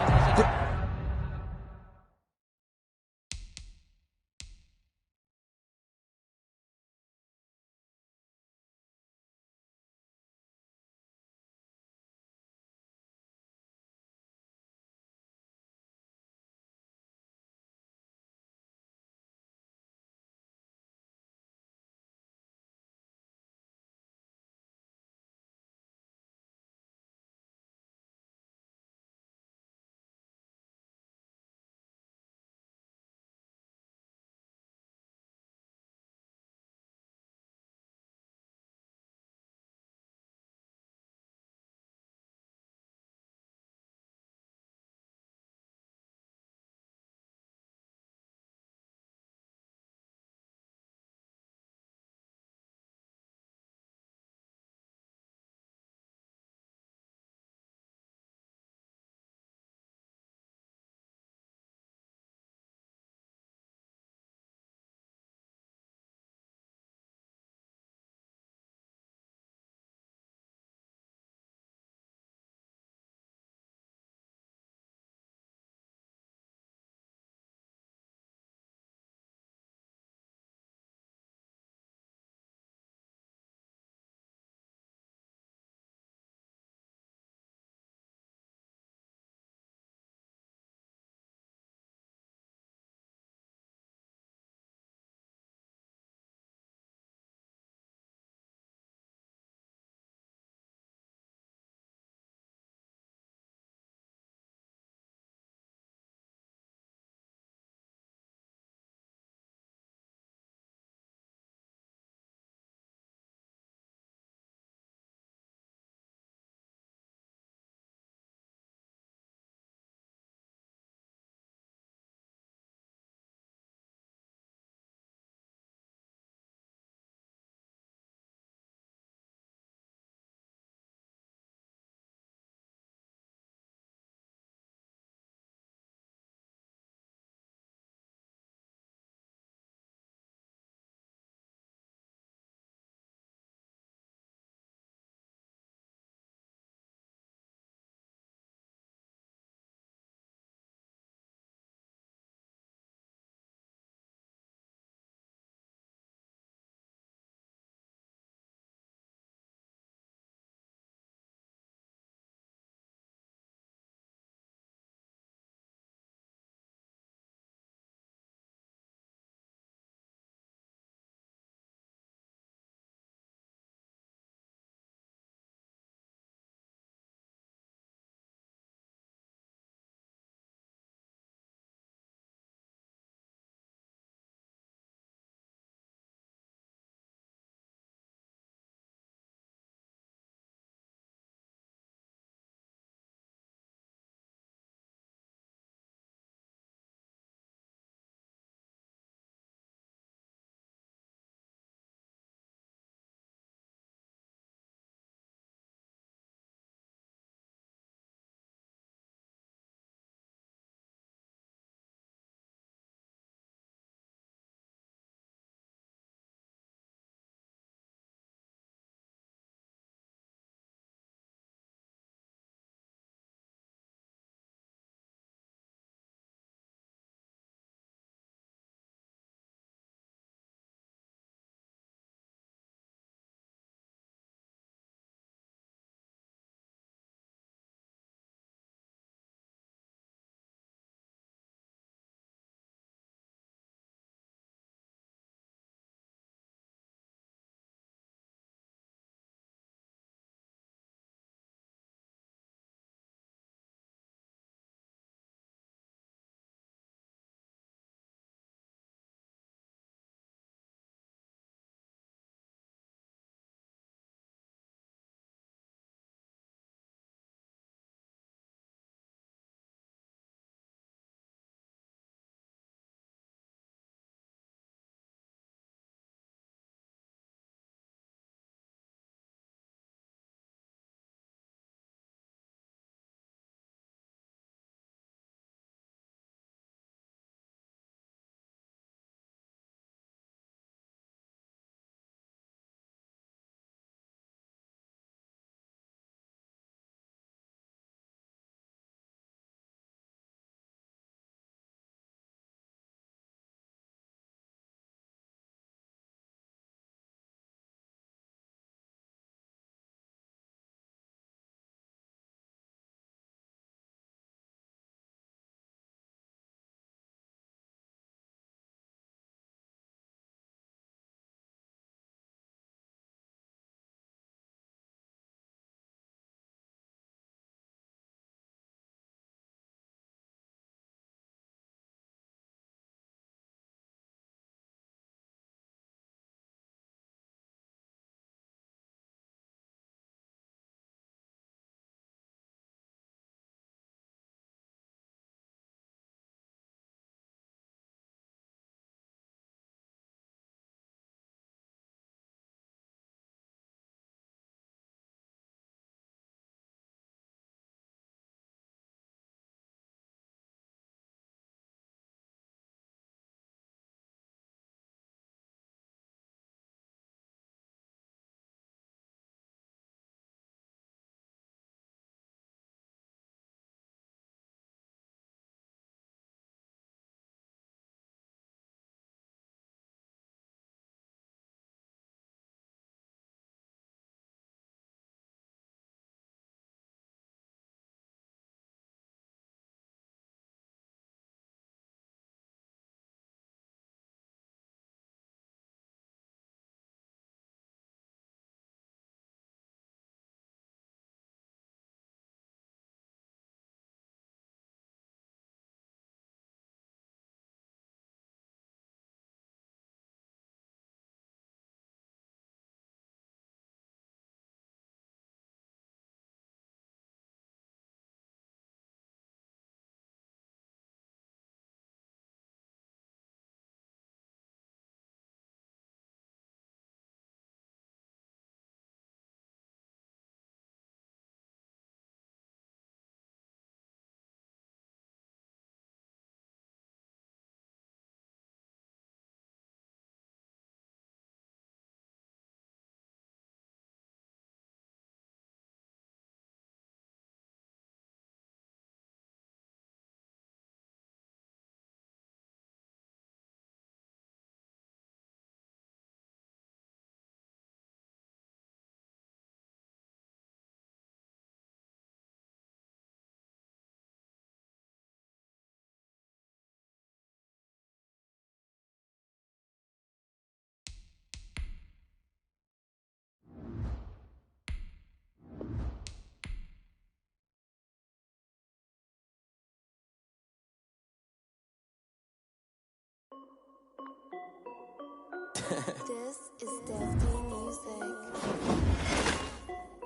This is Destiny Music.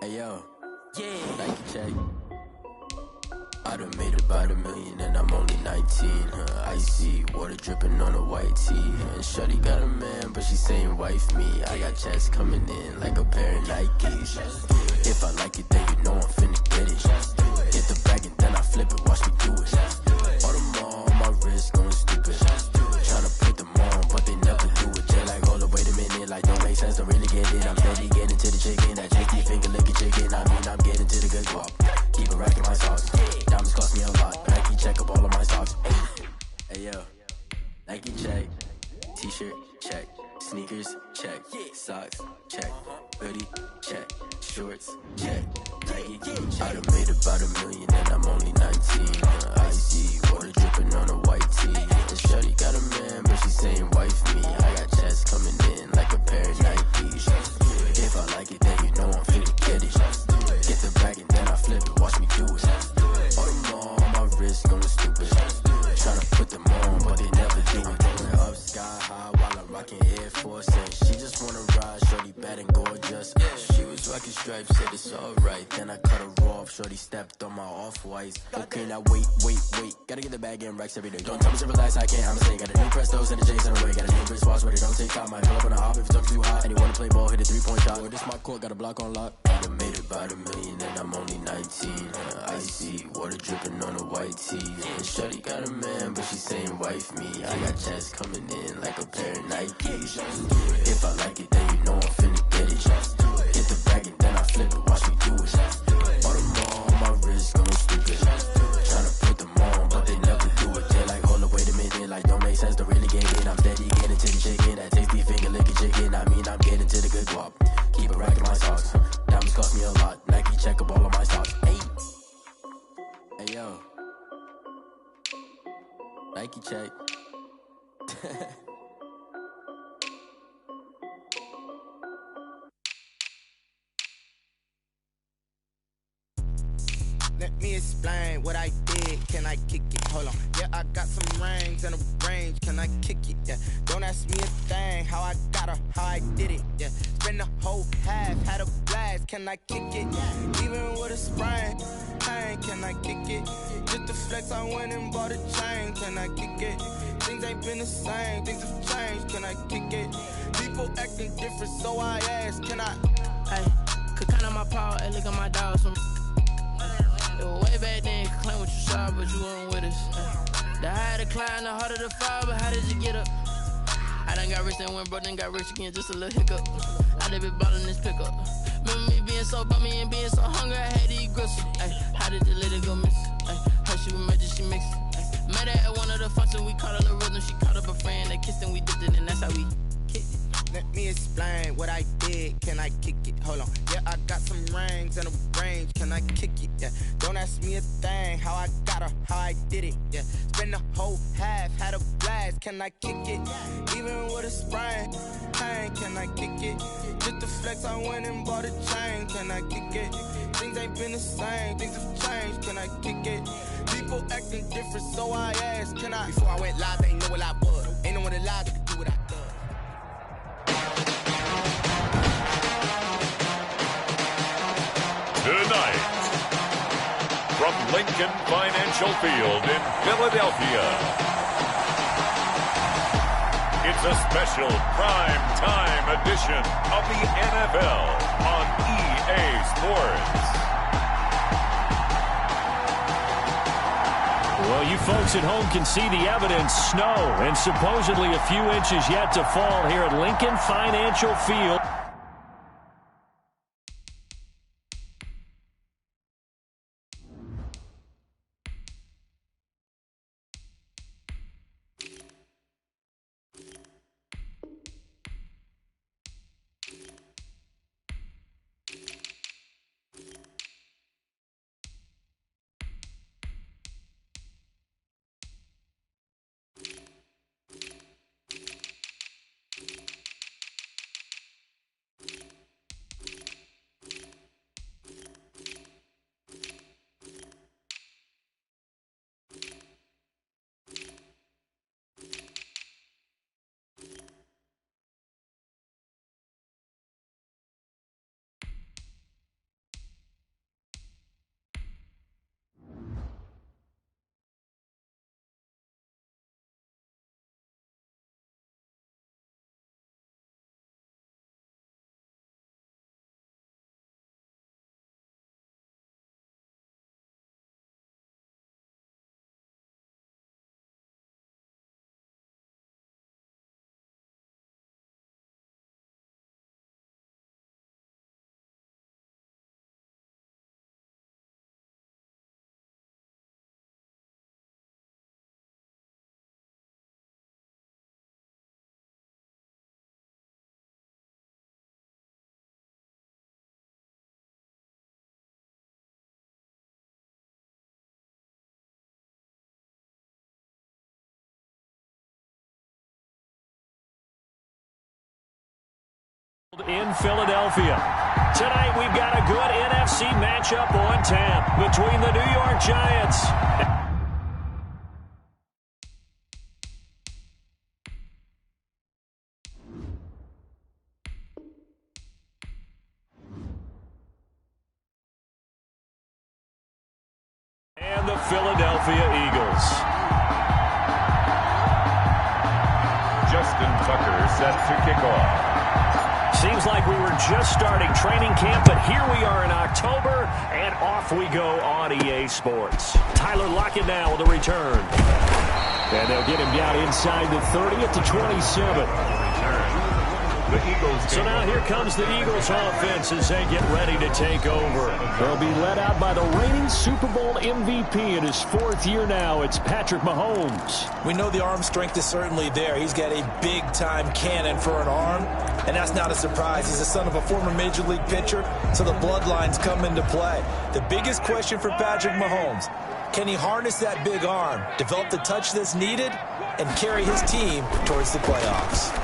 Hey yo, yeah, Nike check. I done made about $1 million and I'm only 19. Icy water dripping on a white tee. And shorty got a man, but she saying wife me. I got checks coming in like a pair of Nikes. If I like it, then you know I'm finna get it. Hit the bag and then I flip it, watch me do it. All them on my wrist going stupid. Tryna put them on, but they never do it. Just like, hold up, wait a minute, like don't make sense, don't really get it. I'm steady getting to the chicken, that tasty finger licking chicken. I mean, I'm getting to the good guap. Keep it racking my socks. Diamonds cost me a lot. Nike check up all of my socks. Hey yo, Nike check. T-shirt check. Sneakers check. Socks check. Hoodie check. Shorts check. Nike. I done made about $1 million and I'm only 19. Icy water dripping on a white tee. And shorty got a man, but she saying wife me. I got checks coming in like a pair of Nikes. If I like it, then you know I'm finna get it. Get the bag and then I flip it, watch me do it. All them on my wrist going stupid. Tryna put them on, but they never do it. Going up sky high while I'm rocking Air Force. And she just wanna ride, shorty bad and gorgeous. She was rocking stripes, said it's alright. Then I cut her off, shorty stepped on my off-whites. Okay, now wait. Gotta get the bag in racks every day. Don't tell me to relax, I can't, I'ma say. Got a new Prestos and a J's in the way. Got a new wristwatch, but it don't take time. I pull up on a hop if it's too hot. And you wanna play ball, hit a 3-point shot. Well, this my court, got a block on lock. I done made about $1 million and I'm only 19. Icy water dripping on a white tee. And shorty got a man, but she saying wife me. I got checks coming in like a pair of Nikes. If I like it, then you know I'm finna get it. Hit the bag and then I flip it, watch me do it. All them on my wrist going stupid. Tryna put them on, but they never do it. They're like, hold up, wait a minute, like don't make sense, don't really get it. I'm steady getting to the chicken, that tasty finger licking chicken. I mean, I'm getting to the good guap. Keep it racking my socks. Diamonds cost me a lot. Nike check up all of my socks. Hey yo, Nike check. Let me explain what I did. Can I kick it? Hold on. Yeah, I got some rings and a range. Can I kick it? Yeah. Don't ask me a thing. How I got her, how I did it. Yeah. Spend the whole half, had a blast. Can I kick it? Even with a sprain. Hey, can I kick it? Just to flex, I went and bought a chain. Can I kick it? Things ain't been the same. Things have changed. Can I kick it? People acting different, so I ask. Can I? Hey, could count on my power. Hey, look at my dogs from. Way back then, you could claim what you saw, but you weren't with us. The higher the climb, the harder the fall, but how did you get up? I done got rich, then went broke, then got rich again, just a little hiccup. I done been ballin' this pickup. Remember me being so bummy and being so hungry, I had to eat gristle. Ay, how did the lady go miss? Ay, her she was magic, she mixed. Met her at one of the functions, we caught her the rhythm, she caught up a friend, they kissed and we dipped it, and that's how we kicked it. Let me explain what I did. Can I kick it? Hold on. Yeah, I got some rings and a range. Can I kick it? Yeah. Don't ask me a thing. How I got her, how I did it. Yeah. Spend the whole half, had a blast. Can I kick it? Even with a sprain. Hey, can I kick it? Just to flex, I went and bought a chain. Can I kick it? Things ain't been the same. Things have changed. Can I kick it? People acting different, so I asked. Can I? Before I went live, they ain't know what I was. Ain't no one alive that could do what I done. Tonight, from Lincoln Financial Field in Philadelphia, it's a special prime time edition of the NFL on EA Sports. Well, you folks at home can see the evidence. Snow and supposedly a few inches yet to fall here at Lincoln Financial Field. In Philadelphia. Tonight we've got a good NFC matchup on tap between the New York Giants and the Philadelphia Eagles. Justin Tucker set to kick off. Seems like we were just starting training camp, but here we are in October, and off we go on EA Sports. Tyler Lockett now with a return. And they'll get him down inside the 30 at the 27. The Eagles. So now here comes the Eagles offense as they get ready to take over. They'll be led out by the reigning Super Bowl MVP in his 4th year now. It's Patrick Mahomes. We know the arm strength is certainly there. He's got a big-time cannon for an arm, and that's not a surprise. He's the son of a former Major League pitcher, so the bloodlines come into play. The biggest question for Patrick Mahomes, can he harness that big arm, develop the touch that's needed, and carry his team towards the playoffs?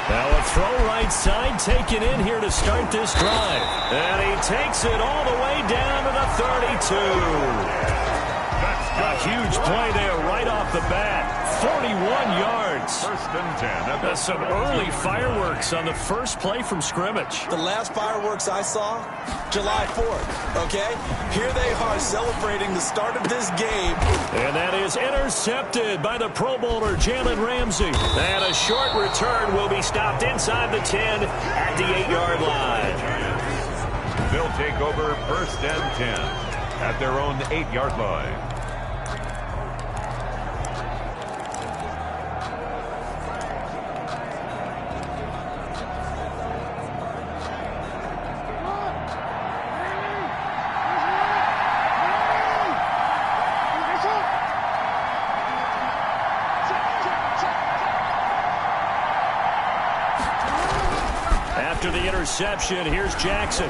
Now a throw right side taken in here to start this drive. And he takes it all the way down to the 32. That's a huge play there right off the bat. 41 yards. First and 10. That's some early fireworks on the first play from scrimmage. The last fireworks I saw, July 4th, okay? Here they are celebrating the start of this game. And that is intercepted by the Pro Bowler, Jalen Ramsey. And a short return will be stopped inside the 10 at the 8-yard line. They'll take over first and 10 at their own 8-yard line. After the interception, here's Jackson.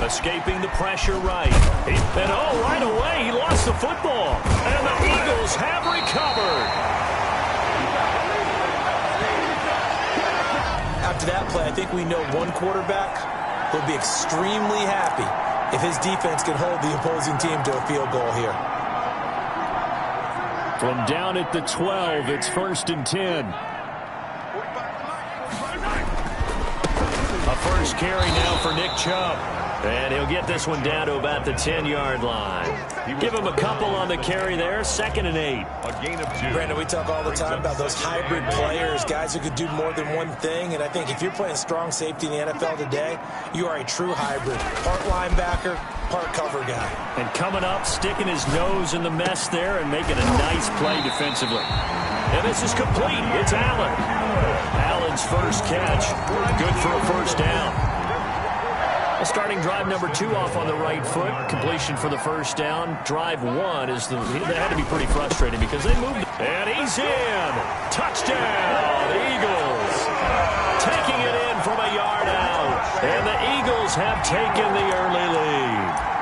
Escaping the pressure right. And oh, right away, he lost the football. And the Eagles have recovered. After that play, I think we know one quarterback will be extremely happy if his defense can hold the opposing team to a field goal here. From down at the 12, it's first and 10. A first carry now for Nick Chubb. And he'll get this one down to about the 10-yard line. Give him a couple on the carry there. 2nd and 8. A gain of 2. Brandon, we talk all the time about those hybrid players, guys who could do more than one thing. And I think if you're playing strong safety in the NFL today, you are a true hybrid. Part linebacker, part cover guy. And coming up, sticking his nose in the mess there and making a nice play defensively. And this is complete. It's Allen. Allen's first catch. Good for a first down. Starting drive number 2 off on the right foot. Completion for the first down. Drive 1 is that had to be pretty frustrating because they moved. And he's in. Touchdown, Eagles. Taking it in from a yard out. And the Eagles have taken the early lead.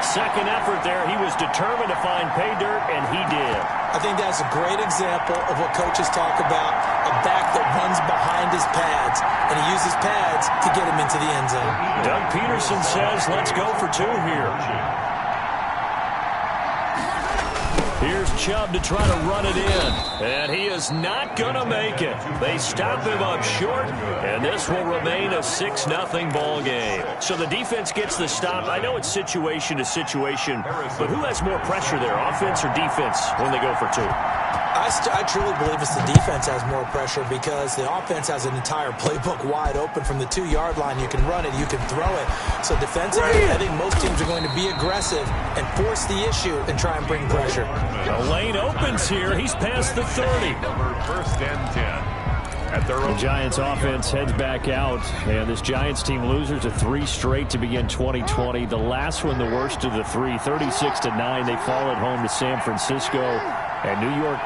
Second effort there. He was determined to find pay dirt, and he did. I think that's a great example of what coaches talk about, a back that runs behind his pads, and he uses pads to get him into the end zone. Doug Peterson says, let's go for 2 here. Here's Chubb to try to run it in, and he is not going to make it. They stop him up short, and this will remain a 6-0 ball game. So the defense gets the stop. I know it's situation to situation, but who has more pressure there, offense or defense, when they go for 2? I truly believe it's the defense has more pressure because the offense has an entire playbook wide open from the 2-yard line. You can run it, you can throw it. So defensively, I think most teams are going to be aggressive and force the issue and try and bring pressure. The lane opens here. He's past the 30. First and 10. The Giants offense heads back out, and this Giants team losers of 3 straight to begin 2020. The last one, the worst of the 3, 36-9. They fall at home to San Francisco. And New York,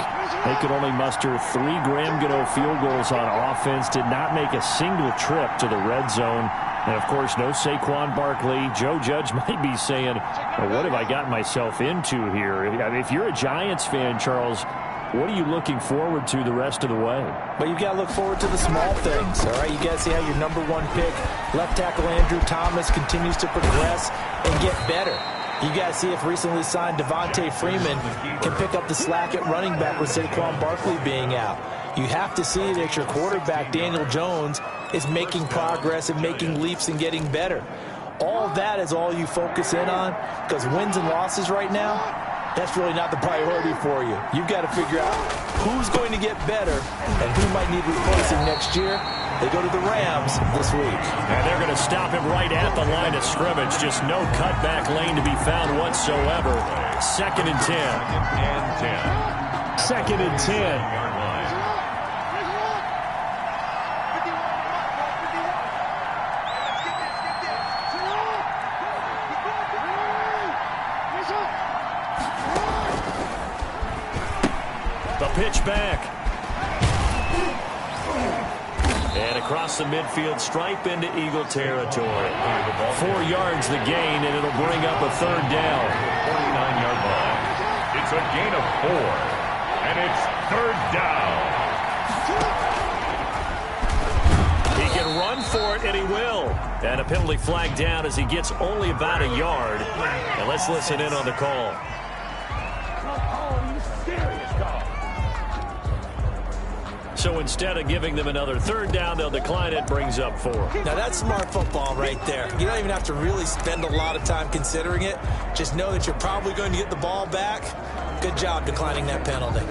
they could only muster 3 Graham Gano field goals on offense, did not make a single trip to the red zone. And, of course, no Saquon Barkley. Joe Judge might be saying, well, what have I gotten myself into here? If you're a Giants fan, Charles, What are you looking forward to the rest of the way? But you got to look forward to the small things, all right? You got to see how your number one pick, left tackle Andrew Thomas, continues to progress and get better. You got to see if recently signed Devontae Freeman can pick up the slack at running back with Saquon Barkley being out. You have to see that your quarterback, Daniel Jones, is making progress and making leaps and getting better. All that is all you focus in on, because wins and losses right now, that's really not the priority for you. You've got to figure out who's going to get better and who might need replacing next year. They go to the Rams this week. And they're going to stop him right at the line of scrimmage. Just no cutback lane to be found whatsoever. 2nd and 10. 2nd and 10. The pitch back. And across the midfield stripe into Eagle territory. 4 yards the gain, and it'll bring up a 3rd down. 49-yard line. It's a gain of 4, and it's 3rd down. He can run for it, and he will. And a penalty flag down as he gets only about a yard. And let's listen in on the call. So instead of giving them another 3rd down, they'll decline it, brings up 4. Now that's smart football right there. You don't even have to really spend a lot of time considering it. Just know that you're probably going to get the ball back. Good job declining that penalty.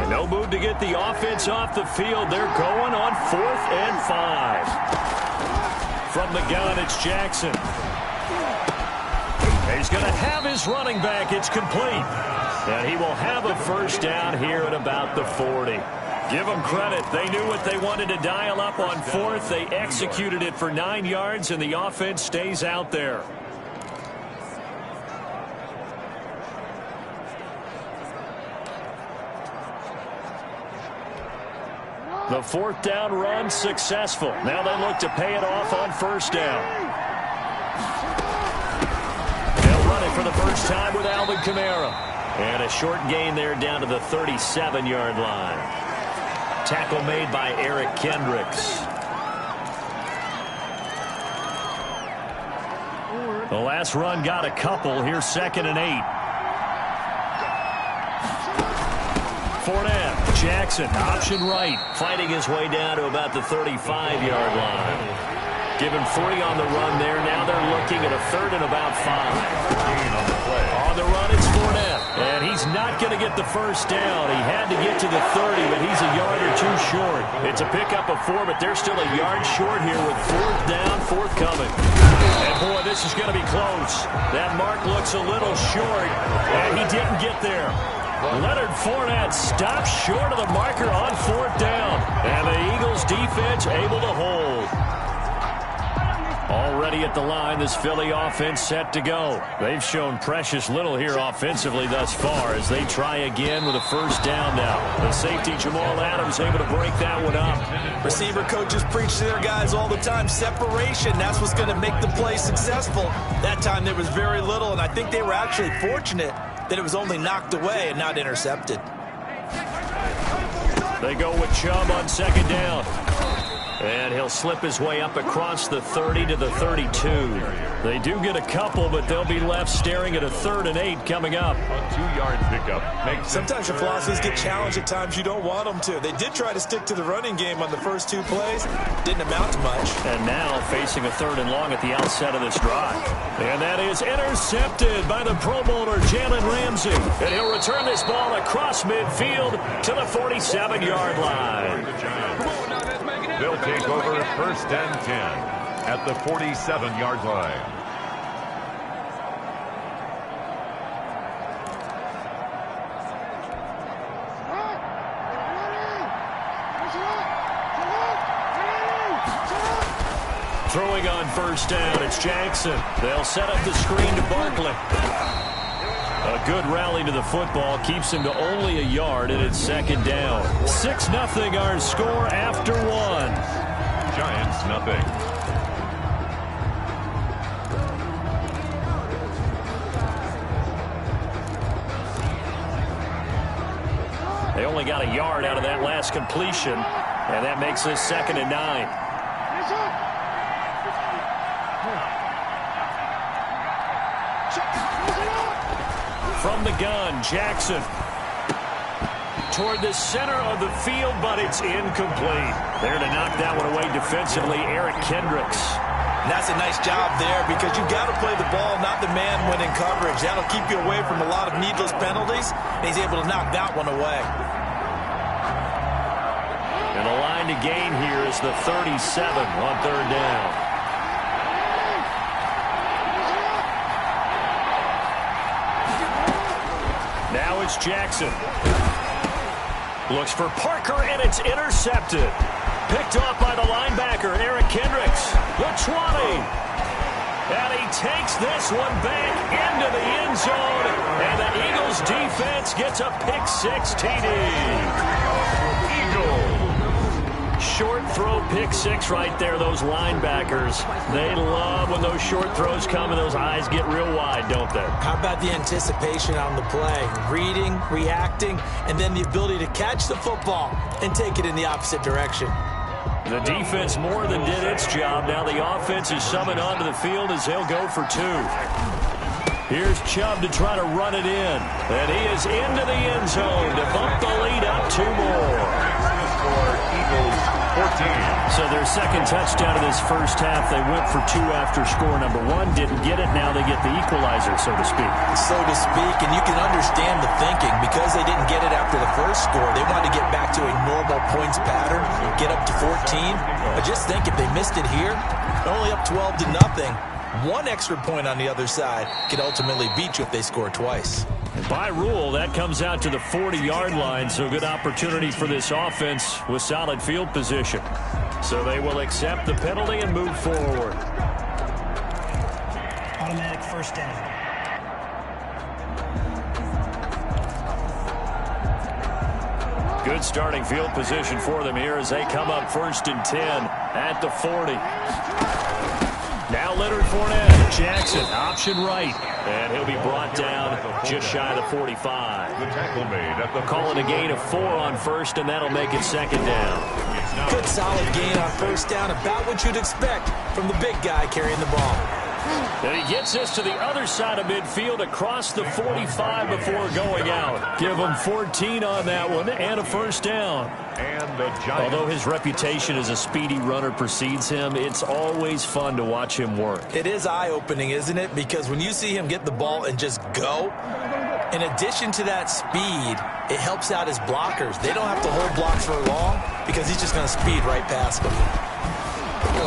No move to get the offense off the field. They're going on 4th and 5. From the gun, it's Jackson. He's going to have his running back. It's complete. And he will have a 1st down here at about the 40. Give them credit. They knew what they wanted to dial up on 4th. They executed it for 9 yards, and the offense stays out there. The 4th down run successful. Now they look to pay it off on 1st down. They'll run it for the first time with Alvin Kamara. And a short gain there down to the 37-yard line. Tackle made by Eric Kendricks. The last run got a couple. Here's 2nd and 8. Fournette, Jackson, option right, fighting his way down to about the 35-yard line. Give him 3 on the run there. Now they're looking at a 3rd and about 5. On the run, it's Fournette. And he's not going to get the 1st down. He had to get to the 30, but he's a yard or 2 short. It's a pickup of 4, but they're still a yard short here with 4th down, 4th coming. And boy, this is going to be close. That mark looks a little short, and he didn't get there. Leonard Fournette stops short of the marker on 4th down. And the Eagles defense able to hold. Already at the line, this Philly offense set to go. They've shown precious little here offensively thus far as they try again with a 1st down now. The safety Jamal Adams able to break that one up. Receiver coaches preach to their guys all the time. Separation, that's what's going to make the play successful. That time there was very little, and I think they were actually fortunate that it was only knocked away and not intercepted. They go with Chubb on 2nd down. And he'll slip his way up across the 30 to the 32. They do get a couple, but they'll be left staring at a 3rd and 8 coming up. A 2-yard pickup. Sometimes your philosophies get challenged at times you don't want them to. They did try to stick to the running game on the first 2 plays. Didn't amount to much. And now facing a 3rd and long at the outset of this drive. And that is intercepted by the Pro Bowler Jalen Ramsey. And he'll return this ball across midfield to the 47-yard line. They'll take over 1st and 10 at the 47-yard line. Throwing on first down, it's Jackson. They'll set up the screen to Barkley. A good rally to the football keeps him to only a yard, and it's second down. 6-0 our score after one. Giants nothing. They only got a yard out of that last completion, and that makes this 2nd and 9. From the gun, Jackson. Toward the center of the field, but it's incomplete. There to knock that one away defensively, Eric Kendricks. And that's a nice job there because you've got to play the ball, not the man when in coverage. That'll keep you away from a lot of needless penalties, and he's able to knock that one away. And the line to gain here is the 37 on 3rd down. Now it's Jackson. Looks for Parker, and it's intercepted. Picked off by the linebacker, Eric Kendricks. The 20. And he takes this one back into the end zone. And the Eagles defense gets a pick-6 TD. Eagles. Short throw pick-6 right there, those linebackers. They love when those short throws come and those eyes get real wide, don't they? How about the anticipation on the play? Reading, reacting, and then the ability to catch the football and take it in the opposite direction. The defense more than did its job. Now the offense is summoned onto the field as they'll go for 2. Here's Chubb to try to run it in. And he is into the end zone to bump the lead up 2 more. Eagles 14. So their second touchdown of this first half, they went for 2 after score number 1. Didn't get it. Now they get the equalizer, so to speak. So to speak, and you can understand the thinking. Because they didn't get it after the first score, they wanted to get back to a normal points pattern, get up to 14. But just think, if they missed it here, they're only up 12-0. 1 extra point on the other side could ultimately beat you if they score twice. By rule, that comes out to the 40-yard line, so good opportunity for this offense with solid field position. So they will accept the penalty and move forward. Automatic first down. Good starting field position for them here as they come up 1st and 10 at the 40. Now Leonard Fournette. Jackson, option right. And he'll be brought down just shy of the 45. The tackle made at the Call it a gain of 4 on 1st, and that'll make it 2nd down. Good solid gain on 1st down, about what you'd expect from the big guy carrying the ball. And he gets this to the other side of midfield across the 45 before going out. Give him 14 on that one and a 1st down. And the Giants. Although his reputation as a speedy runner precedes him, it's always fun to watch him work. It is eye-opening, isn't it? Because when you see him get the ball and just go, in addition to that speed, it helps out his blockers. They don't have to hold blocks for long because he's just going to speed right past them.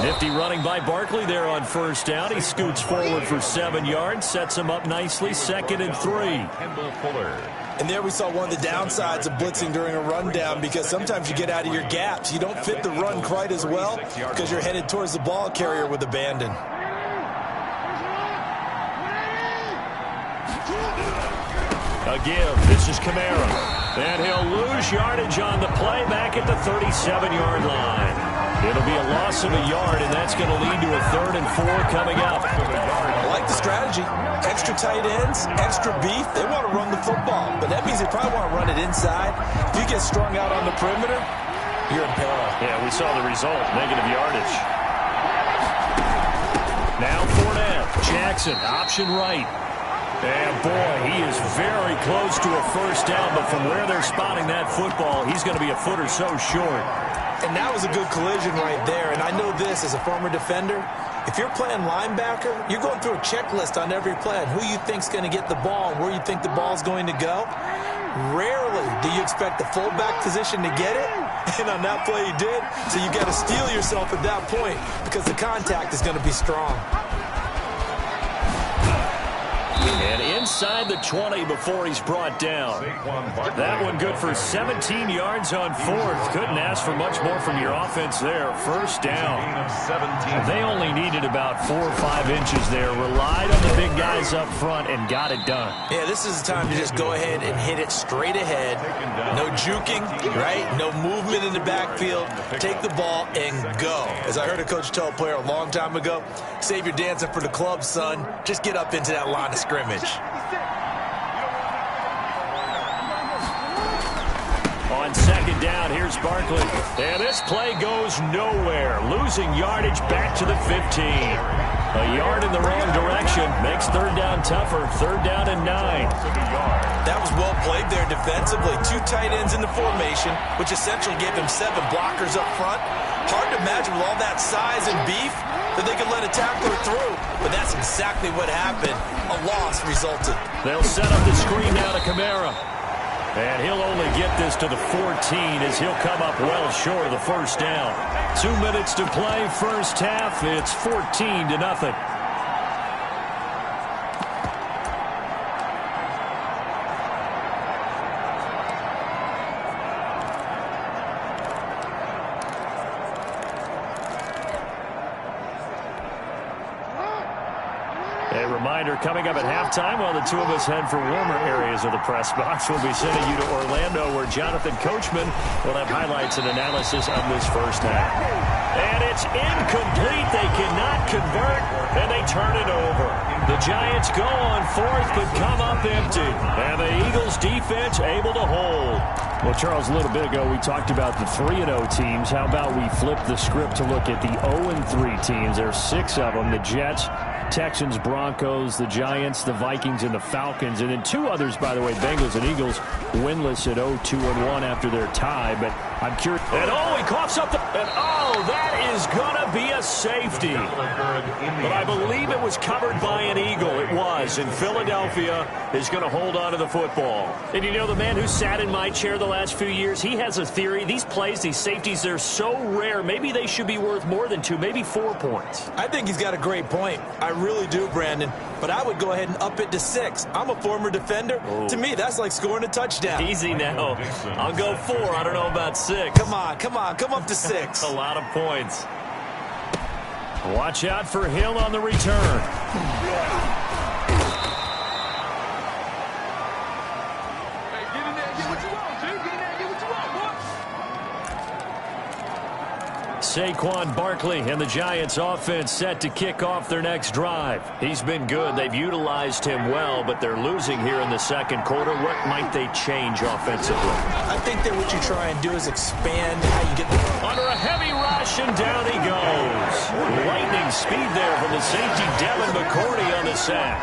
Nifty running by Barkley there on 1st down. He scoots forward for 7 yards, sets him up nicely, 2nd and 3. And there we saw one of the downsides of blitzing during a rundown, because sometimes you get out of your gaps. You don't fit the run quite as well because you're headed towards the ball carrier with abandon. A give. This is Kamara. And he'll lose yardage on the play back at the 37-yard line. It'll be a loss of a yard, and that's going to lead to a 3rd and 4 coming up. I like the strategy. Extra tight ends, extra beef. They want to run the football, but that means they probably want to run it inside. If you get strung out on the perimeter, you're in peril. Yeah, we saw the result. Negative yardage. Now Fournette. Jackson, option right. And boy, he is very close to a 1st down, but from where they're spotting that football, he's going to be a foot or so short. And that was a good collision right there. And I know this as a former defender. If you're playing linebacker, you're going through a checklist on every play on who you think's going to get the ball and where you think the ball's going to go. Rarely do you expect the fullback position to get it. And on that play, he did. So you got to steel yourself at that point because the contact is going to be strong. And inside the 20 before he's brought down. That one good for 17 yards on fourth. Couldn't ask for much more from your offense there. First down. They only needed about 4 or 5 inches there. Relied on the big guys up front and got it done. Yeah, this is the time to just go ahead and hit it straight ahead. No juking, right? No movement in the backfield. Take the ball and go. As I heard a coach tell a player a long time ago, save your dancing for the club, son. Just get up into that line of scrimmage. On second down, here's Barkley. And this play goes nowhere. Losing yardage back to the 15. A yard in the wrong direction makes third down tougher. Third down and 9. That was well played there defensively. 2 tight ends in the formation, which essentially gave them 7 blockers up front. Hard to imagine with all that size and beef that they could let a tackler through. But that's exactly what happened. A loss resulted. They'll set up the screen now to Kamara. And he'll only get this to the 14 as he'll come up well short of the first down. 2 minutes to play first half. It's 14-0. A reminder, coming up at halftime, while the two of us head for warmer areas of the press box, we'll be sending you to Orlando, where Jonathan Coachman will have highlights and analysis of this first half. And it's incomplete. They cannot convert, and they turn it over. The Giants go on fourth, but come up empty. And the Eagles defense able to hold. Well, Charles, a little bit ago, we talked about the 3-0 teams. How about we flip the script to look at the 0-3 teams? There's 6 of them. The Jets, Texans, Broncos, the Giants, the Vikings, and the Falcons. And then 2 others, by the way, Bengals and Eagles, winless at 0-2-1 after their tie. But I'm curious. And he coughs up the... And that is going to be a safety. But I believe it was covered by an Eagle. It was. And Philadelphia is going to hold on to the football. And you know, the man who sat in my chair the last few years, he has a theory. These plays, these safeties, they're so rare. Maybe they should be worth more than 2, maybe 4 points. I think he's got a great point. I really do, Brandon. But I would go ahead and up it to 6. I'm a former defender. To me, that's like scoring a touchdown. Easy now. I'll go 4. I don't know about 6. Come on. Come up to 6. A lot of points. Watch out for Hill on the return. Saquon Barkley and the Giants offense set to kick off their next drive. He's been good. They've utilized him well, but they're losing here in the second quarter. What might they change offensively? I think that what you try and do is expand how you get the... Under a heavy rush, and down he goes. Lightning speed there from the safety, Devin McCourty on the sack.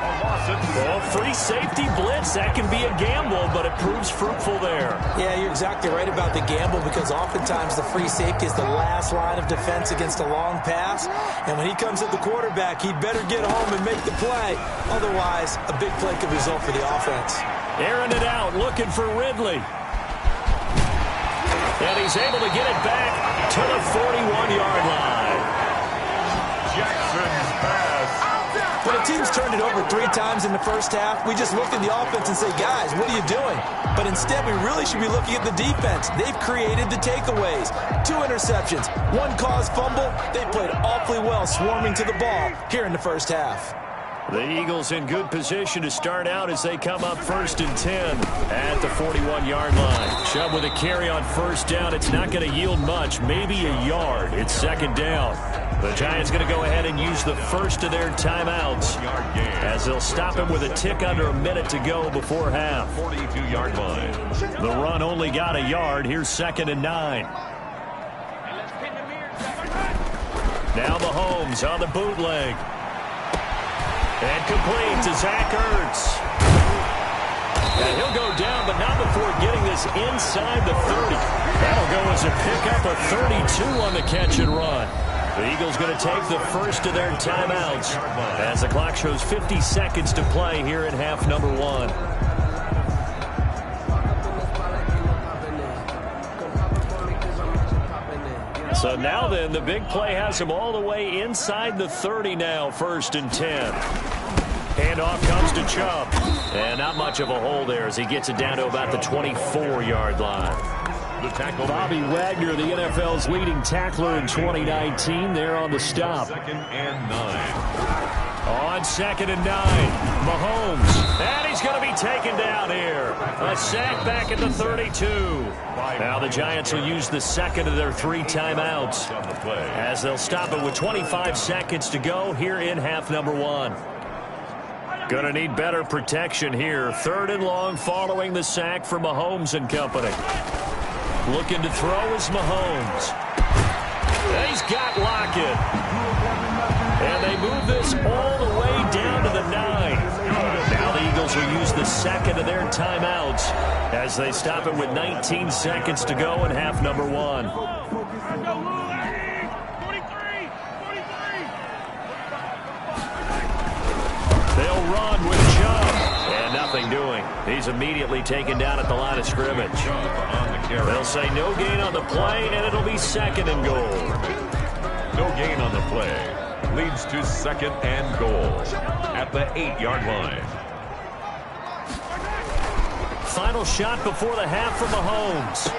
Well, free safety blitz, that can be a gamble, but it proves fruitful there. Yeah, you're exactly right about the gamble, because oftentimes the free safety is the last line of defense against a long pass. And when he comes at the quarterback, he'd better get home and make the play. Otherwise, a big play could result for the offense. Airing it out, looking for Ridley. And he's able to get it back to the 41-yard line. Jackson's pass. When a team's turned it over 3 times in the first half, we just look at the offense and say, guys, what are you doing? But instead, we really should be looking at the defense. They've created the takeaways. 2 interceptions, 1 caused fumble. They played awfully well swarming to the ball here in the first half. The Eagles in good position to start out as they come up 1st and 10 at the 41-yard line. Chubb with a carry on first down. It's not going to yield much, maybe a yard. It's second down. The Giants going to go ahead and use the first of their timeouts as they'll stop him with a tick under a minute to go before half. 42-yard line. The run only got a yard. Here's 2nd and 9. Now Mahomes on the bootleg. And complete to Zach Ertz. And he'll go down, but not before getting this inside the 30. That'll go as a pickup of 32 on the catch and run. The Eagles going to take the first of their timeouts as the clock shows 50 seconds to play here in half number 1. So now then, the big play has him all the way inside the 30 now, 1st and 10. Handoff comes to Chubb. And not much of a hole there as he gets it down to about the 24-yard line. The tackle. Bobby Wagner, the NFL's leading tackler in 2019, there on the stop. 2nd and 9. On 2nd and 9, Mahomes. And he's going to be taken down here. A sack back at the 32. Now the Giants will use the second of their 3 timeouts as they'll stop it with 25 seconds to go here in half number 1. Going to need better protection here. 3rd and long following the sack for Mahomes and company. Looking to throw is Mahomes. He's got Lockett. And they move this all the way down to the 9. Now the Eagles will use the second of their timeouts as they stop it with 19 seconds to go in half number 1. They'll run with Chubb. And nothing doing. He's immediately taken down at the line of scrimmage. They'll say no gain on the play, and it'll be 2nd and goal. No gain on the play. Leads to 2nd and goal at the 8-yard line. Final shot before the half for Mahomes.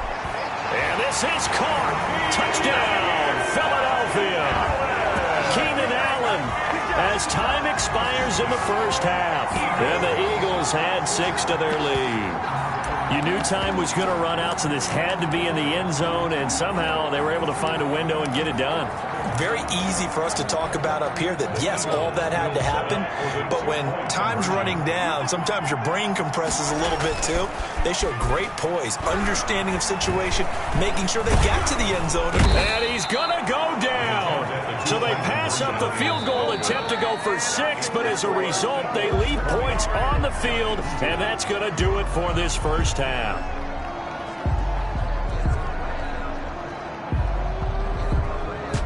And this is caught. Touchdown, Philadelphia. Keenan Allen as time expires in the first half. And the Eagles had 6 to their lead. You knew time was going to run out, so this had to be in the end zone, and somehow they were able to find a window and get it done. Very easy for us to talk about up here that, yes, all that had to happen, but when time's running down, sometimes your brain compresses a little bit too. They showed great poise, understanding of situation, making sure they got to the end zone. And he's going to go down. So they pass up the field goal attempt to go for 6, but as a result, they leave points on the field, and that's going to do it for this first half.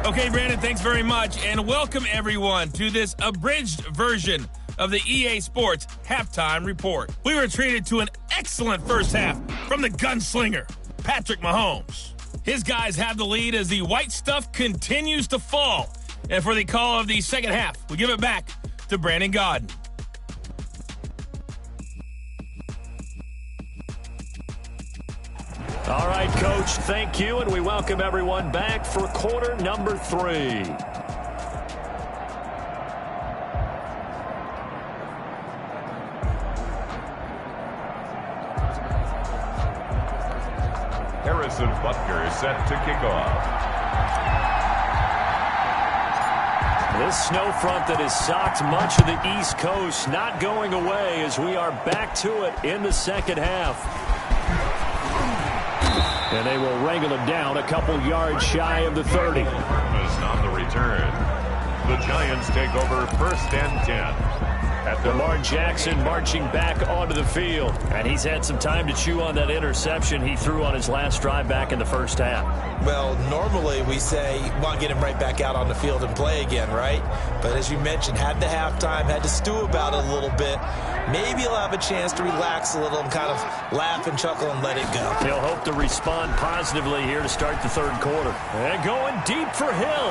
Okay, Brandon, thanks very much, and welcome everyone to this abridged version of the EA Sports Halftime Report. We were treated to an excellent first half from the gunslinger, Patrick Mahomes. His guys have the lead as the white stuff continues to fall. And for the call of the second half, we give it back to Brandon Gaudin. All right, Coach, thank you, and we welcome everyone back for quarter number 3. Harrison Butker is set to kick off. This snow front that has socked much of the East Coast not going away as we are back to it in the second half. And they will wrangle it down a couple yards shy of the 30. On the return. The Giants take over 1st and 10. Lamar Jackson marching back onto the field. And he's had some time to chew on that interception he threw on his last drive back in the first half. Well, normally we say, well, get him right back out on the field and play again, right? But as you mentioned, had the halftime, had to stew about it a little bit. Maybe he'll have a chance to relax a little and kind of laugh and chuckle and let it go. He'll hope to respond positively here to start the third quarter. And going deep for Hill.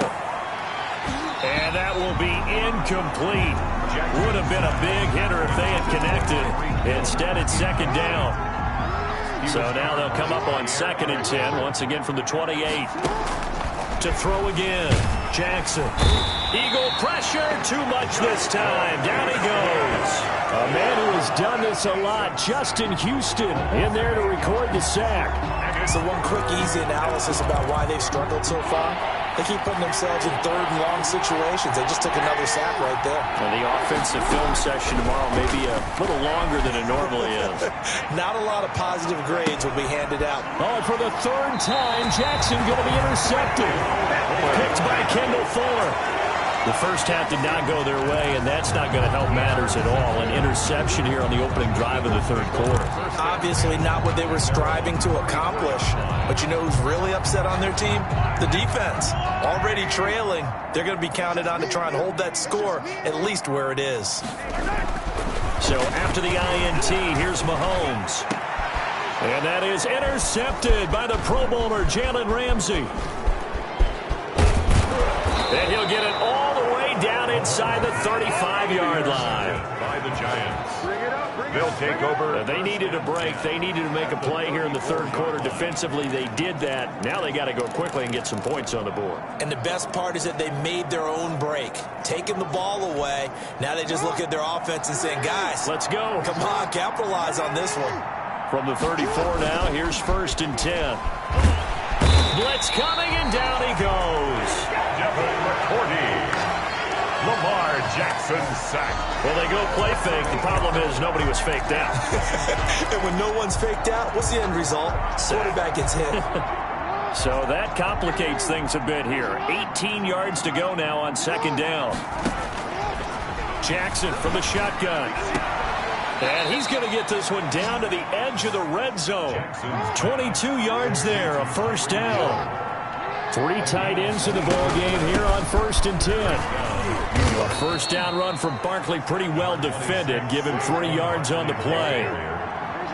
And that will be incomplete. Would have been a big hitter if they had connected. Instead, it's 2nd down. So now they'll come up on 2nd and 10, once again from the 28. To throw again, Jackson. Eagle pressure, too much this time. Down he goes. A man who has done this a lot, Justin Houston, in there to record the sack. So one quick, easy analysis about why they've struggled so far. They keep putting themselves in 3rd and long situations. They just took another sack right there. And the offensive film session tomorrow may be a little longer than it normally is. Not a lot of positive grades will be handed out. Oh, and for the 3rd time, Jackson going to be intercepted. Picked by Kendall Fuller. The first half did not go their way, and that's not going to help matters at all. An interception here on the opening drive of the third quarter. Obviously not what they were striving to accomplish. But you know who's really upset on their team? The defense. Already trailing. They're going to be counted on to try and hold that score at least where it is. So after the INT, here's Mahomes. And that is intercepted by the Pro Bowler, Jalen Ramsey. And he'll get it all the way down inside the 35-yard line. the Giants. They'll take over. They needed a break. They needed to make a play here in the third quarter. Defensively, they did that. Now they got to go quickly and get some points on the board. And the best part is that they made their own break, taking the ball away. Now they just look at their offense and saying, guys, let's go. Come on, capitalize on this one. From the 34 now, here's 1st and 10. Blitz coming, and down he goes. Devin McCourty. Lamar Jackson sack. Well, they go play fake. The problem is nobody was faked out. And when no one's faked out, what's the end result? Quarterback gets hit. So that complicates things a bit here. 18 yards to go now on 2nd down. Jackson from the shotgun. And he's going to get this one down to the edge of the red zone. 22 yards there, a 1st down. 3 tight ends in the ball game here on 1st and 10. A 1st down run from Barkley, pretty well defended. Give him 3 yards on the play.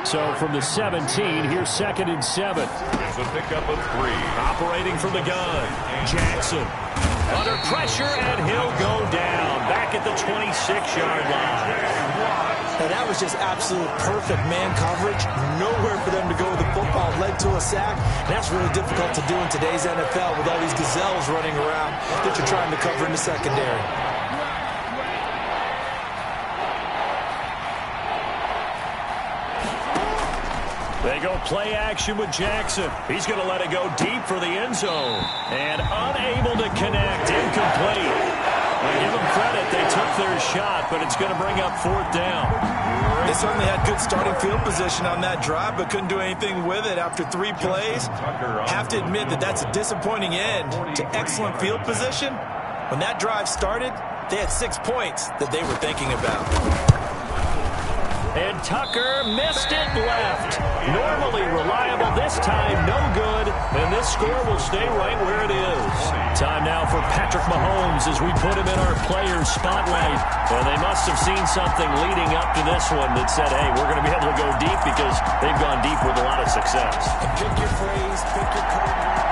So from the 17, here's 2nd and 7. It's a pickup of 3. Operating from the gun. Jackson under pressure, and he'll go down. Back at the 26-yard line. Now that was just absolute perfect man coverage. Nowhere for them to go with the football. Led to a sack. And that's really difficult to do in today's NFL with all these gazelles running around that you're trying to cover in the secondary. They go play action with Jackson. He's going to let it go deep for the end zone. And unable to connect. Incomplete. Well, give them credit. They took their shot, but it's going to bring up 4th down. They certainly had good starting field position on that drive, but couldn't do anything with it after 3 plays. Have to admit that that's a disappointing end to excellent field position. When that drive started, they had 6 points that they were thinking about. And Tucker missed it left. Normally reliable, this time no good. And this score will stay right where it is. Time now for Patrick Mahomes as we put him in our players' spotlight. And they must have seen something leading up to this one that said, hey, we're going to be able to go deep because they've gone deep with a lot of success. And pick your phrase, pick your code.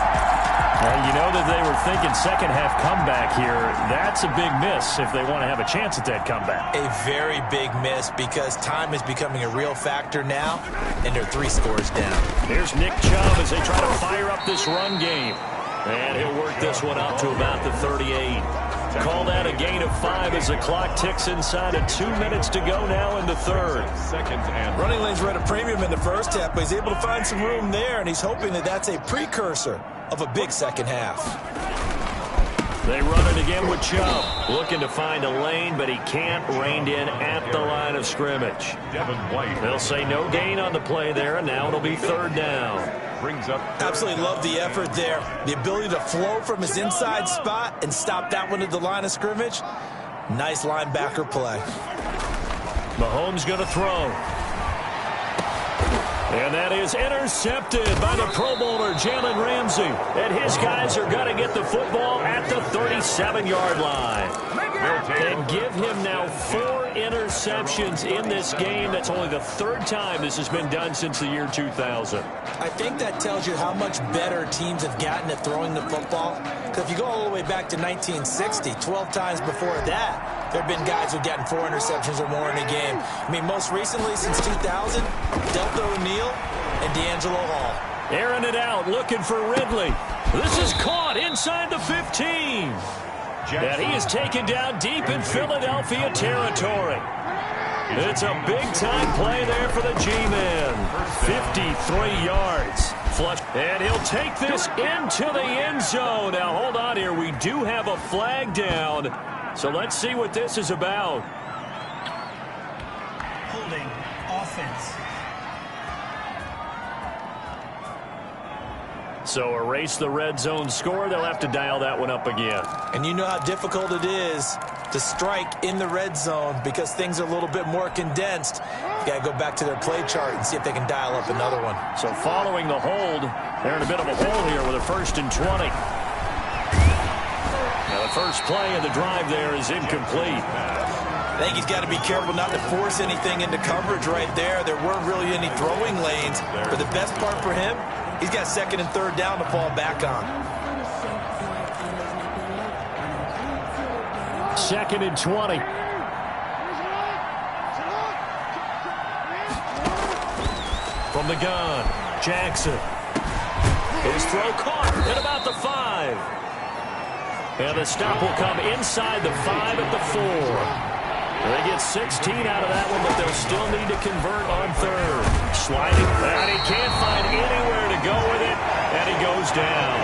Well, you know that they were thinking second-half comeback here. That's a big miss if they want to have a chance at that comeback. A very big miss because time is becoming a real factor now, and they're 3 scores down. Here's Nick Chubb as they try to fire up this run game. And he'll work this one out to about the 38. Call that a gain of 5 as the clock ticks inside of 2 minutes to go now in the 3rd. Running lanes were at a premium in the first half, but he's able to find some room there, and he's hoping that that's a precursor of a big second half. They run it again with Chubb. Looking to find a lane, but he can't. Reined in at the line of scrimmage. They'll say no gain on the play there, and now it'll be 3rd down. Absolutely love the effort there. The ability to flow from his inside spot and stop that one at the line of scrimmage. Nice linebacker play. Mahomes going to throw. And that is intercepted by the Pro Bowler, Jalen Ramsey. And his guys are going to get the football at the 37-yard line. And give him now 4 interceptions in this game. That's only the 3rd time this has been done since the year 2000. I think that tells you how much better teams have gotten at throwing the football. Because if you go all the way back to 1960, 12 times before that, there have been guys who've gotten 4 interceptions or more in a game. I mean, most recently, since 2000, Delta O'Neal and D'Angelo Hall. Airing it out, looking for Ridley. This is caught inside the 15. And he is taken down deep in Philadelphia territory. It's a big-time play there for the G-Man. 53 yards. Flush. And he'll take this into the end zone. Now, hold on here. We do have a flag down. So let's see what this is about. Holding offense. So erase the red zone score. They'll have to dial that one up again. And you know how difficult it is to strike in the red zone because things are a little bit more condensed. You got to go back to their play chart and see if they can dial up another one. So following the hold, they're in a bit of a hole here with a 1st and 20. Now the first play of the drive there is incomplete. I think he's got to be careful not to force anything into coverage right there. There weren't really any throwing lanes. But the best part for him, he's got 2nd and 3rd down to fall back on. 2nd and 20. From the gun, Jackson. His throw caught at about the 5. And the stop will come inside the 5 at the 4. They get 16 out of that one, but they'll still need to convert on third. Sliding, and he can't find anywhere to go with it, and he goes down.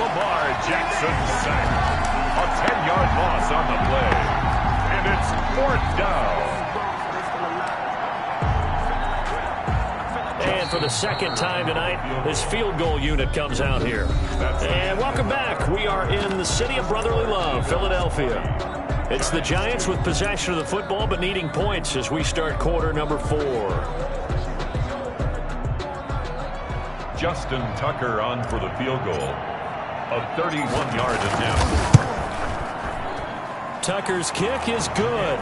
Lamar Jackson sacked. A 10-yard loss on the play. And it's 4th down. And for the second time tonight, his field goal unit comes out here. And welcome back. We are in the city of brotherly love, Philadelphia. It's the Giants with possession of the football but needing points as we start quarter number 4. Justin Tucker on for the field goal. A 31-yard attempt. Tucker's kick is good.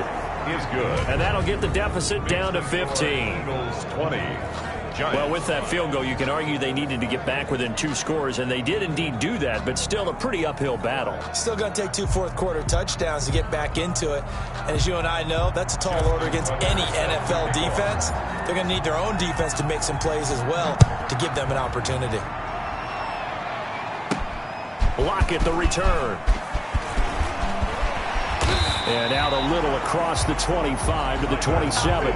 Is good. And that'll get the deficit down to 15. Eagles 20. Giants. Well, with that field goal, you can argue they needed to get back within 2 scores, and they did indeed do that, but still a pretty uphill battle. Still going to take 2 fourth-quarter touchdowns to get back into it. And as you and I know, that's a tall order against any NFL defense. They're going to need their own defense to make some plays as well to give them an opportunity. Lockett the return. And out a little across the 25 to the 27.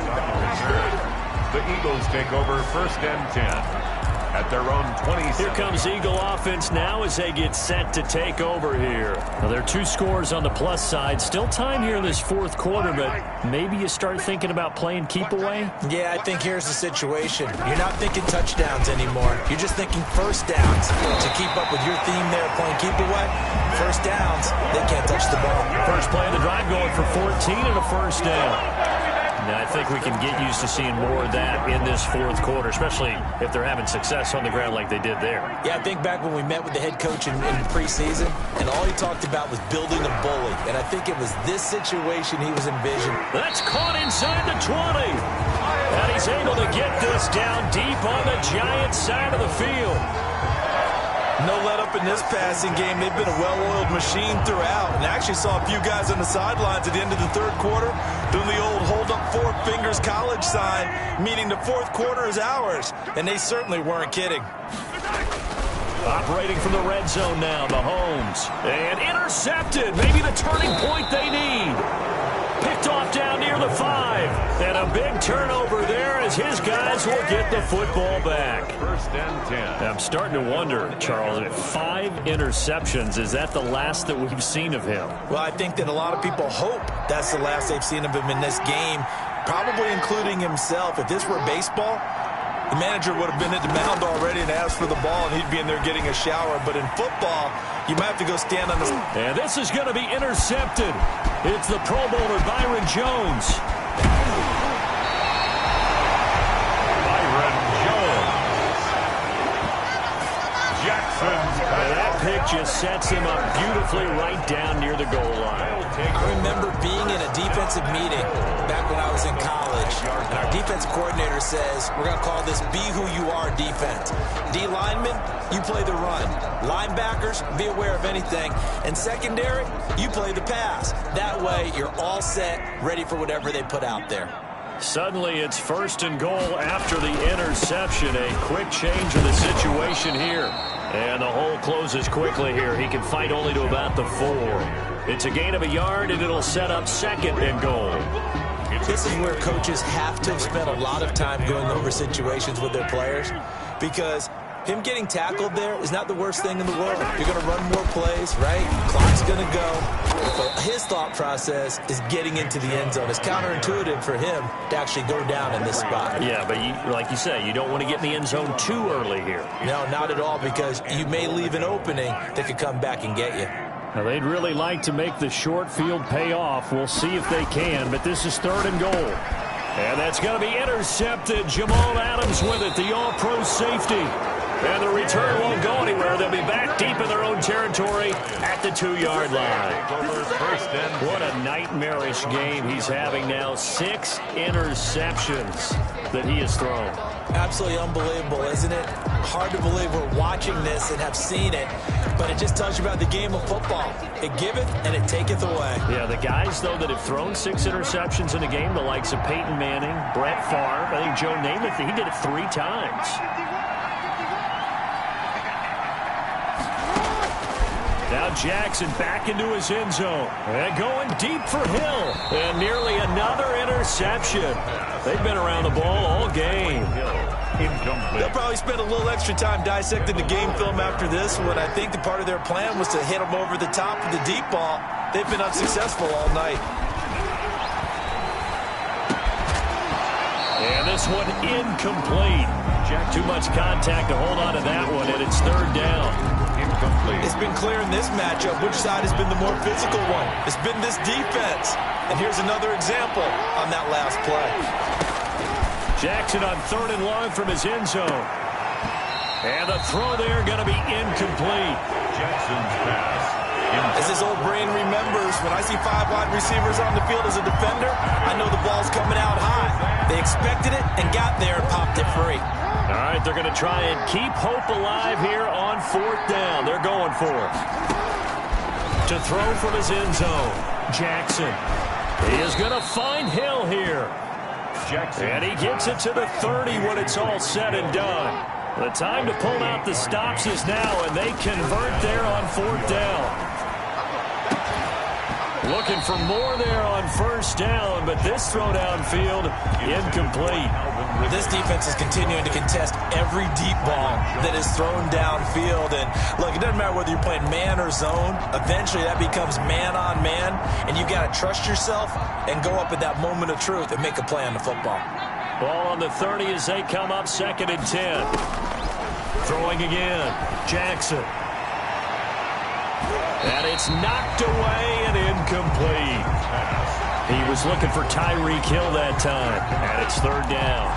The Eagles take over 1st and 10 at their own 27. Here comes Eagle offense now as they get set to take over here. Well, there are 2 scores on the plus side. Still time here in this 4th quarter, but maybe you start thinking about playing keep away? Yeah, I think here's the situation. You're not thinking touchdowns anymore. You're just thinking first downs. To keep up with your theme there, playing keep away, first downs, they can't touch the ball. First play of the drive going for 14 and a first down. Now, I think we can get used to seeing more of that in this 4th quarter, especially if they're having success on the ground like they did there. Yeah, I think back when we met with the head coach in preseason, and all he talked about was building a bully. And I think it was this situation he was envisioning. That's caught inside the 20. And he's able to get this down deep on the Giants side of the field. No let up in this passing game. They've been a well-oiled machine throughout. And I actually saw a few guys on the sidelines at the end of the 3rd quarter doing the old hold up 4 fingers college sign, meaning the 4th quarter is ours. And they certainly weren't kidding. Operating from the red zone now, Mahomes. And intercepted. Maybe the turning point they need. Picked off down near the 5. And a big turnover there as his guys will get the football back. 1st and 10. I'm starting to wonder, Charles, 5 interceptions. Is that the last that we've seen of him? Well, I think that a lot of people hope that's the last they've seen of him in this game, probably including himself. If this were baseball, the manager would have been at the mound already and asked for the ball, and he'd be in there getting a shower. But in football, you might have to go stand on the... And this is going to be intercepted. It's the Pro Bowler, Byron Jones. Byron Jones. Jackson's and that pick just sets him up beautifully right down near the goal line. I remember being in a defensive meeting back when I was in college, and our defense coordinator says, we're going to call this Be Who You Are defense. D linemen, you play the run. Linebackers, be aware of anything. And secondary, you play the pass. That way, you're all set, ready for whatever they put out there. Suddenly, it's 1st and goal after the interception. A quick change of the situation here. And the hole closes quickly here. He can fight only to about the 4. It's a gain of a yard, and it'll set up 2nd and goal. This is where coaches have to have spent a lot of time going over situations with their players, because him getting tackled there is not the worst thing in the world. You're going to run more plays, right? Clock's going to go. But his thought process is getting into the end zone. It's counterintuitive for him to actually go down in this spot. Yeah, but like you say, you don't want to get in the end zone too early here. No, not at all, because you may leave an opening that could come back and get you. Now, they'd really like to make the short field pay off. We'll see if they can, but this is 3rd and goal. And that's going to be intercepted. Jamal Adams with it, the all-pro safety. And the return won't go anywhere. They'll be back deep in their own territory at the 2-yard line. What a nightmarish game he's having now. 6 interceptions that he has thrown. Absolutely unbelievable, isn't it? Hard to believe we're watching this and have seen it, but it just tells you about the game of football. It giveth and it taketh away. Yeah, the guys, though, that have thrown 6 interceptions in a game, the likes of Peyton Manning, Brett Favre, I think Joe Namath, he did it 3 times. Now Jackson back into his end zone. And going deep for Hill. And nearly another interception. They've been around the ball all game. They'll probably spend a little extra time dissecting the game film after this one. I think the part of their plan was to hit them over the top of the deep ball. They've been unsuccessful all night. And this one incomplete. Too much contact to hold on to that one, and it's 3rd down. It's been clear in this matchup which side has been the more physical one. It's been this defense. And here's another example on that last play. Jackson on 3rd and long from his end zone. And the throw there going to be incomplete. Jackson's pass. As his old brain remembers, when I see 5 wide receivers on the field as a defender, I know the ball's coming out high. They expected it and got there and popped it free. All right, they're going to try and keep hope alive here on 4th down. They're going for it. To throw from his end zone, Jackson. He is going to find Hill here. Jackson. And he gets it to the 30 when it's all said and done. The time to pull out the stops is now, and they convert there on 4th down. Looking for more there on 1st down, but this throw downfield, incomplete. This defense is continuing to contest every deep ball that is thrown downfield. And look, it doesn't matter whether you're playing man or zone. Eventually that becomes man on man, and you got to trust yourself and go up at that moment of truth and make a play on the football. Ball on the 30 as they come up 2nd and 10. Throwing again, Jackson. And it's knocked away and incomplete. He was looking for Tyreek Hill that time, and it's 3rd down.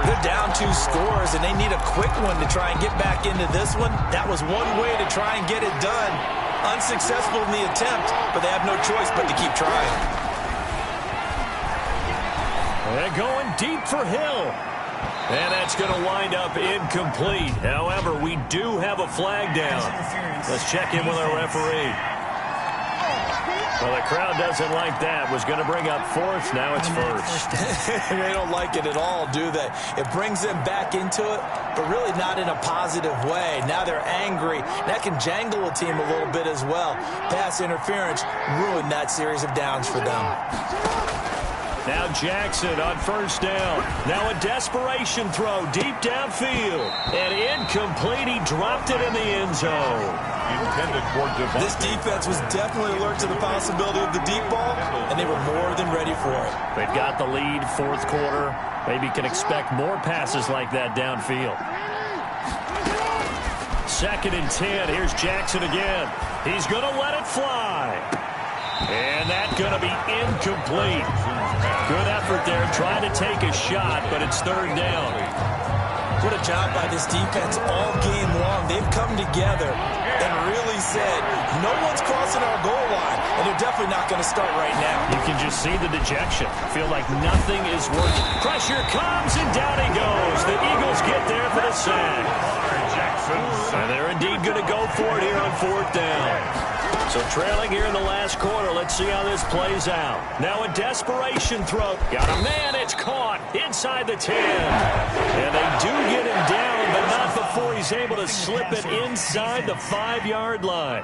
They're down 2 scores, and they need a quick one to try and get back into this one. That was one way to try and get it done. Unsuccessful in the attempt, but they have no choice but to keep trying. They're going deep for Hill. And that's going to wind up incomplete. However, we do have a flag down. Let's check in with our referee. Well, the crowd doesn't like that. Was going to bring up 4th. Now it's 1st. They don't like it at all, do they? It brings them back into it, but really not in a positive way. Now they're angry. That can jangle a team a little bit as well. Pass interference ruined that series of downs for them. Now Jackson on 1st down. Now a desperation throw deep downfield. And incomplete. He dropped it in the end zone. This defense was definitely alert to the possibility of the deep ball, and they were more than ready for it. They've got the lead, 4th quarter. Maybe can expect more passes like that downfield. 2nd and 10. Here's Jackson again. He's going to let it fly. And that's going to be incomplete. Good effort there trying to take a shot, but it's 3rd down. What a job by this defense all game long. They've come together and really said, no one's crossing our goal line, and they're definitely not going to start right now. You can just see the dejection. Feel like nothing is working. Pressure comes, and down he goes. The Eagles get there for the sack. And they're indeed going to go for it here on 4th down. So trailing here in the last quarter. Let's see how this plays out. Now a desperation throw. Got a man. It's caught inside the 10. And they do get him down, but not before he's able to slip it inside the 5-yard line.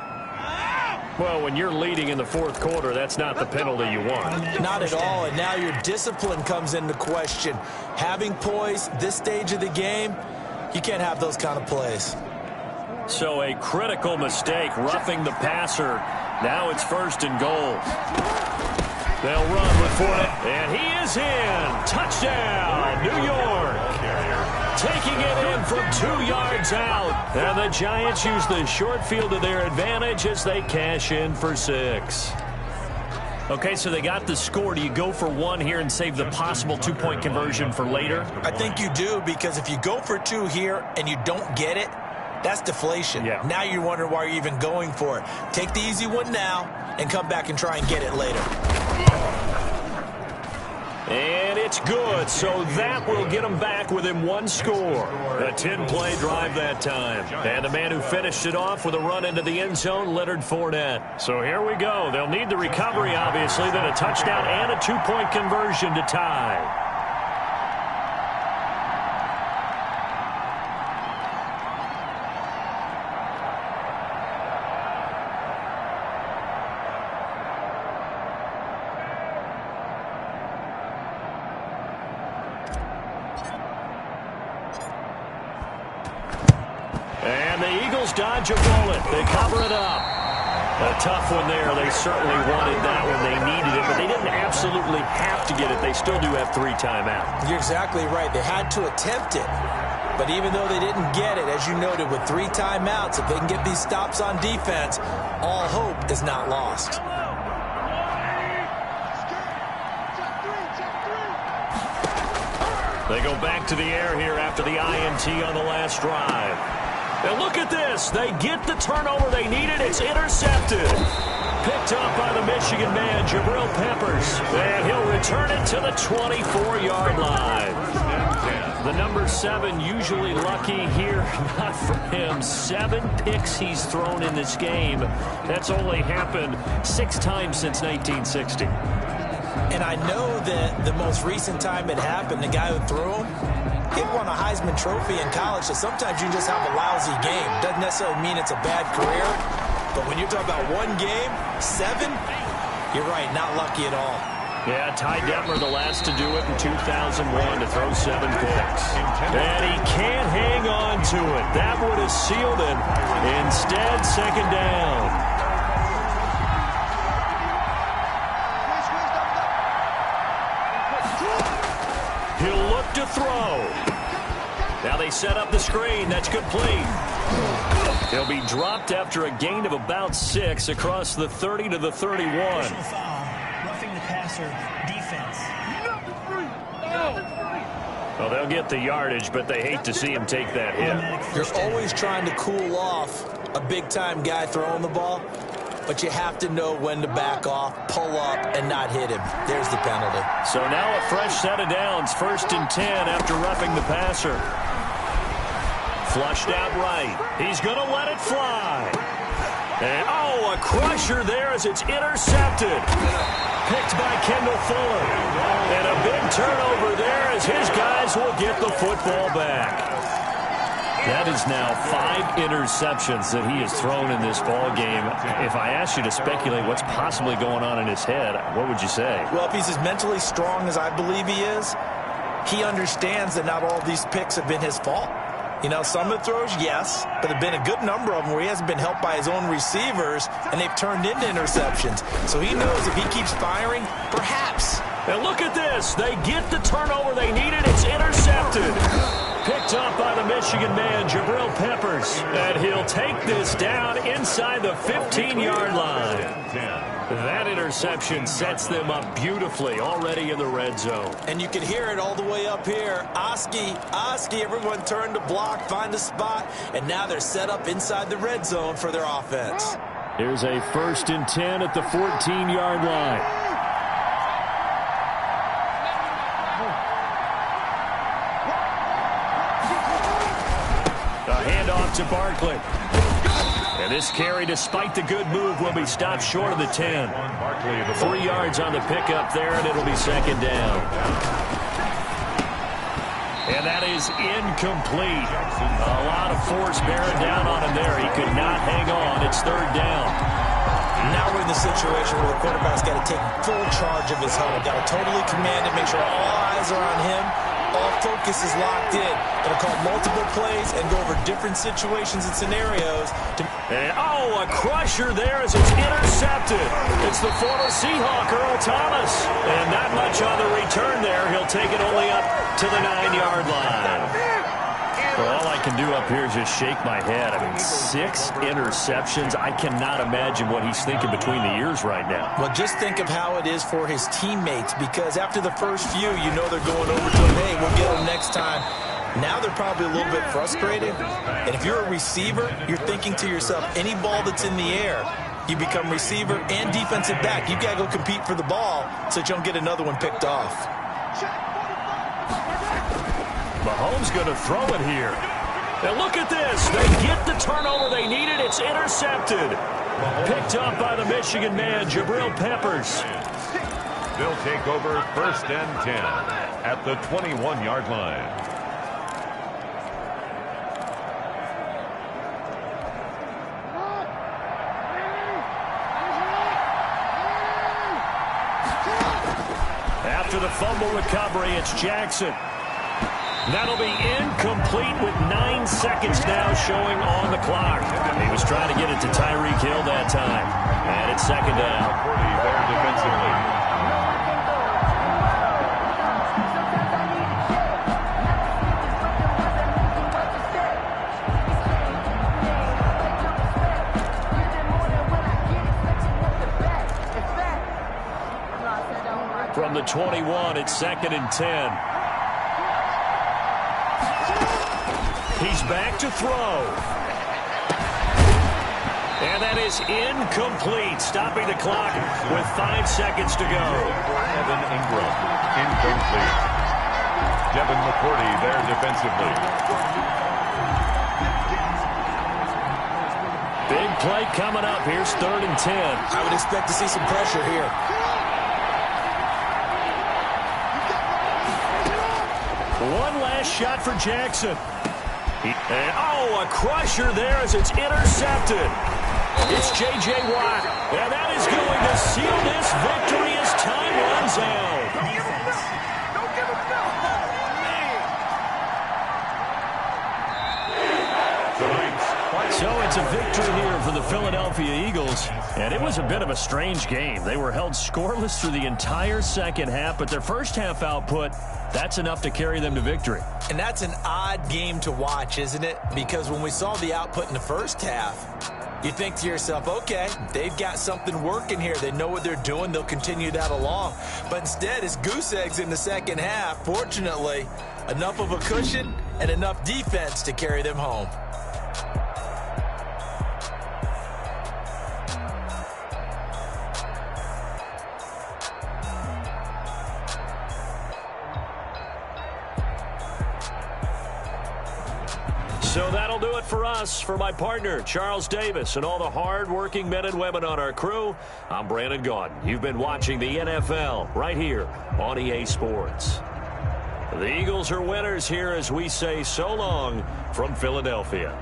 Well, when you're leading in the 4th quarter, that's not the penalty you want. Not at all, and now your discipline comes into question. Having poise this stage of the game, you can't have those kind of plays. So a critical mistake, roughing the passer. Now it's 1st and goal. They'll run with it, and he is in. Touchdown, New York. Taking it in from 2 yards out. And the Giants use the short field to their advantage as they cash in for 6. Okay, so they got the score. Do you go for one here and save the possible two-point conversion for later? I think you do, because if you go for two here and you don't get it, that's deflation. Yeah. Now you're wondering why you're even going for it. Take the easy one now and come back and try and get it later. And it's good, so that will get them back within one score. A 10-play drive that time. And the man who finished it off with a run into the end zone, Leonard Fournette. So here we go. They'll need the recovery, obviously, then a touchdown and a two-point conversion to tie. Dodge a bullet. They cover it up. A tough one there. They certainly wanted that one. They needed it, but they didn't absolutely have to get it. They still do have 3 timeouts. You're exactly right. They had to attempt it. But even though they didn't get it, as you noted, with 3 timeouts, if they can get these stops on defense, all hope is not lost. They go back to the air here after the INT on the last drive. And look at this. They get the turnover they needed. It's intercepted. Picked up by the Michigan man, Jabril Peppers. And he'll return it to the 24-yard line. The number 7 usually lucky here. Not for him. 7 picks he's thrown in this game. That's only happened 6 times since 1960. And I know that the most recent time it happened, the guy who threw him, he won a Heisman Trophy in college, so sometimes you just have a lousy game. Doesn't necessarily mean it's a bad career, but when you're talking about one game, 7, you're right, not lucky at all. Yeah, Ty Detmer, the last to do it in 2001, to throw 7 picks. And he can't hang on to it. That would have sealed it. Instead, second down. He'll look to throw. Now they set up the screen. That's complete. He'll be dropped after a gain of about 6 across the 30 to the 31. Personal foul, roughing the passer, defense. Well, they'll get the yardage, but they hate to see him take that hit. You're always trying to cool off a big-time guy throwing the ball, but you have to know when to back off, pull up, and not hit him. There's the penalty. So now a fresh set of downs, 1st and 10 after roughing the passer. Flushed out right. He's going to let it fly. And, oh, a crusher there as it's intercepted. Picked by Kendall Fuller. And a big turnover there as his guys will get the football back. That is now 5 interceptions that he has thrown in this ball game. If I asked you to speculate what's possibly going on in his head, what would you say? Well, if he's as mentally strong as I believe he is, he understands that not all these picks have been his fault. You know, some of the throws, yes, but there have been a good number of them where he hasn't been helped by his own receivers, and they've turned into interceptions. So he knows if he keeps firing, perhaps. And look at this. They get the turnover they needed. It's intercepted. Picked up by the Michigan man, Jabril Peppers. And he'll take this down inside the 15-yard line. That interception sets them up beautifully already in the red zone. And you can hear it all the way up here. Oski, everyone turned to block, find a spot, and now they're set up inside the red zone for their offense. Here's a 1st and 10 at the 14-yard line. Handoff to Barkley. And this carry, despite the good move, will be stopped short of the 10. 3 yards on the pickup there, and it'll be 2nd down. And that is incomplete. A lot of force bearing down on him there. He could not hang on. It's 3rd down. Now we're in the situation where the quarterback's got to take full charge of his huddle. Got to totally command it, make sure all eyes are on him. All focus is locked in. Going to call multiple plays and go over different situations and scenarios. And, oh, a crusher there as it's intercepted. It's the former Seahawk, Earl Thomas. And not much on the return there. He'll take it only up to the 9-yard line. Well, all I can do up here and just shake my head. I mean, 6 interceptions. I cannot imagine what he's thinking between the ears right now. Well, just think of how it is for his teammates, because after the first few, you know they're going over to him, hey, we'll get them next time. Now they're probably a little bit frustrated. And if you're a receiver, you're thinking to yourself, any ball that's in the air, you become receiver and defensive back. You've got to go compete for the ball so that you don't get another one picked off. Mahomes going to throw it here. And look at this. They get the turnover they needed. It's intercepted. Picked up by the Michigan man, Jabril Peppers. They'll take over 1st and 10 at the 21-yard line. After the fumble recovery, it's Jackson. That'll be incomplete with 9 seconds now showing on the clock. He was trying to get it to Tyreek Hill that time. And it's 2nd down. There defensively. From the 21, it's 2nd and 10. He's back to throw. And that is incomplete, stopping the clock with 5 seconds to go. Evan Ingram, incomplete. Devin McCourty there defensively. Big play coming up. Here's 3rd and 10. I would expect to see some pressure here. One last shot for Jackson. And, a crusher there as it's intercepted. It's J.J. Watt. And that is going to seal this victory as time runs out. Don't give him no. So it's a victory here for the Philadelphia Eagles. And it was a bit of a strange game. They were held scoreless through the entire second half, but their first half output, that's enough to carry them to victory. And that's an odd game to watch, isn't it? Because when we saw the output in the first half, you think to yourself, okay, they've got something working here. They know what they're doing. They'll continue that along. But instead, it's goose eggs in the second half. Fortunately, enough of a cushion and enough defense to carry them home. So that'll do it for us. For my partner, Charles Davis, and all the hard-working men and women on our crew, I'm Brandon Gaudin. You've been watching the NFL right here on EA Sports. The Eagles are winners here as we say so long from Philadelphia.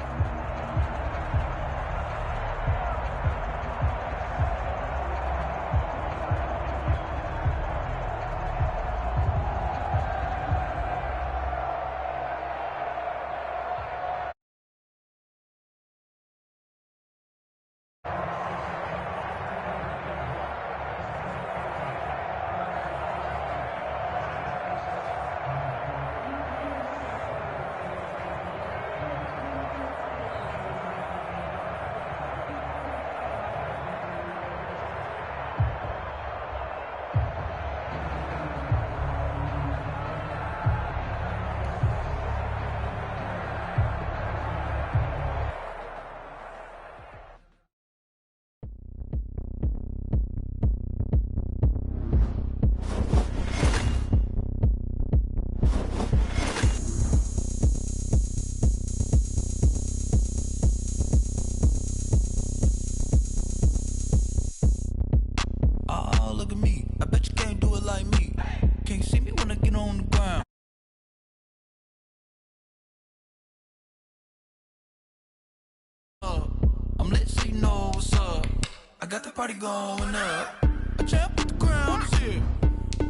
I got the party going up. A champ with the crown is here.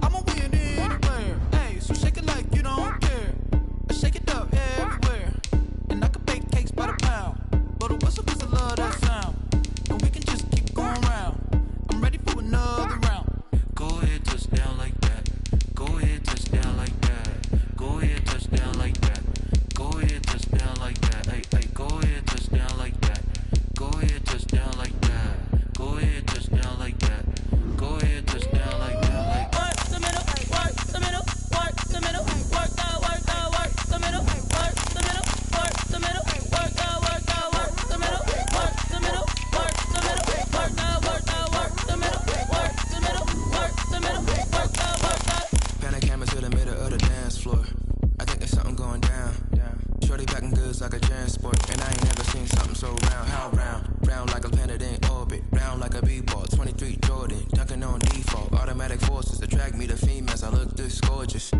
I'ma win anywhere. Hey, so shake it like you don't care. I shake it up everywhere. And I can bake cakes by the pound. Blow the whistle 'cause I love that sound. And we can just keep going round. I'm ready for another round. Go ahead, touch down like that. Go ahead, touch down like that. Go ahead, touch down like that. Go ahead, touch down like that. Hey, just like a transport. And I ain't never seen something so round. How round? Round like a planet in orbit. Round like a b-ball. 23 Jordan. Dunking on default. Automatic forces attract me to females. I look this gorgeous.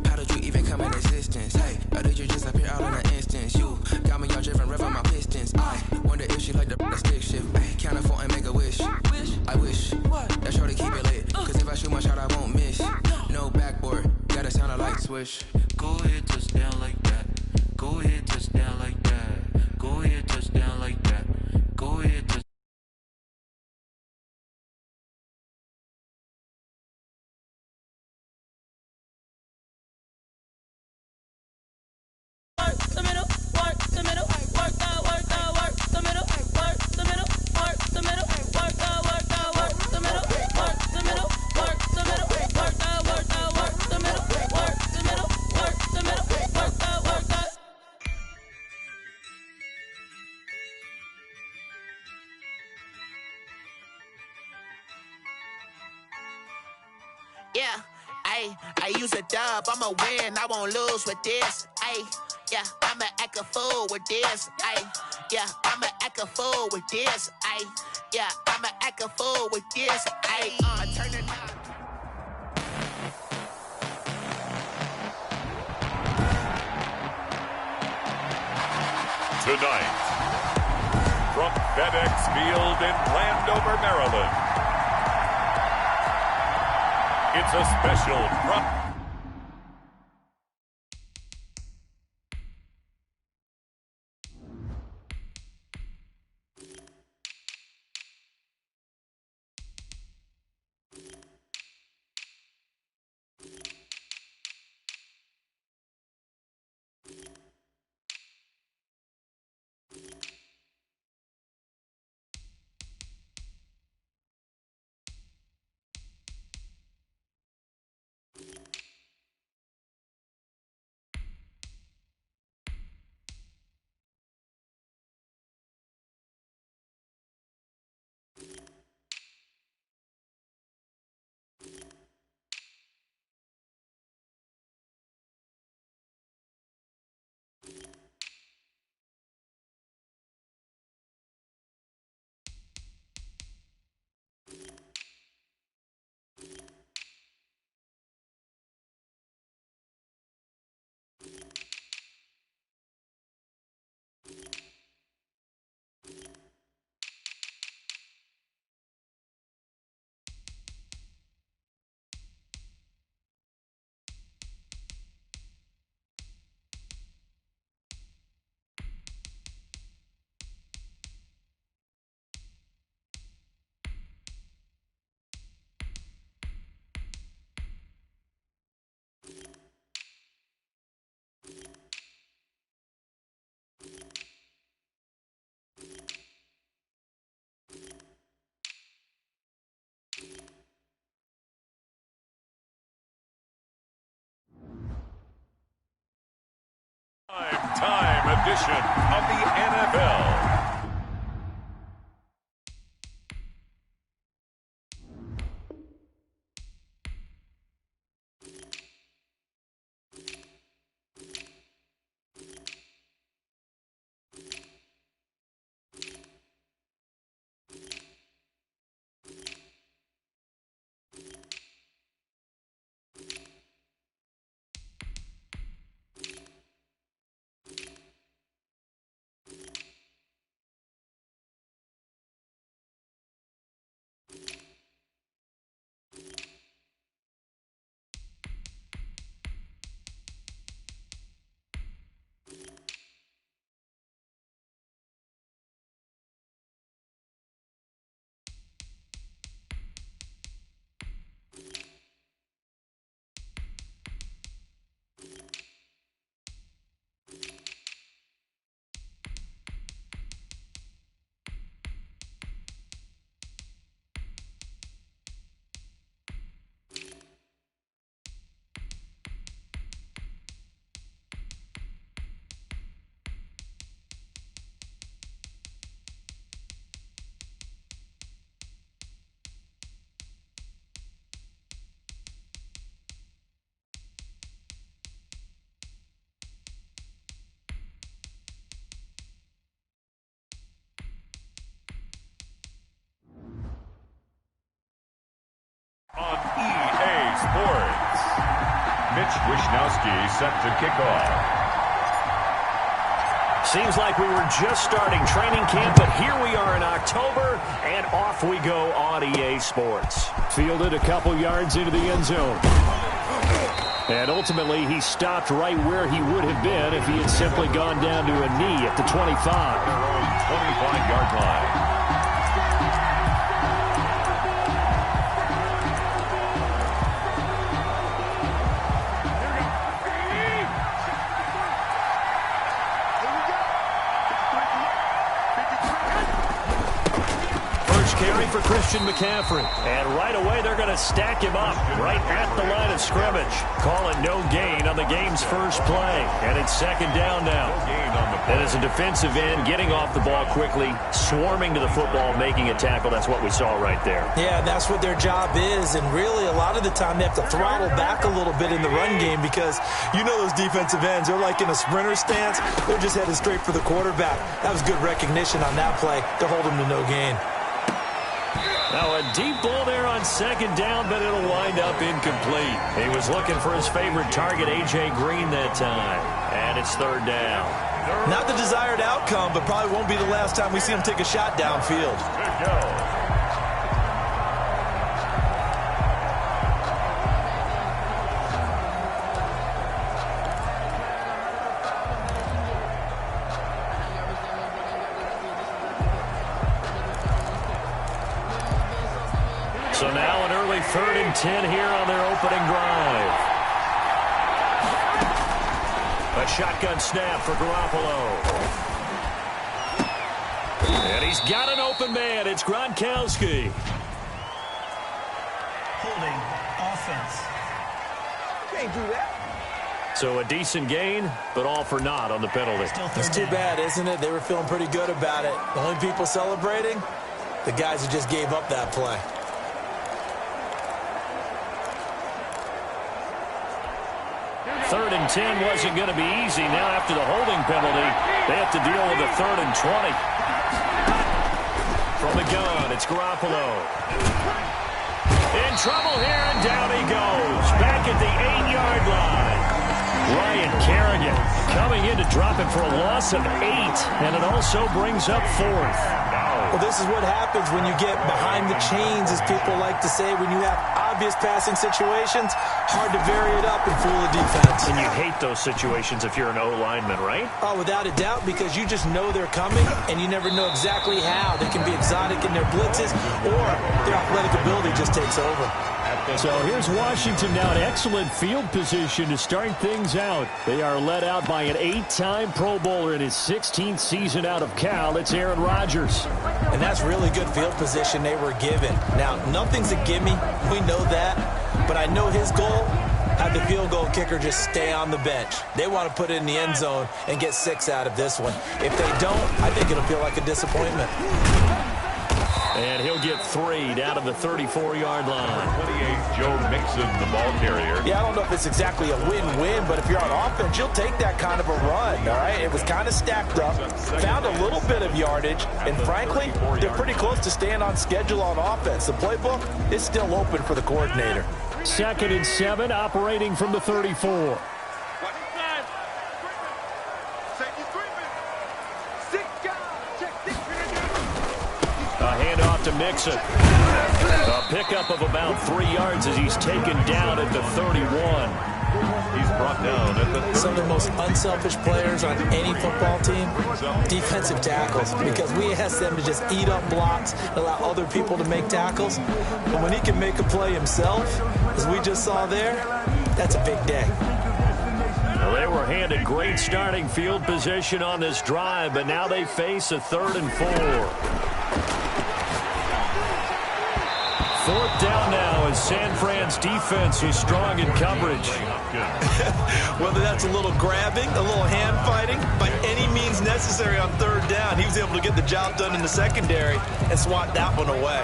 How did you even come in existence? Hey, or did you just appear out in an instance? You got me all driven, revving my pistons. I wonder if she like the stick shift. Ay, count a four and make a wish. I wish that shorty keep it lit. Cause if I shoot my shot, I won't miss. No backboard, gotta sound a light switch. Go ahead, touch down like that. Go ahead, touch down like that. Go ahead, touch down like that. Go ahead, touch. Work the middle, work the middle, work the middle, work the middle, work the middle, work the middle, work the middle, work the middle, work the middle, work the middle, work the middle, work the. Yeah, I use a dub, I'ma win, I won't lose with this. Yeah, I'ma act a fool with this. Yeah, I'ma act a fool with this. Yeah, I'ma act a fool with this. Turn it up. Tonight, from FedEx Field in Landover, Maryland, it's a special prop. Time edition of the NFL. Wisnowski set to kick off. Seems like we were just starting training camp, but here we are in October, and off we go on EA Sports. Fielded a couple yards into the end zone. And ultimately, he stopped right where he would have been if he had simply gone down to a knee at the 25. Their own 25-yard line. Carry for Christian McCaffrey. And right away, they're going to stack him up right at the line of scrimmage. Call it no gain on the game's first play. And it's second down now. And as a defensive end, getting off the ball quickly, swarming to the football, making a tackle. That's what we saw right there. Yeah, that's what their job is. And really, a lot of the time, they have to throttle back a little bit in the run game because you know those defensive ends, they're like in a sprinter stance. They're just headed straight for the quarterback. That was good recognition on that play to hold him to no gain. Now a deep ball there on second down, but it'll wind up incomplete. He was looking for his favorite target, A.J. Green, that time. And it's third down. Not the desired outcome, but probably won't be the last time we see him take a shot downfield. Good go. So now an early 3rd and 10 here on their opening drive. A shotgun snap for Garoppolo. And he's got an open man. It's Gronkowski. Holding offense. Can't do that. So a decent gain, but all for naught on the penalty. It's too bad, isn't it? They were feeling pretty good about it. The only people celebrating, the guys who just gave up that play. Third and 10 wasn't going to be easy. Now after the holding penalty, they have to deal with a 3rd and 20. From the gun, it's Garoppolo. In trouble here, and down he goes. Back at the 8-yard line. Ryan Kerrigan coming in to drop it for a loss of 8, and it also brings up 4th. Well, this is what happens when you get behind the chains, as people like to say, when you have obvious passing situations, hard to vary it up and fool the defense. And you hate those situations if you're an O-lineman, right? Oh, without a doubt, because you just know they're coming, and you never know exactly how. They can be exotic in their blitzes, or their athletic ability just takes over. So here's Washington now, an excellent field position to start things out. They are led out by an 8-time Pro Bowler in his 16th season out of Cal. It's Aaron Rodgers. And that's really good field position they were given. Now, nothing's a gimme. We know that. But I know his goal, have the field goal kicker just stay on the bench. They want to put it in the end zone and get 6 out of this one. If they don't, I think it'll feel like a disappointment. And he'll get 3 down to the 34-yard line. 28, Joe Mixon, the ball carrier. Yeah, I don't know if it's exactly a win-win, but if you're on offense, you'll take that kind of a run, all right? It was kind of stacked up, found a little bit of yardage, and frankly, they're pretty close to staying on schedule on offense. The playbook is still open for the coordinator. 2nd and 7, operating from the 34. To Mixon. A pickup of about 3 yards as he's taken down at the 31. He's brought down at the 30. Some of the most unselfish players on any football team, defensive tackles, because we ask them to just eat up blocks and allow other people to make tackles. But when he can make a play himself, as we just saw there, that's a big day. Well, they were handed great starting field position on this drive, but now they face a 3rd and 4. 4th down now as San Fran's defense is strong in coverage. Whether that's a little grabbing, a little hand fighting, by any means necessary on 3rd down, he was able to get the job done in the secondary and swat that one away.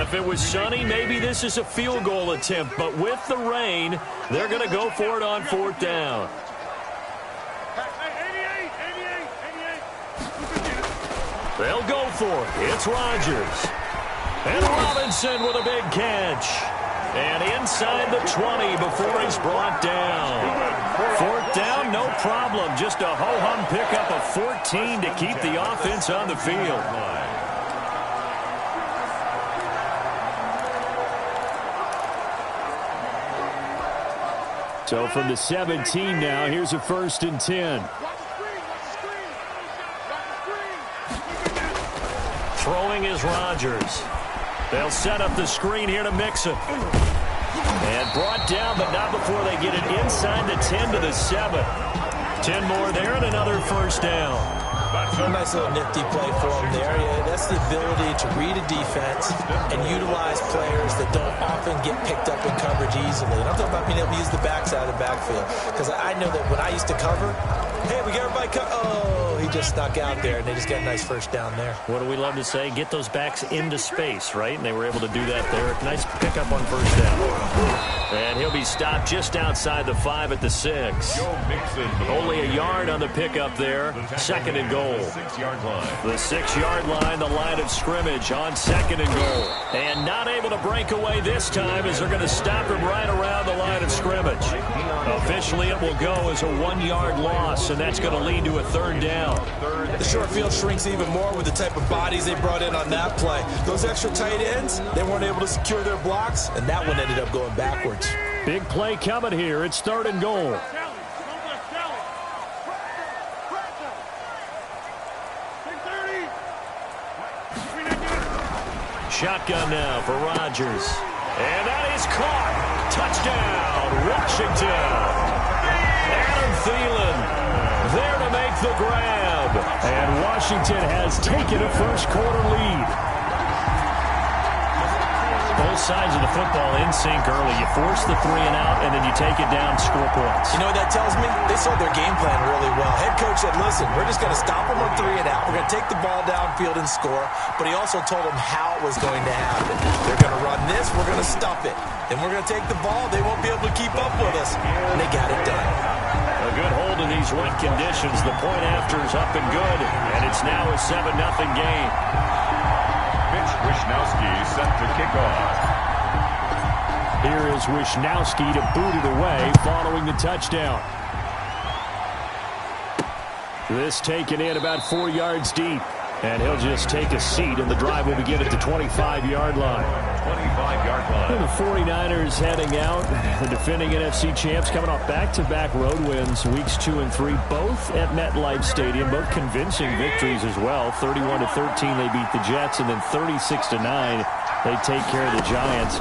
If it was sunny, maybe this is a field goal attempt, but with the rain, they're going to go for it on 4th down. They'll go for it. It's Rodgers. And Robinson with a big catch. And inside the 20 before he's brought down. Fourth down, no problem. Just a ho-hum pickup of 14 to keep the offense on the field. So from the 17 now, here's a 1st and 10. Throwing is Rodgers. They'll set up the screen here to Mixon. And brought down, but not before they get it inside the 10 to the 7. 10 more there and another 1st down. A nice little nifty play for him there. Yeah, that's the ability to read a defense and utilize players that don't often get picked up in coverage easily. And I'm talking about being able to use the backside of the backfield. Because I know that when I used to cover, hey, we got everybody he just snuck out there, and they just got a nice 1st down there. What do we love to say? Get those backs into space, right? And they were able to do that there. Nice pickup on 1st down. And he'll be stopped just outside the 5 at the 6. Only a yard on the pickup there. 2nd and goal. The 6-yard line, the line of scrimmage on 2nd and goal. And not able to break away this time as they're going to stop him right around the line of scrimmage. Officially, it will go as a 1-yard loss, and that's going to lead to a 3rd down. The short field shrinks even more with the type of bodies they brought in on that play. Those extra tight ends, they weren't able to secure their blocks, and that one ended up going backwards. Big play coming here. It's 3rd and goal. Shotgun now for Rodgers. And that is caught. Touchdown, Washington. Adam Thielen there to make the grab. And Washington has taken a first-quarter lead. Both sides of the football in sync early. You force the 3 and out, and then you take it down, score points. You know what that tells me? They saw their game plan really well. Head coach said, listen, we're just going to stop them on 3 and out. We're going to take the ball downfield and score. But he also told them how it was going to happen. They're going to run this. We're going to stuff it. Then we're going to take the ball. They won't be able to keep up with us. And they got it done. A good hold in these wet conditions. The point after is up and good. And it's now a 7-0 game. Wishnowski set to kick off. Here is Wishnowski to boot it away following the touchdown. This taken in about 4 yards deep. And he'll just take a seat, and the drive will begin at the 25-yard line. 25-yard line. And the 49ers heading out. The defending NFC champs coming off back-to-back road wins, weeks 2 and 3, both at MetLife Stadium, both convincing victories as well. 31-13, they beat the Jets, and then 36-9, they take care of the Giants.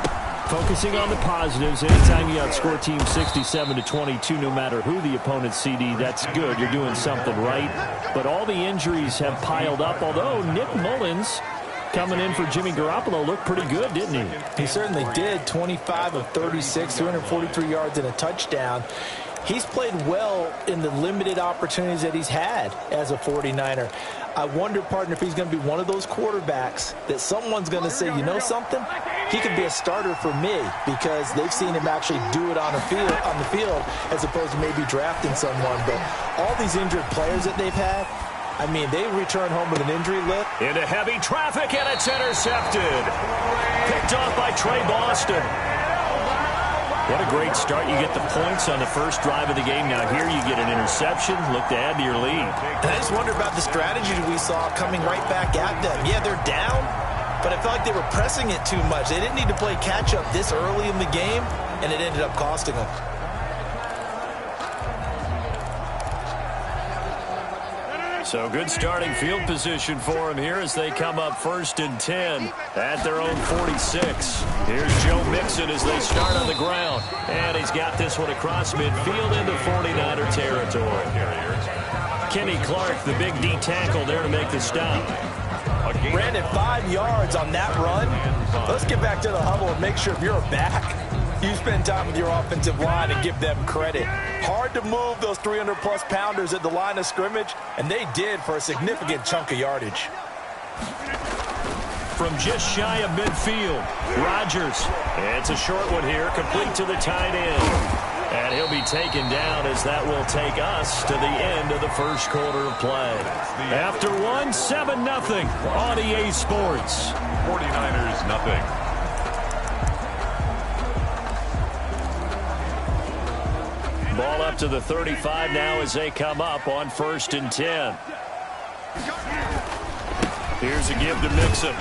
Focusing on the positives, anytime you outscore teams 67-22, no matter who the opponent's CD, that's good. You're doing something right. But all the injuries have piled up, although Nick Mullins coming in for Jimmy Garoppolo looked pretty good, didn't he? He certainly did. 25 of 36, 343 yards and a touchdown. He's played well in the limited opportunities that he's had as a 49er. I wonder, partner, if he's going to be one of those quarterbacks that someone's going to say, you know something? He could be a starter for me, because they've seen him actually do it on the field as opposed to maybe drafting someone. But all these injured players that they've had, I mean, they return home with an injury list. Into heavy traffic, and it's intercepted. Picked off by Trey Boston. What a great start. You get the points on the first drive of the game. Now here you get an interception. Look to add to your lead. And I just wonder about the strategy we saw coming right back at them. Yeah, they're down, but I felt like they were pressing it too much. They didn't need to play catch-up this early in the game, and it ended up costing them. So good starting field position for them here as they come up 1st and 10 at their own 46. Here's Joe Mixon as they start on the ground. And he's got this one across midfield into 49er territory. Kenny Clark, the big D tackle there to make the stop. Brandon, 5 yards on that run. Let's get back to the huddle and make sure if you're a back, you spend time with your offensive line and give them credit. Hard to move those 300-plus pounders at the line of scrimmage, and they did for a significant chunk of yardage. From just shy of midfield, Rodgers. It's a short one here, complete to the tight end. And he'll be taken down as that will take us to the end of the first quarter of play. After one, 7-0 on EA Sports. 49ers nothing. Ball up to the 35 now as they come up on 1st and 10. Here's a give to Mixon.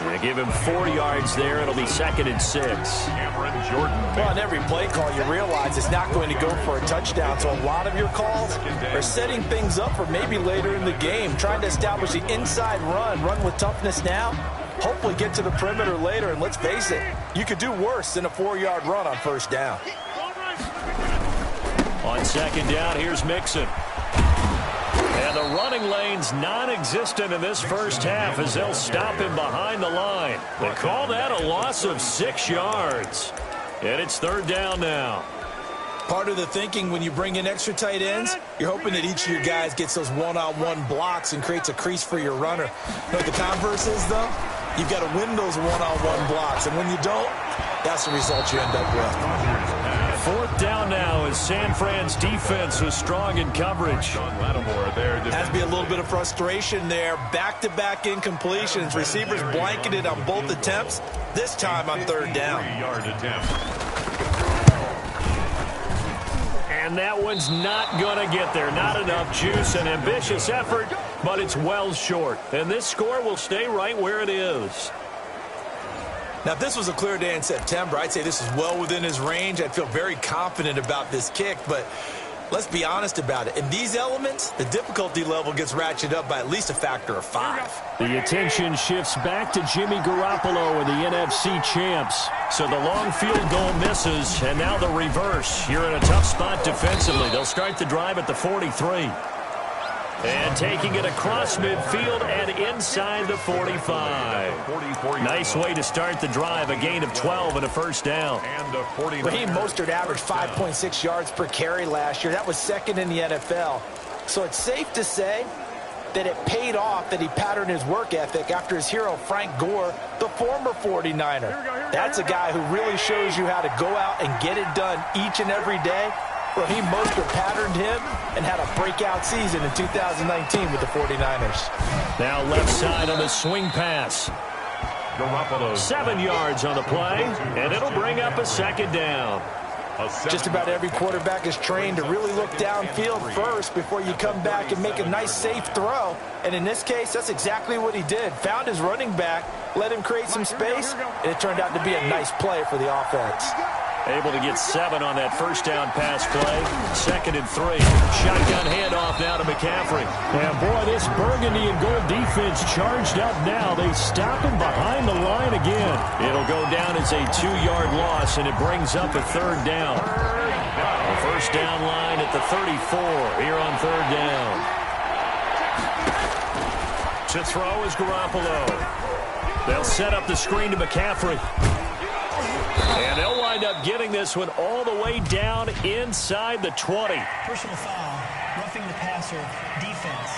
They give him 4 yards there. It'll be 2nd and 6. Well, on every play call, you realize it's not going to go for a touchdown. So a lot of your calls are setting things up for maybe later in the game, trying to establish the inside run with toughness now, hopefully get to the perimeter later. And let's face it, you could do worse than a 4-yard run on 1st down. On 2nd down, here's Mixon. And the running lane's non-existent in this first half as they'll stop him behind the line. They call that a loss of 6 yards. And it's 3rd down now. Part of the thinking when you bring in extra tight ends, you're hoping that each of your guys gets those one-on-one blocks and creates a crease for your runner. You know what the converse is, though? You've got to win those one-on-one blocks. And when you don't, that's the result you end up with. 4th down now as San Fran's defense was strong in coverage. Has to be a little bit of frustration there. Back-to-back incompletions. Receivers blanketed on both attempts. This time on 3rd down. And that one's not going to get there. Not enough juice. An ambitious effort, but it's well short. And this score will stay right where it is. Now, if this was a clear day in September, I'd say this is well within his range. I'd feel very confident about this kick, but let's be honest about it. In these elements, the difficulty level gets ratcheted up by at least a factor of 5. The attention shifts back to Jimmy Garoppolo and the NFC champs. So the long field goal misses, and now the reverse. You're in a tough spot defensively. They'll start the drive at the 43. And taking it across midfield and inside the 45. Nice way to start the drive. A gain of 12 and a 1st down. Raheem Mostert averaged 5.6 yards per carry last year. That was 2nd in the NFL. So it's safe to say that it paid off that he patterned his work ethic after his hero Frank Gore, the former 49er. That's a guy who really shows you how to go out and get it done each and every day. Raheem Mostert patterned him and had a breakout season in 2019 with the 49ers. Now left side on the swing pass. 7 yards on the play, and it'll bring up a 2nd down. Just about every quarterback is trained to really look downfield first before you come back and make a nice, safe throw. And in this case, that's exactly what he did. Found his running back, let him create some space, and it turned out to be a nice play for the offense. Able to get 7 on that 1st down pass play. 2nd and 3. Shotgun handoff now to McCaffrey. And boy, this burgundy and gold defense charged up now. They stop him behind the line again. It'll go down as a 2-yard loss, and it brings up a 3rd down. The 1st down line at the 34 here on 3rd down. To throw is Garoppolo. They'll set up the screen to McCaffrey. And they'll wind up getting this one all the way down inside the 20. Personal foul, roughing the passer, defense.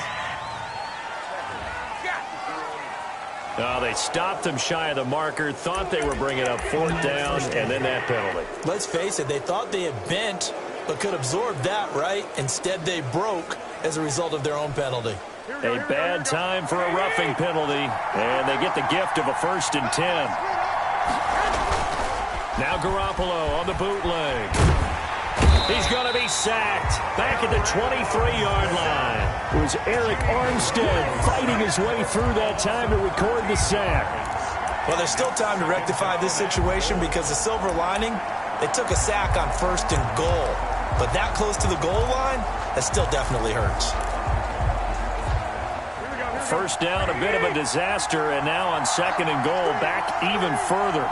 They stopped him shy of the marker, thought they were bringing up 4th down, and then that penalty. Let's face it, they thought they had bent, but could absorb that, right? Instead, they broke as a result of their own penalty. A bad time for a roughing penalty, and they get the gift of a 1st and 10. Now Garoppolo on the bootleg. He's going to be sacked back at the 23-yard line. It was Eric Armstead fighting his way through that time to record the sack. Well, there's still time to rectify this situation because the silver lining, they took a sack on 1st and goal. But that close to the goal line, that still definitely hurts. 1st down, a bit of a disaster, and now on 2nd and goal, back even further.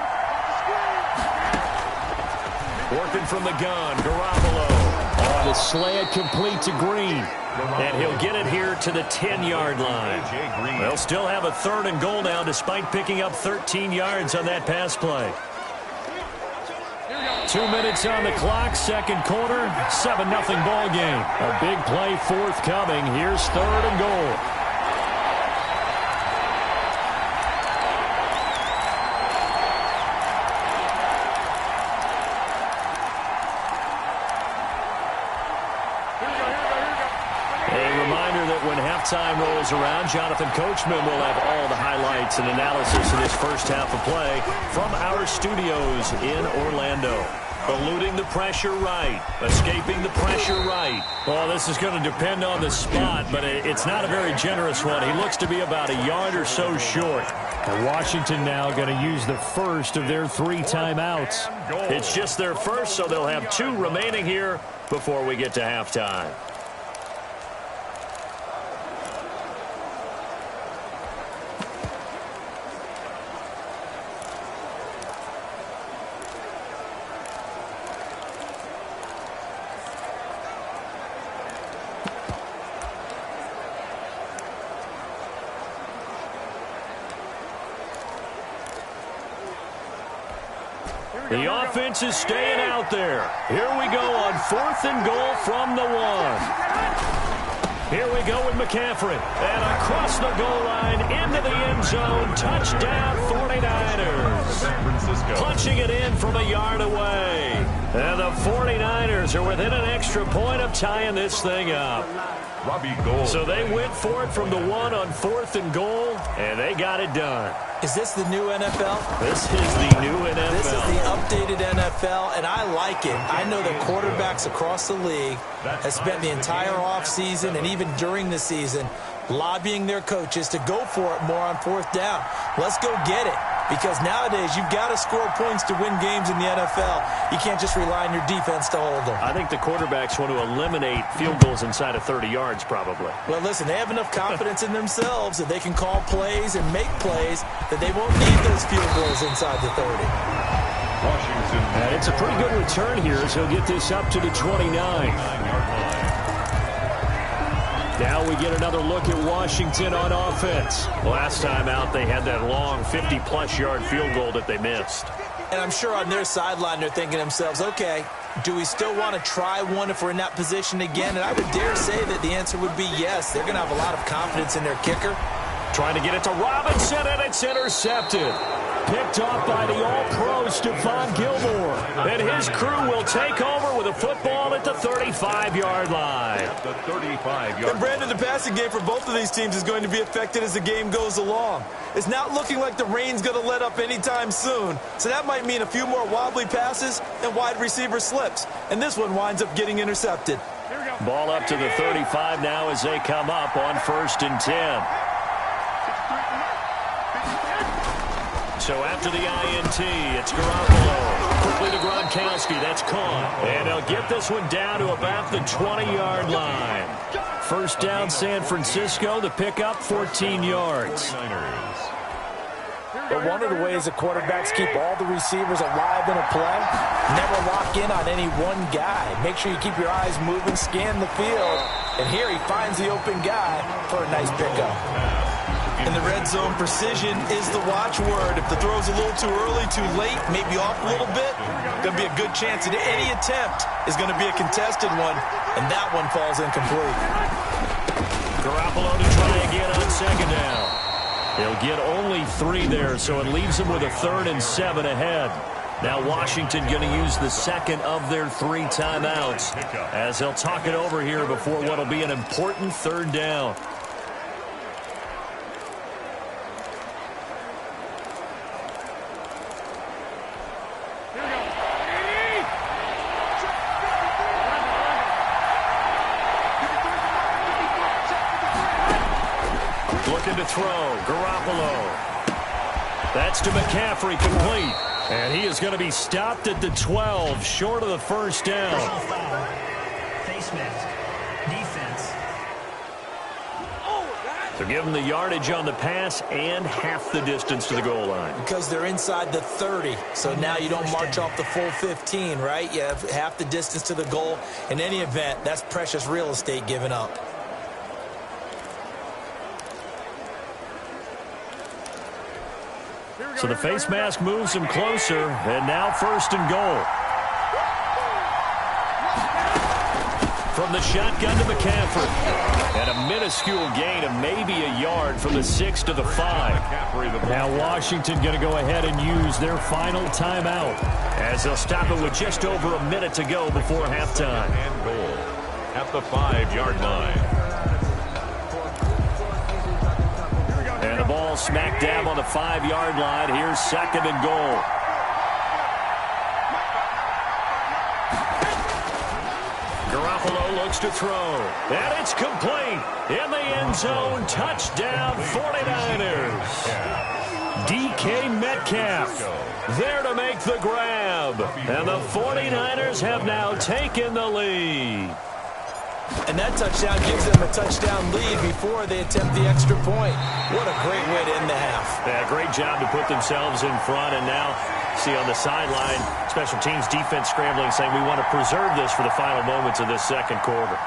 Working from the gun, Garoppolo. On the slant, complete to Green. And he'll get it here to the 10-yard line. They'll still have a 3rd and goal now despite picking up 13 yards on that pass play. 2 minutes on the clock, 2nd quarter, 7-0 ball game. A big play forthcoming. Here's 3rd and goal. moment when halftime rolls around. Jonathan Coachman will have all the highlights and analysis of this first half of play from our studios in Orlando. Eluding the pressure right. Escaping the pressure right. Well, this is going to depend on the spot, but it's not a very generous one. He looks to be about a yard or so short. And Washington now going to use the first of their 3 timeouts. It's just their first, so they'll have 2 remaining here before we get to halftime. The offense is staying out there. Here we go on 4th and goal from the 1. Here we go with McCaffrey. And across the goal line into the end zone. Touchdown 49ers. Punching it in from a yard away. And the 49ers are within an extra point of tying this thing up. So they went for it from the 1 on 4th and goal, and they got it done. Is this the new NFL? This is the new NFL. This is the updated NFL, and I like it. I know that quarterbacks across the league have spent the entire offseason and even during the season lobbying their coaches to go for it more on 4th down. Let's go get it. Because nowadays, you've got to score points to win games in the NFL. You can't just rely on your defense to hold them. I think the quarterbacks want to eliminate field goals inside of 30 yards, probably. Well, listen, they have enough confidence in themselves that they can call plays and make plays that they won't need those field goals inside the 30. Washington. And it's a pretty good return here, so he'll get this up to the 29. Now we get another look at Washington on offense. Last time out, they had that long 50-plus yard field goal that they missed. And I'm sure on their sideline, they're thinking to themselves, okay, do we still want to try one if we're in that position again? And I would dare say that the answer would be yes. They're going to have a lot of confidence in their kicker. Trying to get it to Robinson, and it's intercepted. Picked off by the All-Pro Stephon Gilmore. And his crew will take over with a football at the 35-yard line. The 35-yard line. And Brandon, the passing game for both of these teams is going to be affected as the game goes along. It's not looking like the rain's going to let up anytime soon. So that might mean a few more wobbly passes and wide receiver slips. And this one winds up getting intercepted. Ball up to the 35 now as they come up on 1st and 10. So after the INT, it's Garoppolo. Quickly to Gronkowski. That's caught. And they'll get this one down to about the 20-yard line. 1st down, San Francisco. The pickup, 14 yards. But one of the ways the quarterbacks keep all the receivers alive in a play, never lock in on any one guy. Make sure you keep your eyes moving, scan the field. And here he finds the open guy for a nice pickup. In the red zone, precision is the watchword. If the throw's a little too early, too late, maybe off a little bit, going to be a good chance that any attempt is going to be a contested one, and that one falls incomplete. Garoppolo to try again on 2nd down. He'll get only 3 there, so it leaves him with a 3rd and 7 ahead. Now Washington going to use the 2nd of their 3 timeouts as they'll talk it over here before what will be an important 3rd down. Looking to throw, Garoppolo. That's to McCaffrey, complete. And he is going to be stopped at the 12, short of the 1st down. Face mask. Defense. So give them the yardage on the pass and half the distance to the goal line. Because they're inside the 30, so now you don't march off the full 15, right? You have half the distance to the goal. In any event, that's precious real estate given up. So the face mask moves him closer, and now 1st and goal. From the shotgun to McCaffrey. And a minuscule gain of maybe a yard from the 6 to the 5. Now Washington going to go ahead and use their final timeout, as they'll stop it with just over a minute to go before halftime. And goal at the 5-yard line. ball smack dab on the 5-yard line. Here's 2nd and goal. Garoppolo looks to throw. And it's complete. In the end zone. Touchdown 49ers. DK Metcalf there to make the grab. And the 49ers have now taken the lead. And that touchdown gives them a touchdown lead before they attempt the extra point. What a great way to end the half. Yeah, great job to put themselves in front. And now, see on the sideline, special teams defense scrambling, saying we want to preserve this for the final moments of this second quarter.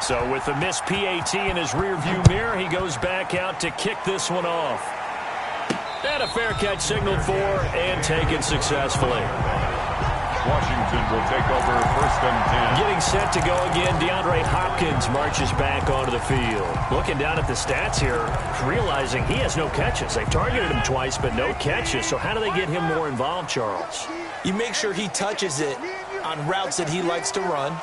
So with the missed PAT in his rearview mirror, he goes back out to kick this one off. And a fair catch signaled for and taken successfully. Washington will take over 1st and 10. Getting set to go again, DeAndre Hopkins marches back onto the field. Looking down at the stats here, realizing he has no catches. They've targeted him twice, but no catches. So how do they get him more involved, Charles? You make sure he touches it on routes that he likes to run.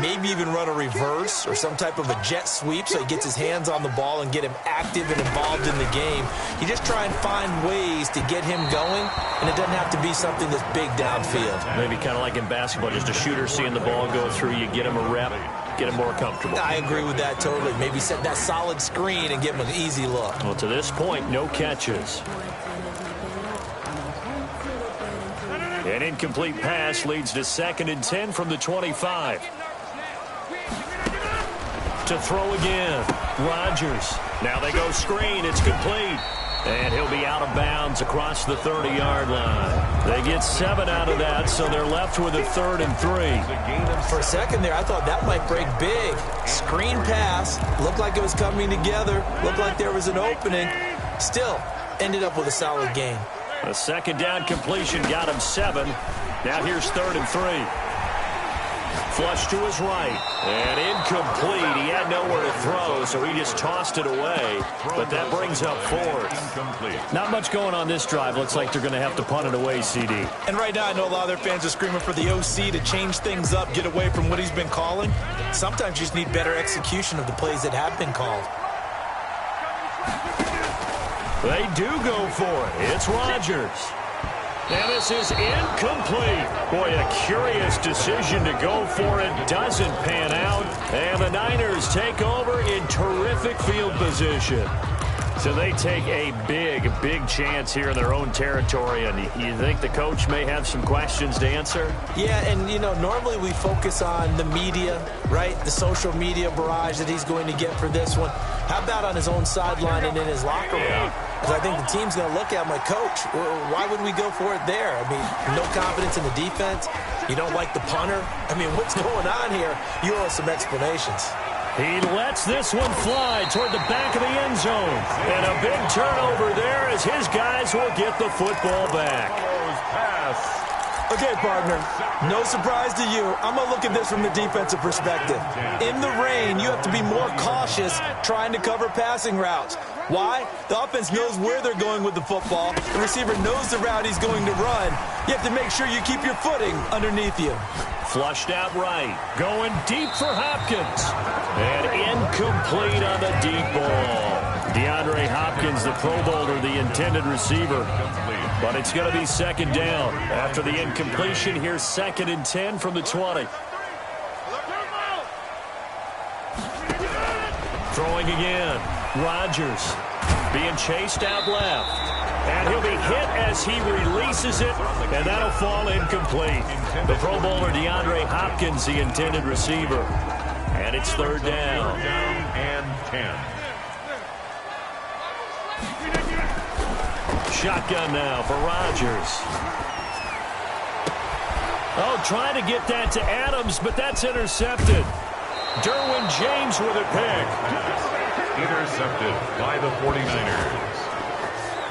Maybe even run a reverse or some type of a jet sweep so he gets his hands on the ball and get him active and involved in the game. You just try and find ways to get him going, and it doesn't have to be something that's big downfield. Maybe kind of like in basketball, just a shooter seeing the ball go through, you get him a rep, get him more comfortable. I agree with that totally. Maybe set that solid screen and give him an easy look. Well, to this point, no catches. An incomplete pass leads to 2nd and 10 from the 25. To throw again, Rodgers. Now they go screen, it's complete. And he'll be out of bounds across the 30-yard line. They get 7 out of that, so they're left with a 3rd and 3. For a second there, I thought that might break big. Screen pass, looked like it was coming together, looked like there was an opening. Still, ended up with a solid gain. A 2nd down completion got him 7. Now here's 3rd and 3. Flush to his right, and incomplete. He had nowhere to throw, so he just tossed it away. But that brings up 4th. Not much going on this drive. Looks like they're going to have to punt it away, CD. And right now, I know a lot of their fans are screaming for the OC to change things up, get away from what he's been calling. Sometimes you just need better execution of the plays that have been called. They do go for it. It's Rodgers. And this is incomplete. Boy, a curious decision to go for it. Doesn't pan out. And the Niners take over in terrific field position. So they take a big, big chance here in their own territory. And you think the coach may have some questions to answer? Yeah, and, you know, normally we focus on the media, right? The social media barrage that he's going to get for this one. How about on his own sideline and in his locker room? Because I think the team's going to look at my coach. Why would we go for it there? I mean, no confidence in the defense. You don't like the punter. I mean, what's going on here? You owe us some explanations. He lets this one fly toward the back of the end zone. And a big turnover there as his guys will get the football back. Okay, partner, no surprise to you. I'm going to look at this from the defensive perspective. In the rain, you have to be more cautious trying to cover passing routes. Why? The offense knows where they're going with the football. The receiver knows the route he's going to run. You have to make sure you keep your footing underneath you. Flushed out right. Going deep for Hopkins. And incomplete on the deep ball. DeAndre Hopkins, the Pro Bowler, the intended receiver. But it's going to be 2nd down. After the incompletion, here's 2nd and 10 from the 20. Throwing again. Rodgers being chased out left. And he'll be hit as he releases it, and that'll fall incomplete. The Pro Bowler, DeAndre Hopkins, the intended receiver. And it's 3rd down. And 10. Shotgun now for Rodgers. Oh, trying to get that to Adams, but that's intercepted. Derwin James with a pick. Intercepted by the 49ers.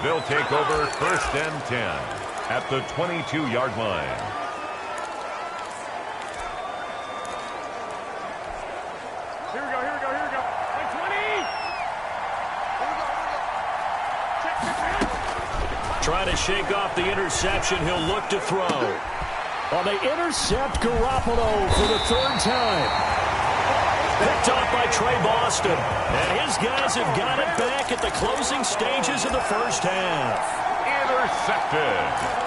They'll take over 1st and 10 at the 22-yard line. Here we go. Like 20. Trying to shake off the interception. He'll look to throw. Well, they intercept Garoppolo for the 3rd time. Picked off by Trey Boston. And his guys have got it back at the closing stages of the first half. Intercepted.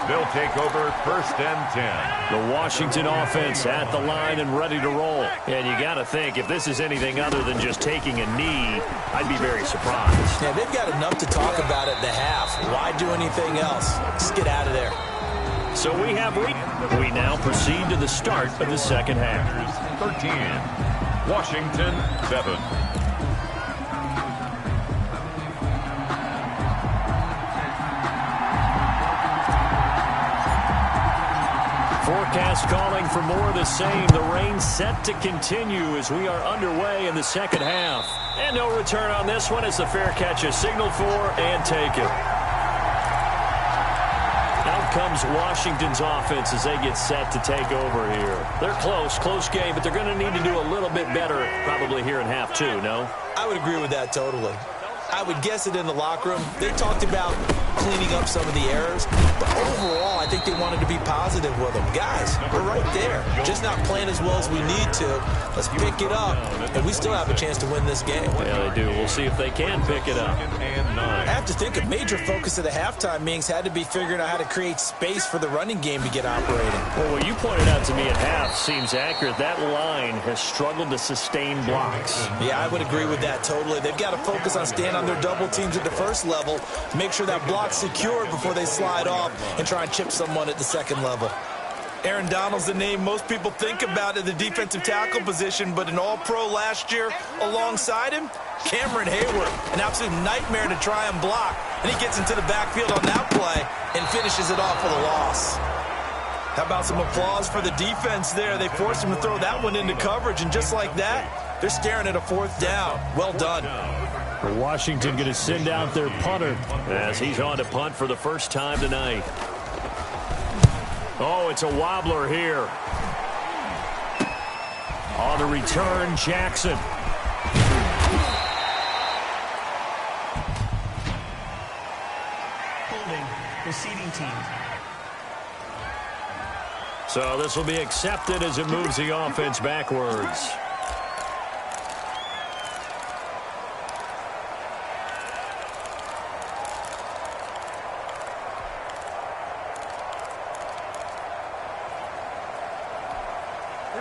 They'll take over 1st and 10. The Washington offense at the line and ready to roll. And you got to think, if this is anything other than just taking a knee, I'd be very surprised. Yeah, they've got enough to talk about at the half. Why do anything else? Just get out of there. So we now proceed to the start of the second half. 13. Washington 7. Forecast calling for more of the same. The rain set to continue as we are underway in the second half. And no return on this one as the fair catch is signaled for and taken. Out comes Washington's offense as they get set to take over here. They're close game, but they're going to need to do a little bit better probably here in half two, no? I would agree with that totally. I would guess it in the locker room. They talked about cleaning up some of the errors, but overall, I think they wanted to be positive with them. Guys, we're right there. Just not playing as well as we need to. Let's pick it up, and we still have a chance to win this game. Yeah, they do. We'll see if they can pick it up. I have to think a major focus of the halftime meetings had to be figuring out how to create space for the running game to get operating. Well, what you pointed out to me at half seems accurate. That line has struggled to sustain blocks. Yeah, I would agree with that totally. They've got to focus on staying on their double teams at the first level, make sure that block's secured before they slide off and try and chip someone at the second level. Aaron Donald's the name most people think about at the defensive tackle position, but an all-pro last year alongside him, Cameron Hayward, an absolute nightmare to try and block. And he gets into the backfield on that play and finishes it off with a loss. How about some applause for the defense there? They forced him to throw that one into coverage, and just like that, they're staring at a 4th down. Well done. Washington going to send out their punter as he's on to punt for the first time tonight. Oh, it's a wobbler here. On the return, Jackson. Holding, receiving team. So this will be accepted as it moves the offense backwards.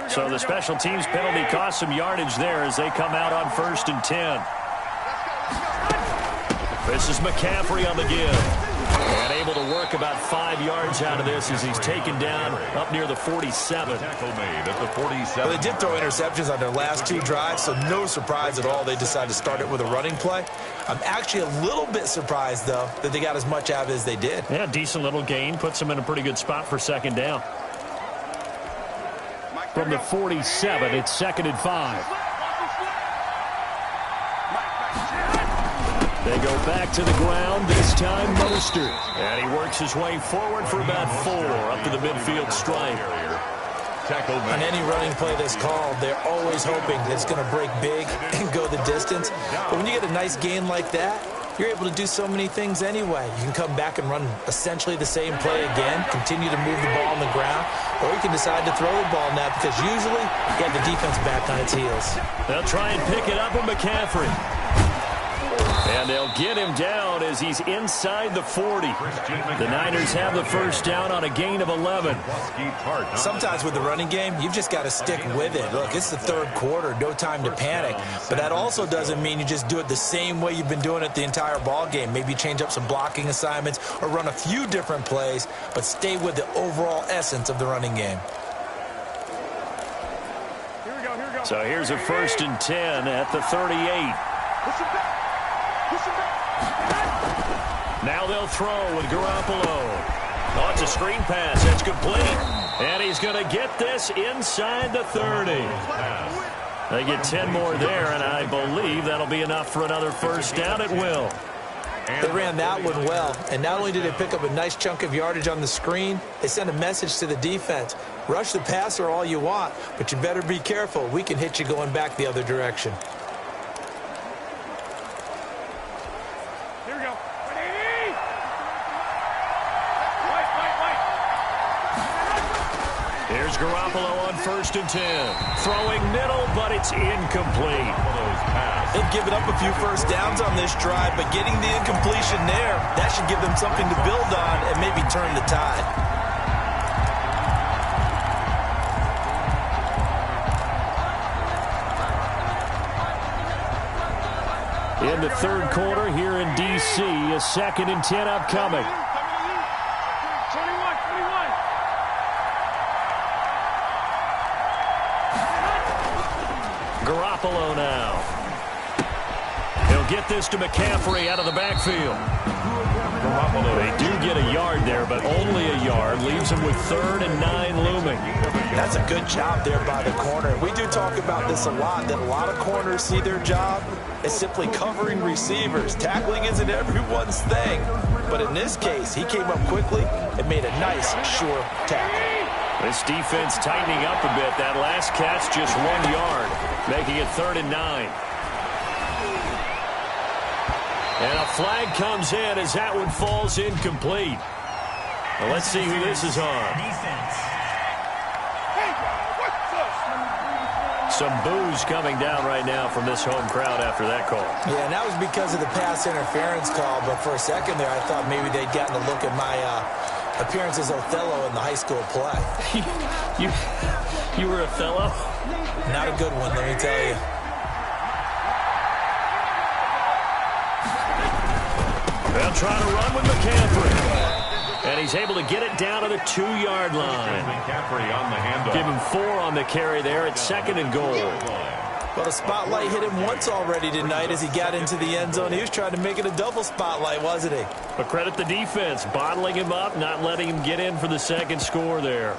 So the special teams penalty cost some yardage there as they come out on 1st and 10. This is McCaffrey on the give. And able to work about 5 yards out of this as he's taken down up near the 47. Tackle made at the 47. Well, they did throw interceptions on their last 2 drives, so no surprise at all they decided to start it with a running play. I'm actually a little bit surprised, though, that they got as much out of it as they did. Yeah, decent little gain. Puts them in a pretty good spot for 2nd down. From the 47, it's 2nd and 5. They go back to the ground, this time Mostert. And he works his way forward for about 4 up to the midfield stripe. On any running play that's called, they're always hoping that it's going to break big and go the distance. But when you get a nice gain like that, you're able to do so many things anyway. You can come back and run essentially the same play again, continue to move the ball on the ground, or you can decide to throw the ball now because usually you have the defense back on its heels. They'll try and pick it up with McCaffrey. And they'll get him down as he's inside the 40. The Niners have the first down on a gain of 11. Sometimes with the running game, you've just got to stick with it. Look, it's the 3rd quarter, no time to panic. But that also doesn't mean you just do it the same way you've been doing it the entire ball game. Maybe change up some blocking assignments or run a few different plays, but stay with the overall essence of the running game. So here's a 1st and 10 at the 38. Now they'll throw with Garoppolo. Oh, it's a screen pass. That's complete. And he's going to get this inside the 30. They get 10 more there, and I believe that'll be enough for another first down at will. They ran that one well, and not only did they pick up a nice chunk of yardage on the screen, they sent a message to the defense. Rush the passer all you want, but you better be careful. We can hit you going back the other direction. Here's Garoppolo on 1st and 10. Throwing middle, but it's incomplete. They've given up a few first downs on this drive, but getting the incompletion there, that should give them something to build on and maybe turn the tide. In the third quarter here in D.C., a 2nd and 10 upcoming. 21. Garoppolo now. He'll get this to McCaffrey out of the backfield. They do get a yard there, but only a yard. Leaves him with 3rd and 9 looming. That's a good job there by the corner. We do talk about this a lot, that a lot of corners see their job as simply covering receivers. Tackling isn't everyone's thing. But in this case, he came up quickly and made a nice, sure tackle. This defense tightening up a bit. That last catch just 1 yard, making it 3rd and 9. And a flag comes in as that one falls incomplete. Well, let's see who this is on. Some boos coming down right now from this home crowd after that call. Yeah, and that was because of the pass interference call. But for a second there, I thought maybe they'd gotten a look at my appearance as Othello in the high school play. You were Othello? Not a good one, let me tell you. They'll try to run with McCaffrey. And he's able to get it down to the 2-yard line. McCaffrey on the handoff. Give him 4 on the carry there at 2nd and goal. Well, the spotlight hit him once already tonight as he got into the end zone. He was trying to make it a double spotlight, wasn't he? But credit the defense, bottling him up, not letting him get in for the 2nd score there.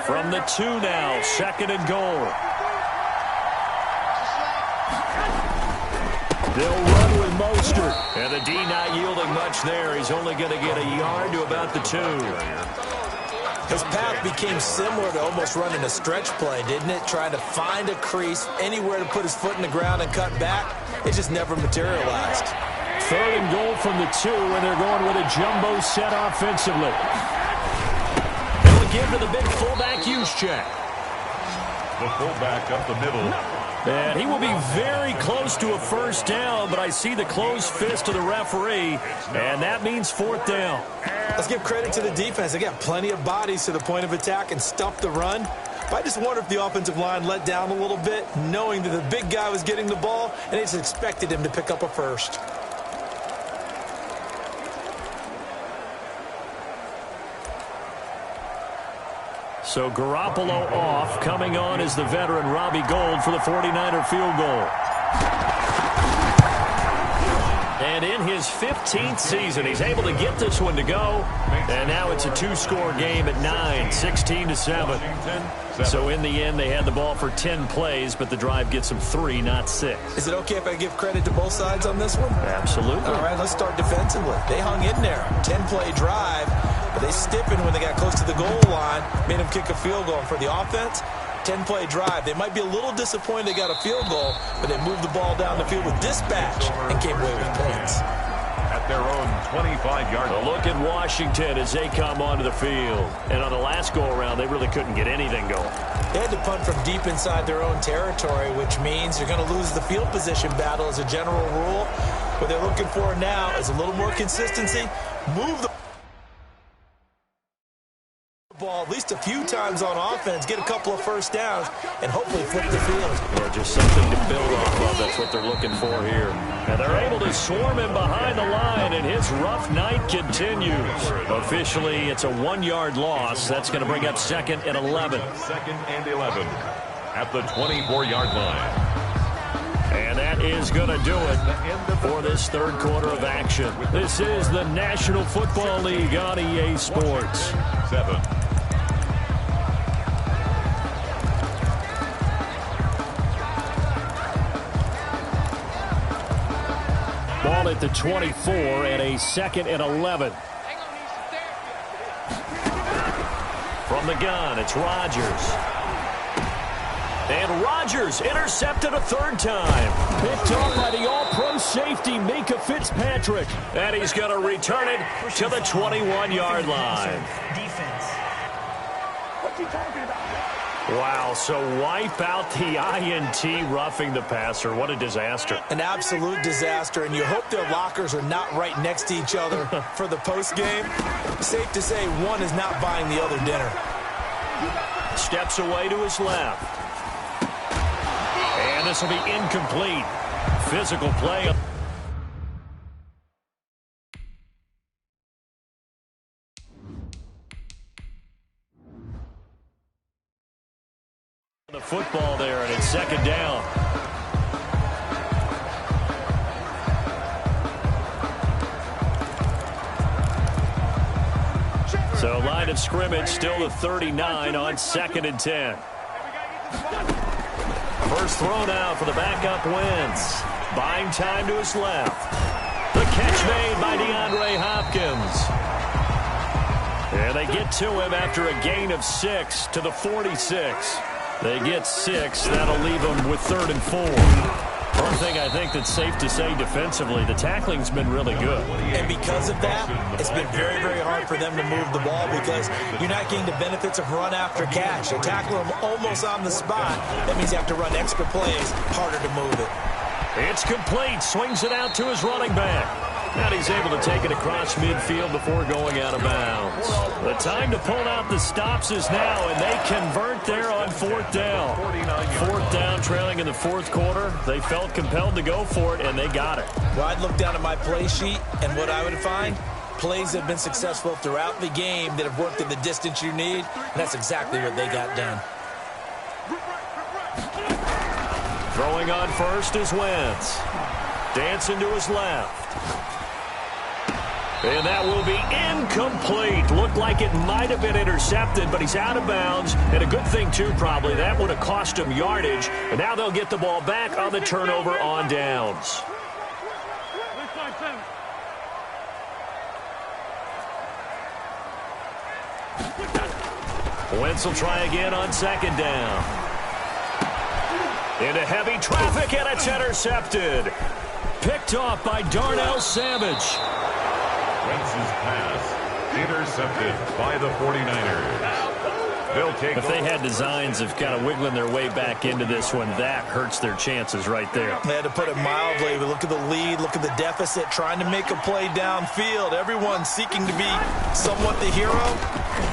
From the 2 now, 2nd and goal. They'll run with Mostert. And the D not yielding much there. He's only going to get a yard to about the 2. His path became similar to almost running a stretch play, didn't it? Trying to find a crease, anywhere to put his foot in the ground and cut back. It just never materialized. 3rd and goal from the 2, and they're going with a jumbo set offensively. Give to the big fullback use check. The fullback up the middle. And he will be very close to a 1st down, but I see the closed fist of the referee, and that means 4th down. Let's give credit to the defense. They got plenty of bodies to the point of attack and stuff the run. But I just wonder if the offensive line let down a little bit, knowing that the big guy was getting the ball, and they just expected him to pick up a 1st. So Garoppolo off. Coming on is the veteran Robbie Gould for the 49er field goal. And in his 15th season, he's able to get this one to go. And now it's a 2-score game at 9, 16-7. So in the end, they had the ball for 10 plays, but the drive gets them 3, not 6. Is it okay if I give credit to both sides on this one? Absolutely. All right, let's start defensively. They hung in there. 10-play drive. But they stiffened when they got close to the goal line, made them kick a field goal. And for the offense, 10-play drive. They might be a little disappointed they got a field goal, but they moved the ball down the field with dispatch and came away with points. At their own 25-yard line. A look at Washington as they come onto the field. And on the last go-around, they really couldn't get anything going. They had to punt from deep inside their own territory, which means you're going to lose the field position battle as a general rule. What they're looking for now is a little more consistency. Move the ball at least a few times on offense, get a couple of 1st downs, and hopefully flip the field. Yeah, just something to build off of. That's what they're looking for here. And they're able to swarm him behind the line, and his rough night continues. Officially, it's a 1-yard loss. That's going to bring up 2nd and 11. 2nd and 11 at the 24-yard line. And that is going to do it for this 3rd quarter of action. This is the National Football League on EA Sports. 7. Ball at the 24 and a 2nd and 11. From the gun, it's Rodgers. And Rodgers intercepted a third time. Picked up by the all-pro safety, Minka Fitzpatrick. And he's going to return it to the 21-yard line. Defense. What's he talking about? Wow, so wipe out the INT roughing the passer. What a disaster. An absolute disaster, and you hope their lockers are not right next to each other for the postgame. Safe to say one is not buying the other dinner. Steps away to his left. And this will be incomplete. Physical play. The football there, and it's second down. So line of scrimmage still the 39 on 2nd and 10. First throw now for the backup Wentz. Buying time to his left. The catch made by DeAndre Hopkins. And they get to him after a gain of 6 to the 46. They get 6. That'll leave them with 3rd and 4. One thing I think that's safe to say defensively, the tackling's been really good. And because of that, it's been very, very hard for them to move the ball because you're not getting the benefits of run after catch. You tackle them almost on the spot. That means you have to run extra plays, harder to move it. It's complete. Swings it out to his running back. And he's able to take it across midfield before going out of bounds. The time to pull out the stops is now, and they convert there on 4th down. 4th down, trailing in the 4th quarter. They felt compelled to go for it, and they got it. Well, I'd look down at my play sheet, and what I would find, plays that have been successful throughout the game that have worked in the distance you need, and that's exactly what they got done. Throwing on first is Wentz. Dancing to his left. And that will be incomplete. Looked like it might have been intercepted, but he's out of bounds. And a good thing, too, probably. That would have cost him yardage. And now they'll get the ball back on the turnover on downs. Wentz will try again on 2nd down. Into heavy traffic, and it's intercepted. Picked off by Darnell Savage. Wentz's pass intercepted by the 49ers. They'll take if they had designs of kind of wiggling their way back into this one, that hurts their chances right there. They had to put it mildly. Look at the lead, look at the deficit, trying to make a play downfield. Everyone seeking to be somewhat the hero.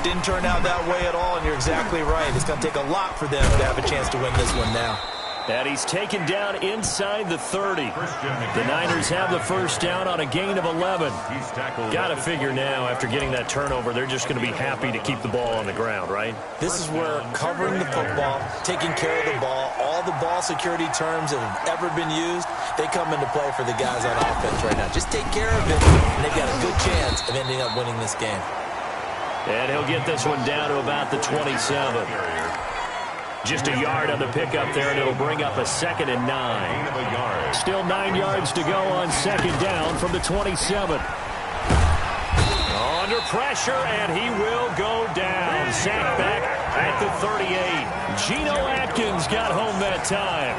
Didn't turn out that way at all, and you're exactly right. It's going to take a lot for them to have a chance to win this one now. And he's taken down inside the 30. The Niners have the first down on a gain of 11. Got to figure now, after getting that turnover, they're just going to be happy to keep the ball on the ground, right? This is where covering the football, taking care of the ball, all the ball security terms that have ever been used, they come into play for the guys on offense right now. Just take care of it, and they've got a good chance of ending up winning this game. And he'll get this one down to about the 27. Just a yard on the pickup there, and it'll bring up a 2nd and 9. Still 9 yards to go on 2nd down from the 27. Under pressure, and he will go down. Sacked back at the 38. Geno Atkins got home that time.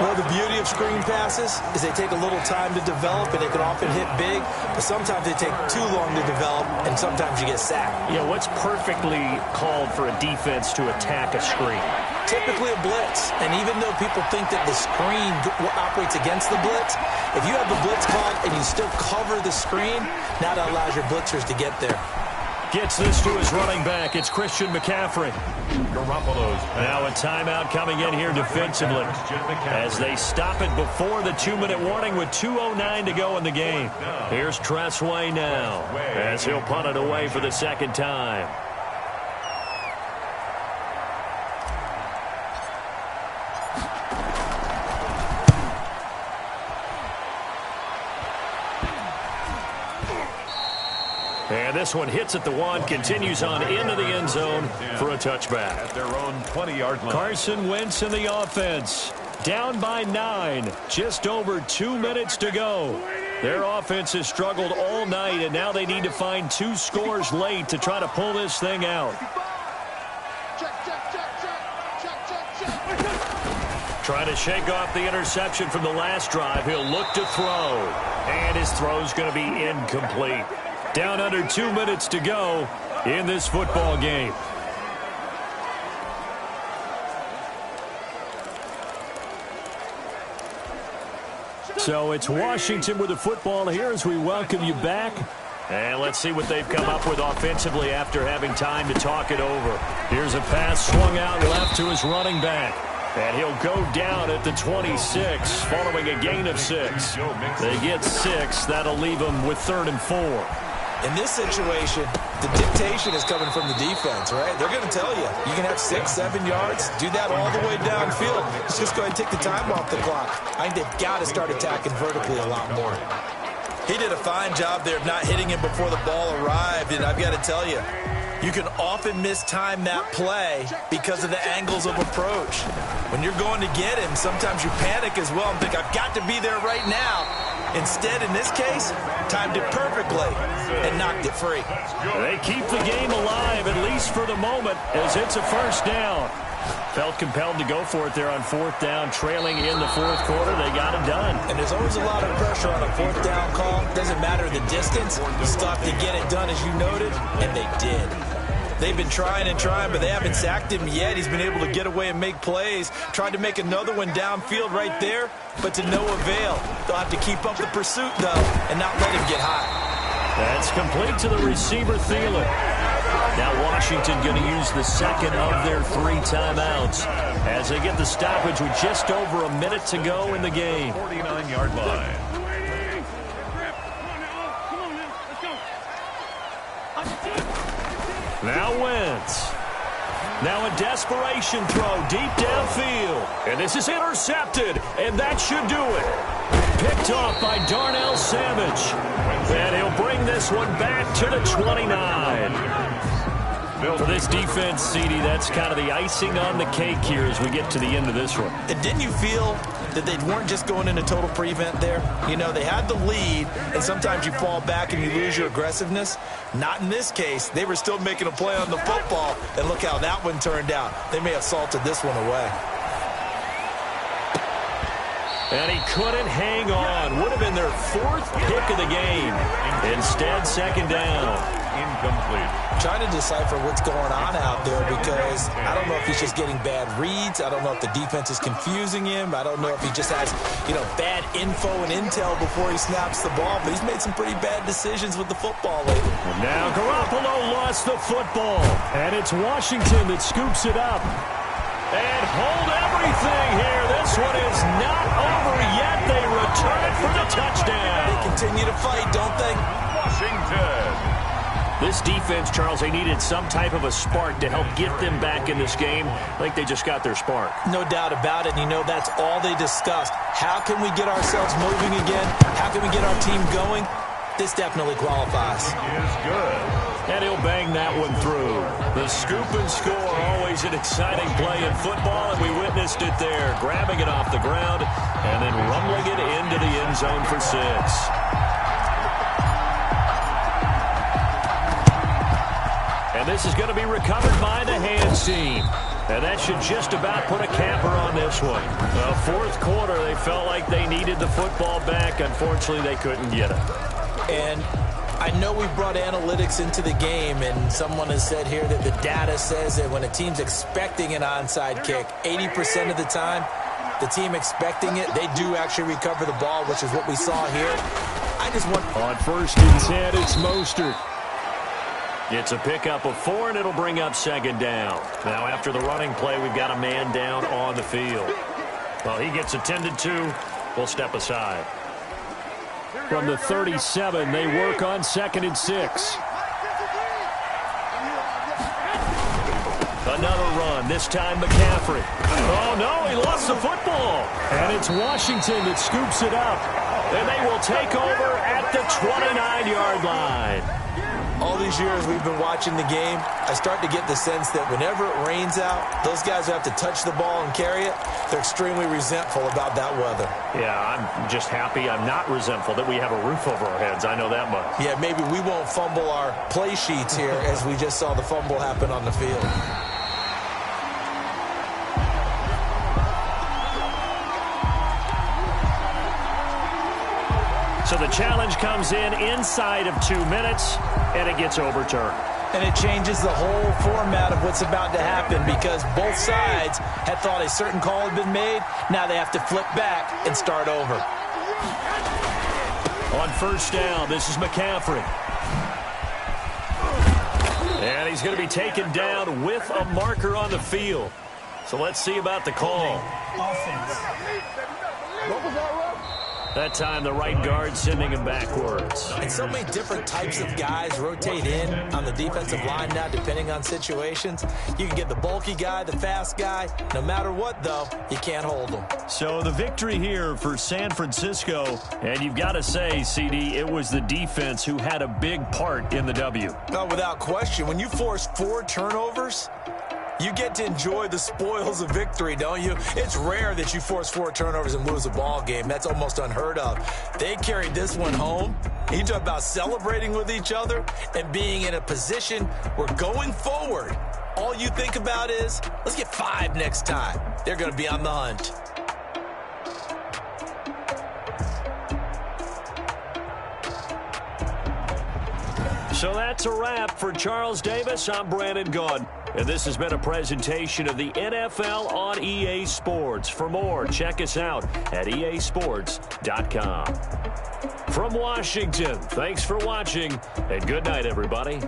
Well, the beauty of screen passes is they take a little time to develop, and they can often hit big, but sometimes they take too long to develop, and sometimes you get sacked. Yeah, what's perfectly called for a defense to attack a screen? Typically a blitz, and even though people think that the screen operates against the blitz, if you have the blitz called and you still cover the screen, now that allows your blitzers to get there. Gets this to his running back. It's Christian McCaffrey. Now a timeout coming in here defensively as they stop it before the 2-minute warning with 2:09 to go in the game. Here's Tressway now as he'll punt it away for the 2nd time. And this one hits at the 1, continues on into the end zone for a touchback. At their own 20-yard line. Carson Wentz in the offense. Down by 9. Just over 2 minutes to go. Their offense has struggled all night, and now they need to find 2 scores late to try to pull this thing out. Check, check, check, check, check, check, check. Trying to shake off the interception from the last drive. He'll look to throw. And his throw's going to be incomplete. Down under 2 minutes to go in this football game. So it's Washington with the football here as we welcome you back. And let's see what they've come up with offensively after having time to talk it over. Here's a pass swung out left to his running back. And he'll go down at the 26 following a gain of 6. They get 6. That'll leave them with 3rd and 4. In this situation, the dictation is coming from the defense, right? They're going to tell you, you can have 6, 7 yards, do that all the way downfield. Let's just go ahead and take the time off the clock. I think they've got to start attacking vertically a lot more. He did a fine job there of not hitting him before the ball arrived, and I've got to tell you, you can often mistime that play because of the angles of approach. When you're going to get him, sometimes you panic as well and think, I've got to be there right now. Instead, in this case, timed it perfectly and knocked it free. They keep the game alive, at least for the moment, as it's a first down. Felt compelled to go for it there on 4th down, trailing in the 4th quarter. They got it done. And there's always a lot of pressure on a 4th down call. Doesn't matter the distance. You still have to get it done, as you noted, and they did. They've been trying and trying, but they haven't sacked him yet. He's been able to get away and make plays. Tried to make another one downfield right there, but to no avail. They'll have to keep up the pursuit, though, and not let him get high. That's complete to the receiver, Thielen. Now Washington going to use the second of their 3 timeouts as they get the stoppage with just over a minute to go in the game. 49-yard line. Now Wentz. Now a desperation throw deep downfield. And this is intercepted, and that should do it. Picked off by Darnell Savage. And he'll bring this one back to the 29. For this defense, CD, that's kind of the icing on the cake here as we get to the end of this one. And didn't you feel that they weren't just going into total prevent there? You know, they had the lead, and sometimes you fall back and you lose your aggressiveness. Not in this case. They were still making a play on the football, and look how that one turned out. They may have salted this one away. And he couldn't hang on. Would have been their 4th pick of the game. Instead, 2nd down. Incomplete. Trying to decipher what's going on out there because I don't know if he's just getting bad reads. I don't know if the defense is confusing him. I don't know if he just has, bad info and intel before he snaps the ball. But he's made some pretty bad decisions with the football lately. Now Garoppolo lost the football. And it's Washington that scoops it up. And hold everything here. This one is not over yet. They return it for the touchdown. They continue to fight, don't they? Washington. This defense, Charles, they needed some type of a spark to help get them back in this game. I think they just got their spark. No doubt about it. And that's all they discussed. How can we get ourselves moving again? How can we get our team going? This definitely qualifies. Is good. And he'll bang that one through. The scoop and score, always an exciting play in football, and we witnessed it there. Grabbing it off the ground and then rumbling it into the end zone for 6. And this is going to be recovered by the hands team. And that should just about put a capper on this one. The 4th quarter, they felt like they needed the football back. Unfortunately, they couldn't get it. And I know we brought analytics into the game, and someone has said here that the data says that when a team's expecting an onside kick, 80% of the time, the team expecting it, they do actually recover the ball, which is what we saw here. I just want... On 1st and 10, it's Mostert. It's a pickup of 4, and it'll bring up 2nd down. Now, after the running play, we've got a man down on the field. Well, he gets attended to. We'll step aside. From the 37, they work on 2nd and 6. Another run, this time McCaffrey. Oh, no, he lost the football. And it's Washington that scoops it up. And they will take over at the 29-yard line. All these years we've been watching the game, I start to get the sense that whenever it rains out, those guys who have to touch the ball and carry it, they're extremely resentful about that weather. Yeah, I'm just happy I'm not resentful that we have a roof over our heads. I know that much. Yeah, maybe we won't fumble our play sheets here as we just saw the fumble happen on the field. So the challenge comes in inside of 2 minutes, and it gets overturned. And it changes the whole format of what's about to happen because both sides had thought a certain call had been made. Now they have to flip back and start over. On first down, this is McCaffrey. And he's going to be taken down with a marker on the field. So let's see about the call. Offense. That time, the right guard sending him backwards. And so many different types of guys rotate in on the defensive line now, depending on situations. You can get the bulky guy, the fast guy. No matter what, though, you can't hold them. So the victory here for San Francisco. And you've got to say, CD, it was the defense who had a big part in the W. No, without question. When you force 4 turnovers, you get to enjoy the spoils of victory, don't you? It's rare that you force 4 turnovers and lose a ball game. That's almost unheard of. They carried this one home. You talk about celebrating with each other and being in a position where going forward, all you think about is, let's get 5 next time. They're going to be on the hunt. So that's a wrap for Charles Davis. I'm Brandon Gunn. And this has been a presentation of the NFL on EA Sports. For more, check us out at easports.com. From Washington, thanks for watching, and good night, everybody.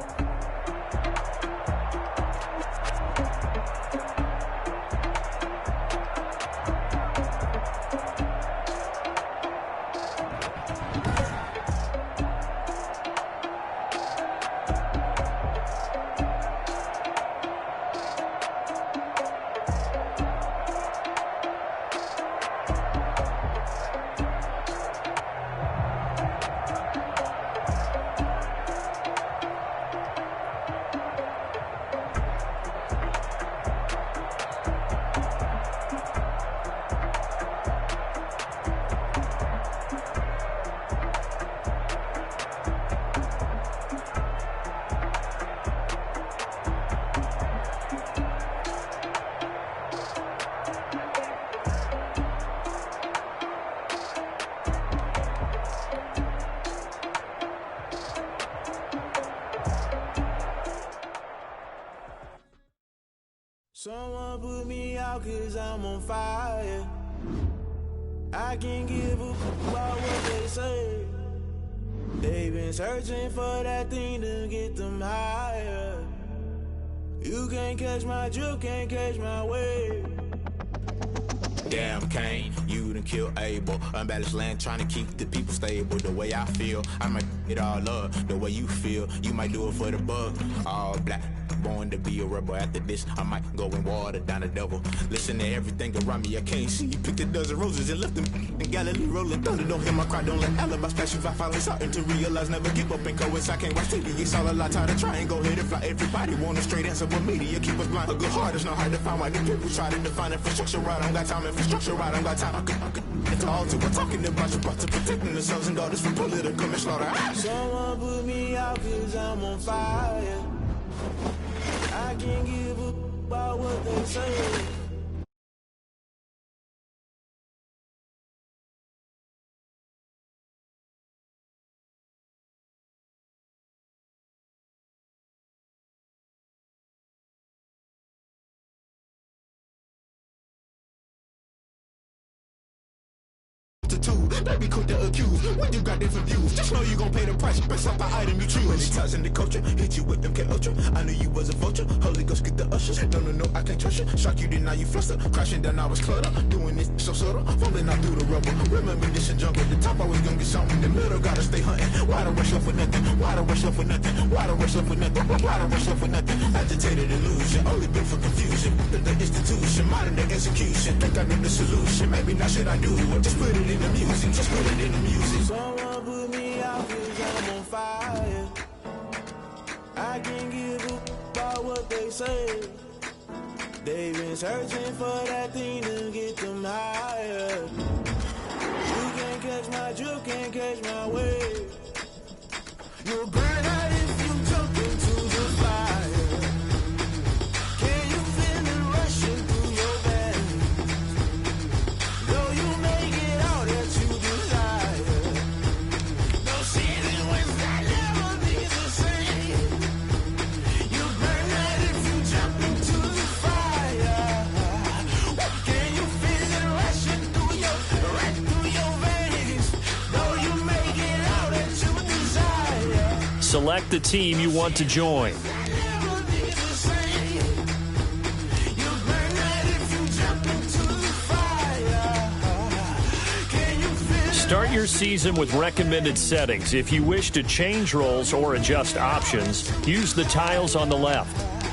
Someone put me out 'cause I'm on fire. I can't give a fuck about what they say. They've been searching for that thing to get them higher. You can't catch my drift, can't catch my wave. Damn, Kane, you done killed Abel. Unbalanced land, trying to keep the people stable. The way I feel, I might it all up. The way you feel, you might do it for the buck. All black, born to be a rebel. After this, I might go and water down the devil. Listen to everything around me, I can't see. You picked a dozen roses and left them in Galilee rolling thunder. Don't hear my cry, don't let alibis pass you. I finally starting to realize, never give up and coincide. Can't watch TV, it's all a lot. Tired of trying, go ahead and fly. Everybody want a straight answer, but media keep us blind. A good heart is not hard to find. Why the people try to define infrastructure right? I don't got time, infrastructure right, I don't got time. I could it's all to. We're talking about you, brought to protecting the sons and daughters from political manslaughter. Someone put me out 'cause I'm on fire. I can't give a about what they say. They be quick to accuse when you got different views. Just know you gon' pay the price based off the item you choose. Many times in the culture, hit you with them K-Ultra. I knew you was a vulture. Holy Ghost get the ushers. No, I can't trust you. Shock you, then now you fluster. Crashing down, I was cluttered. Doing this so subtle. Falling out through the rubble. Remember this in jungle. The top, I was gonna get something. The middle, gotta stay hunting. Why the rush up for nothing? Why the rush up for nothing? Why the rush up for nothing? Why the rush up for nothing? Agitated illusion. Only built for confusion. The institution, modern day execution. Think I know the solution. Maybe not should I do it? Just put it in the music. Just put it in the music. Someone put me out 'cause I'm on fire. I can't give a about what they say. They've been searching for that thing to get them higher. You can't catch my drift, can't catch my wave. You'll burn out if you jump into the fire. Can you feel it rushing through your veins? Though you make it all that you desire. select the team you want to join. Start your season with recommended settings. If you wish to change roles or adjust options, use the tiles on the left.